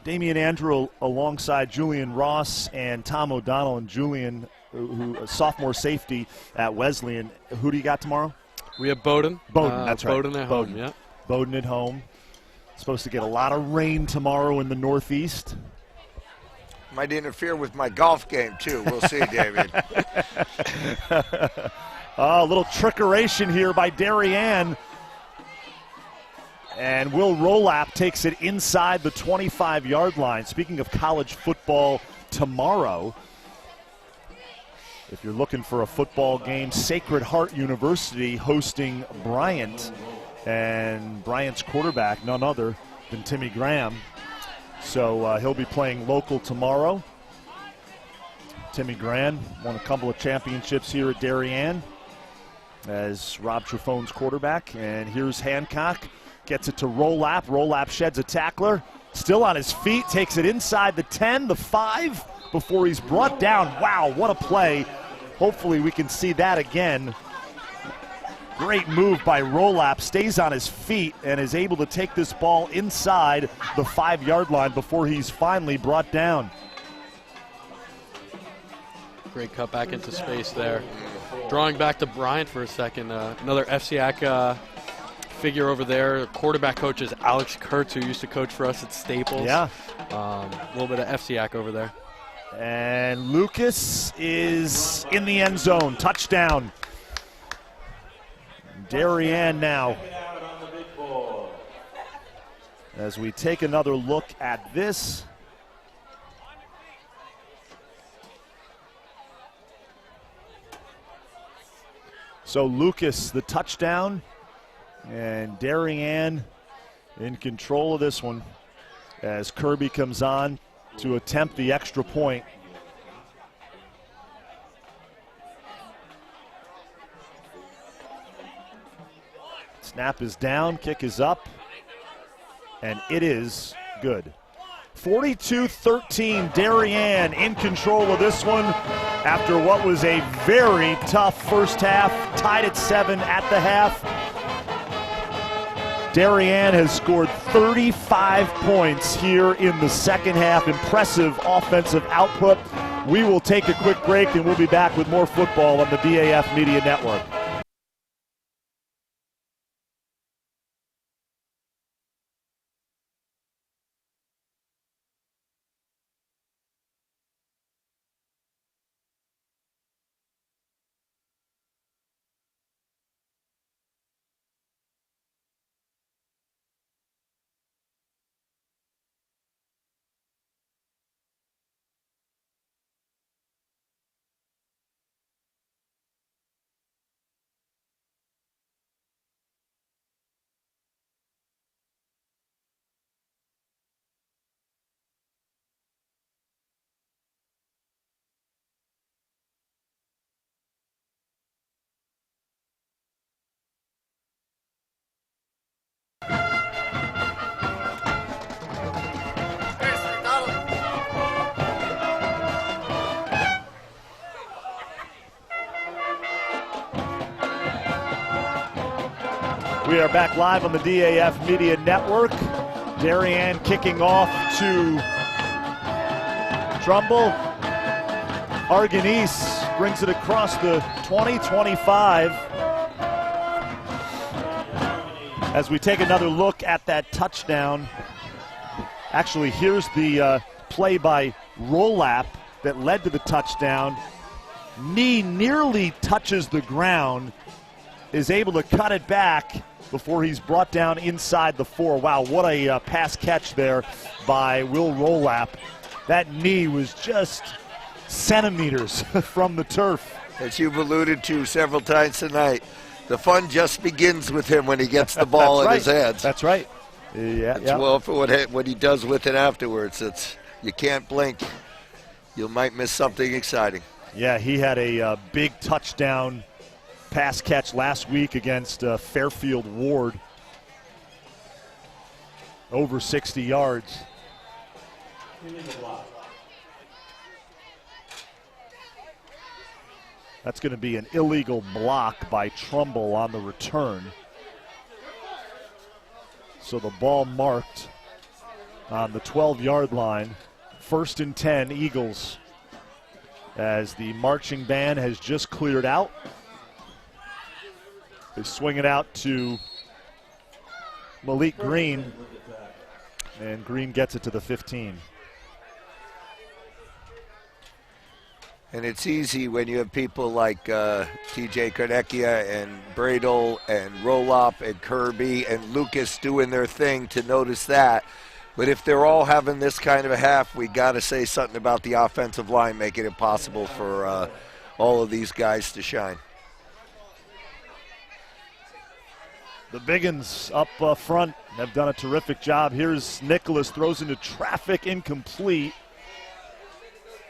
Damian Andrew alongside Julian Ross and Tom O'Donnell, and Julian, who a sophomore safety at Wesleyan. Who do you got tomorrow? We have Bowdoin. That's right. Bowdoin at home, yeah. Bowdoin at home. Supposed to get a lot of rain tomorrow in the Northeast. Might interfere with my golf game, too. We'll see, David. A little trickeration here by Darien. And Will Rolap takes it inside the 25-yard line. Speaking of college football tomorrow, if you're looking for a football game, Sacred Heart University hosting Bryant. And Bryant's quarterback, none other than Timmy Graham. So he'll be playing local tomorrow. Timmy Graham won a couple of championships here at Darien as Rob Triffone's quarterback. And here's Hancock, gets it to Rolap. Rolap sheds a tackler, still on his feet, takes it inside the 10, the 5, before he's brought down. Wow, what a play. Hopefully we can see that again. Great move by Rolap, stays on his feet and is able to take this ball inside the 5-yard line before he's finally brought down. Great cut back into space there. Drawing back to Bryant for a second. Another FCIAC figure over there. Quarterback coach is Alex Kurtz, who used to coach for us at Staples. Yeah. A little bit of FCIAC over there. And Lucas is in the end zone. Touchdown. Darien now. As we take another look at this. So Lucas, the touchdown, and Darien in control of this one as Kirby comes on to attempt the extra point. Snap is down, kick is up, and it is good. 42-13, Darien in control of this one after what was a very tough first half, tied at 7 at the half. Darien has scored 35 points here in the second half. Impressive offensive output. We will take a quick break and we'll be back with more football on the DAF Media Network. We are back live on the DAF Media Network. Darien kicking off to Trumbull. Arganese brings it across the 20-25. As we take another look at that touchdown. Actually, here's the play by Rolap that led to the touchdown. Knee nearly touches the ground, is able to cut it back before he's brought down inside the 4. Wow, what a pass catch there by Will Rolap. That knee was just centimeters from the turf. As you've alluded to several times tonight, the fun just begins with him when he gets the ball in his hands. That's right. Yeah. Well, for what he does with it afterwards, you can't blink. You might miss something exciting. Yeah, he had a big touchdown pass catch last week against Fairfield Ward. Over 60 yards. That's going to be an illegal block by Trumbull on the return. So the ball marked on the 12-yard line. 1st and 10, Eagles, as the marching band has just cleared out. They swing it out to Malik Green, and Green gets it to the 15. And it's easy when you have people like T.J. Kornecchia and Bradle and Rolop and Kirby and Lucas doing their thing to notice that. But if they're all having this kind of a half, we got to say something about the offensive line making it possible for all of these guys to shine. The Biggins up front have done a terrific job. Here's Nicholas, throws into traffic, incomplete.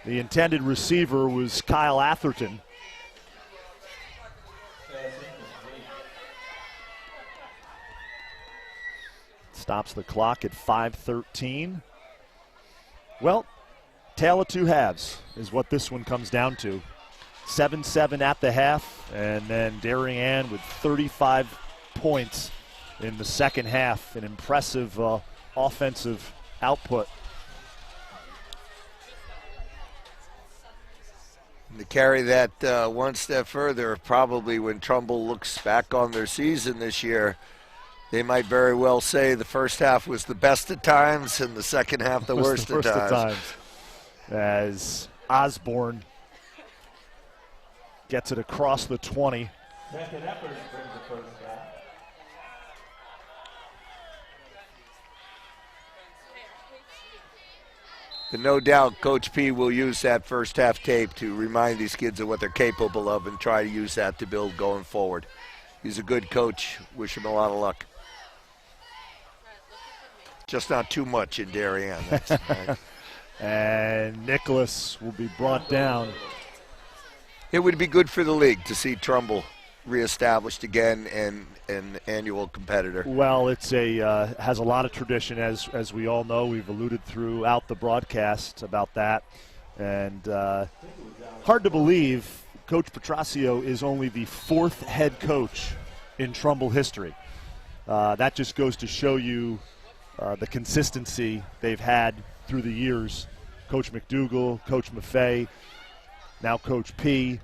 The intended receiver was Kyle Atherton. Stops the clock at 5:13. Well, tale of two halves is what this one comes down to. 7-7 at the half, and then Darien with 35 points in the second half. An impressive offensive output. To carry that one step further, probably when Trumbull looks back on their season this year, they might very well say the first half was the best at times and the second half the worst at times. As Osborne gets it across the 20. Second effort brings the first down. But no doubt Coach P will use that first half tape to remind these kids of what they're capable of and try to use that to build going forward. He's a good coach. Wish him a lot of luck. Just not too much in Darien. Right. And Nicholas will be brought down. It would be good for the league to see Trumbull reestablished again and an annual competitor. Well, it's has a lot of tradition, as we all know. We've alluded throughout the broadcast about that. And hard to believe Coach Petrasio is only the 4th head coach in Trumbull history. That just goes to show you the consistency they've had through the years. Coach McDougal, Coach Maffei, now Coach P.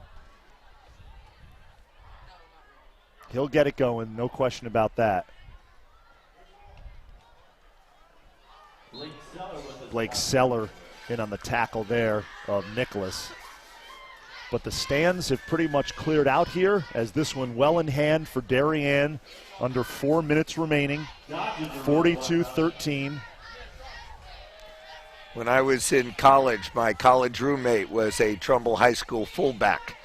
He'll get it going, no question about that. Blake Seller in on the tackle there of Nicholas. But the stands have pretty much cleared out here, as this one well in hand for Darien. Under 4 minutes remaining, 42-13. When I was in college, my college roommate was a Trumbull High School fullback.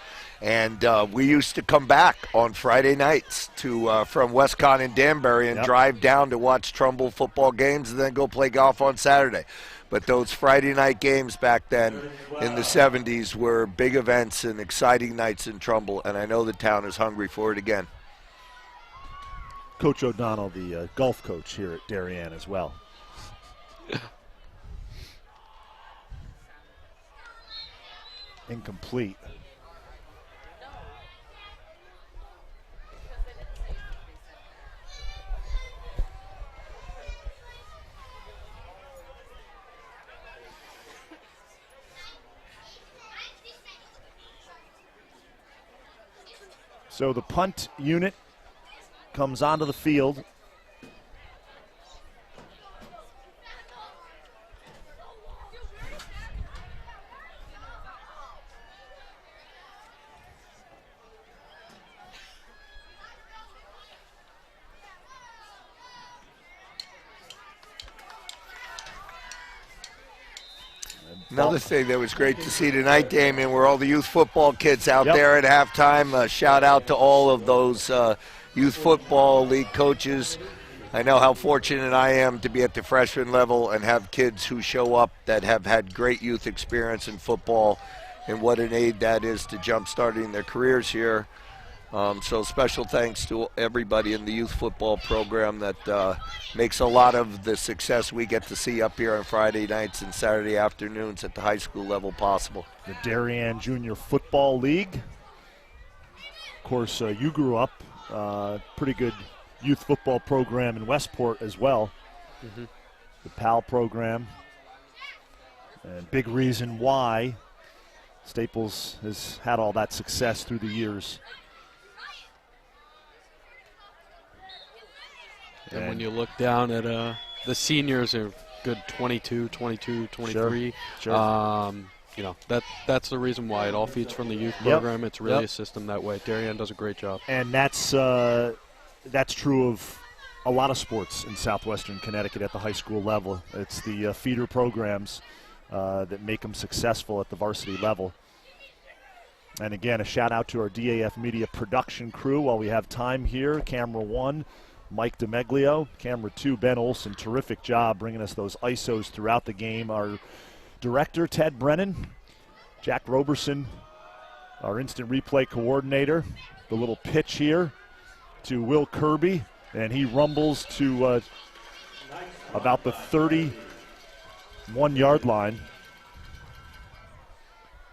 And we used to come back on Friday nights from Westcon and Danbury and drive down to watch Trumbull football games and then go play golf on Saturday. But those Friday night games back then in the 70s were big events and exciting nights in Trumbull, and I know the town is hungry for it again. Coach O'Donnell, the golf coach here at Darien as well. Incomplete. So the punt unit comes onto the field. Another thing that was great to see tonight, Damien, were all the youth football kids out there at halftime. Shout out to all of those youth football league coaches. I know how fortunate I am to be at the freshman level and have kids who show up that have had great youth experience in football, and what an aid that is to jump-starting their careers here. So special thanks to everybody in the youth football program that makes a lot of the success we get to see up here on Friday nights and Saturday afternoons at the high school level possible. The Darien Junior Football League. Of course, you grew up, pretty good youth football program in Westport as well. The PAL program. And big reason why Staples has had all that success through the years. And when you look down at the seniors, are good 22, 23. Sure. You know, that's the reason why it all feeds from the youth program. It's really a system that way. Darien does a great job. And that's true of a lot of sports in southwestern Connecticut at the high school level. It's the feeder programs that make them successful at the varsity level. And again, a shout out to our DAF Media production crew while we have time here. Camera 1, Mike DeMeglio. Camera 2, Ben Olson. Terrific job bringing us those ISOs throughout the game. Our director, Ted Brennan. Jack Roberson, our instant replay coordinator. The little pitch here to Will Kirby, and he rumbles to about the 31-yard line.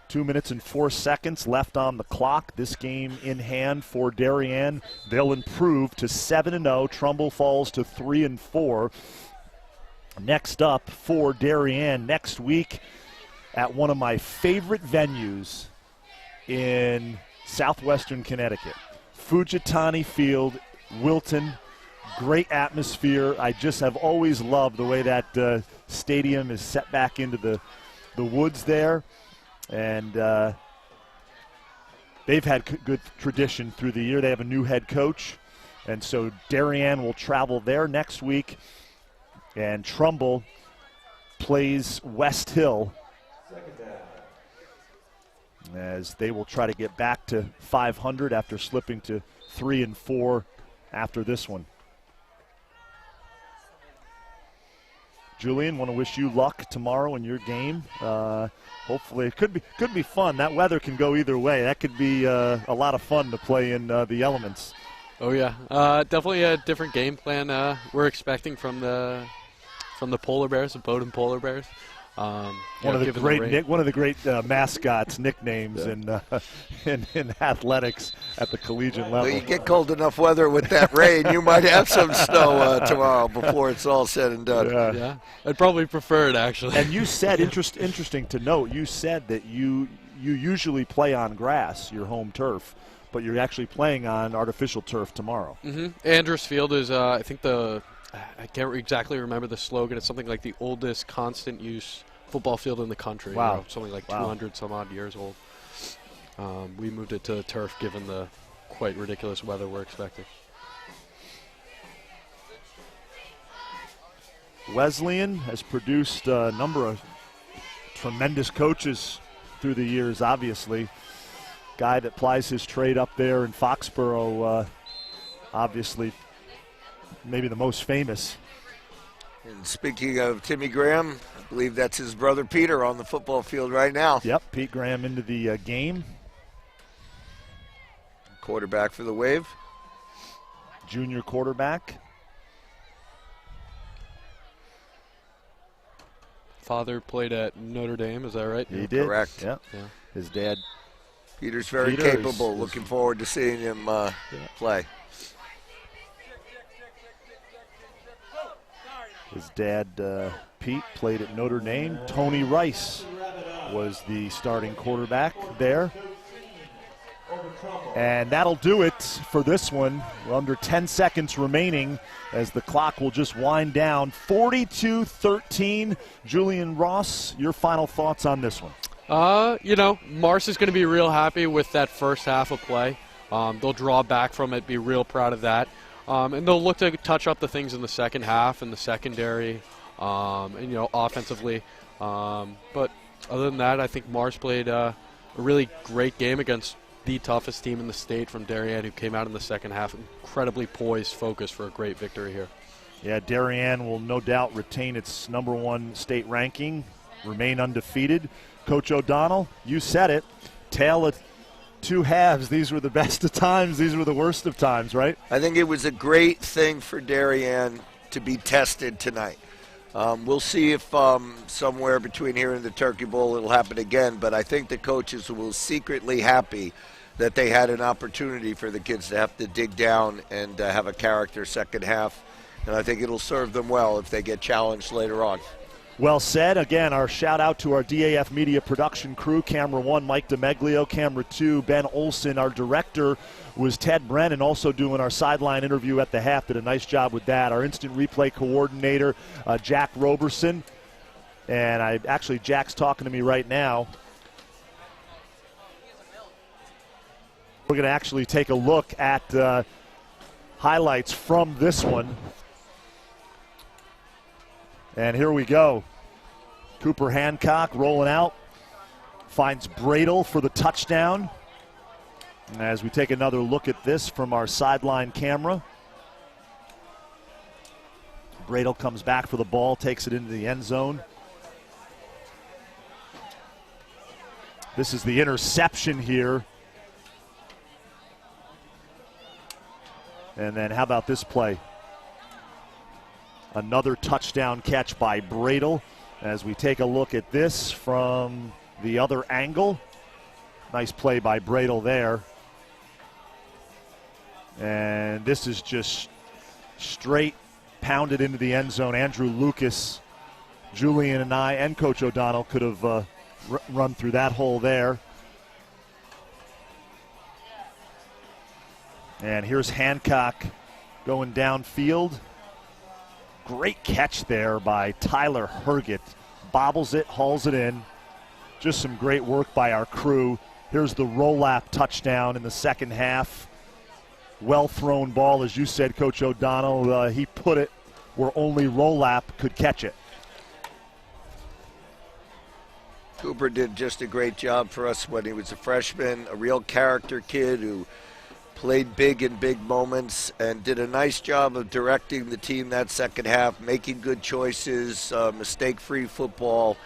2 minutes and 4 seconds left on the clock. This game in hand for Darien. They'll improve to 7-0. Trumbull falls to 3-4. Next up for Darien next week at one of my favorite venues in southwestern Connecticut. Fujitani Field, Wilton. Great atmosphere. I just have always loved the way that stadium is set back into the woods there. And they've had good tradition through the year. They have a new head coach. And so Darien will travel there next week. And Trumbull plays West Hill as they will try to get back to 500 after slipping to 3-4 after this one. Julian, want to wish you luck tomorrow in your game. Hopefully, it could be fun. That weather can go either way. That could be a lot of fun to play in the elements. Oh yeah, definitely a different game plan we're expecting from the Polar Bears, the Bowdoin Polar Bears. One of the great mascots, nicknames in athletics at the collegiate level. Well, you get cold enough weather with that rain, you might have some snow tomorrow before it's all said and done. Yeah, I'd probably prefer it actually. And you said, interesting to note, you said that you usually play on grass, your home turf, but you're actually playing on artificial turf tomorrow. Andrews Field is, I think I can't exactly remember the slogan. It's something like the oldest constant use football field in the country. Wow. You know, something like 200 some odd years old. We moved it to the turf given the quite ridiculous weather we're expecting. Wesleyan has produced a number of tremendous coaches through the years, obviously. Guy that plies his trade up there in Foxborough, obviously maybe the most famous. And speaking of Timmy Graham, I believe that's his brother Peter on the football field right now. Yep, Pete Graham into the game. Quarterback for the Wave. Junior quarterback. Father played at Notre Dame, is that right? He did. Correct. Yeah. His dad. Peter's very capable. Looking forward to seeing him play. His dad, Pete, played at Notre Dame. Tony Rice was the starting quarterback there. over Trumbull. And that'll do it for this one. We're under 10 seconds remaining as the clock will just wind down. 42-13. Julian Ross, your final thoughts on this one? Mars is going to be real happy with that first half of play. They'll draw back from it, be real proud of that. And they'll look to touch up the things in the second half and the secondary, offensively. But other than that, I think Mars played a really great game against the toughest team in the state from Darien, who came out in the second half incredibly poised, focused for a great victory here. Yeah, Darien will no doubt retain its #1 state ranking, remain undefeated. Coach O'Donnell, you said it, tale of two halves. These were the best of times, these were the worst of times, right? I think it was a great thing for Darien to be tested tonight. We'll see if somewhere between here and the Turkey Bowl it'll happen again, but I think the coaches will secretly happy that they had an opportunity for the kids to have to dig down and have a character second half, and I think it'll serve them well if they get challenged later on. Well said. Again, our shout out to our DAF Media production crew. Camera 1, Mike DeMeglio. Camera 2, Ben Olson. Our director was Ted Brennan, also doing our sideline interview at the half. Did a nice job with that. Our instant replay coordinator, Jack Roberson. And Jack's talking to me right now. We're going to actually take a look at highlights from this one. And here we go. Cooper Hancock rolling out. Finds Bradle for the touchdown. And as we take another look at this from our sideline camera. Bradle comes back for the ball, takes it into the end zone. This is the interception here. And then how about this play? Another touchdown catch by Bradle. As we take a look at this from the other angle. Nice play by Bradle there. And this is just straight pounded into the end zone. Andrew Lucas, Julian and I, and Coach O'Donnell could have run through that hole there. And here's Hancock going downfield. Great catch there by Tyler Herget. Bobbles it, hauls it in. Just some great work by our crew. Here's the roll-up touchdown in the second half. Well-thrown ball, as you said, Coach O'Donnell. He put it where only roll-up could catch it. Cooper did just a great job for us when he was a freshman, a real character kid who played big in big moments and did a nice job of directing the team that second half, making good choices, mistake-free football.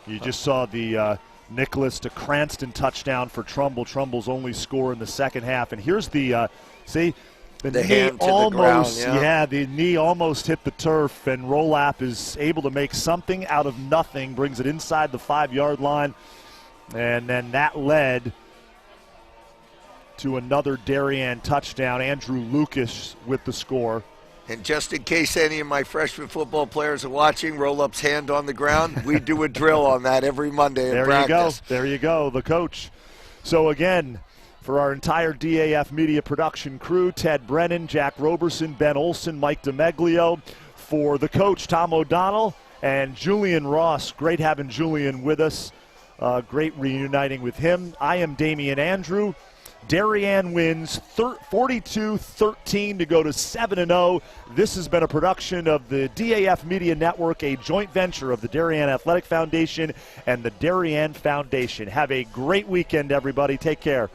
You just saw the Nicholas to Cranston touchdown for Trumbull. Trumbull's only score in the second half. And here's the, the knee hand to almost, the ground, the knee almost hit the turf, and Rolap is able to make something out of nothing, brings it inside the 5-yard line, and then that led to another Darien touchdown. Andrew Lucas with the score. And just in case any of my freshman football players are watching, Roll-Up's hand on the ground, we do a drill on that every Monday in practice. There you go, the coach. So again, for our entire DAF Media production crew, Ted Brennan, Jack Roberson, Ben Olson, Mike DeMeglio, for the coach, Tom O'Donnell, and Julian Ross. Great having Julian with us. Great reuniting with him. I am Damian Andrew. Darien wins 42-13 to go to 7-0. This has been a production of the DAF Media Network, a joint venture of the Darien Athletic Foundation and the Darien Foundation. Have a great weekend, everybody. Take care.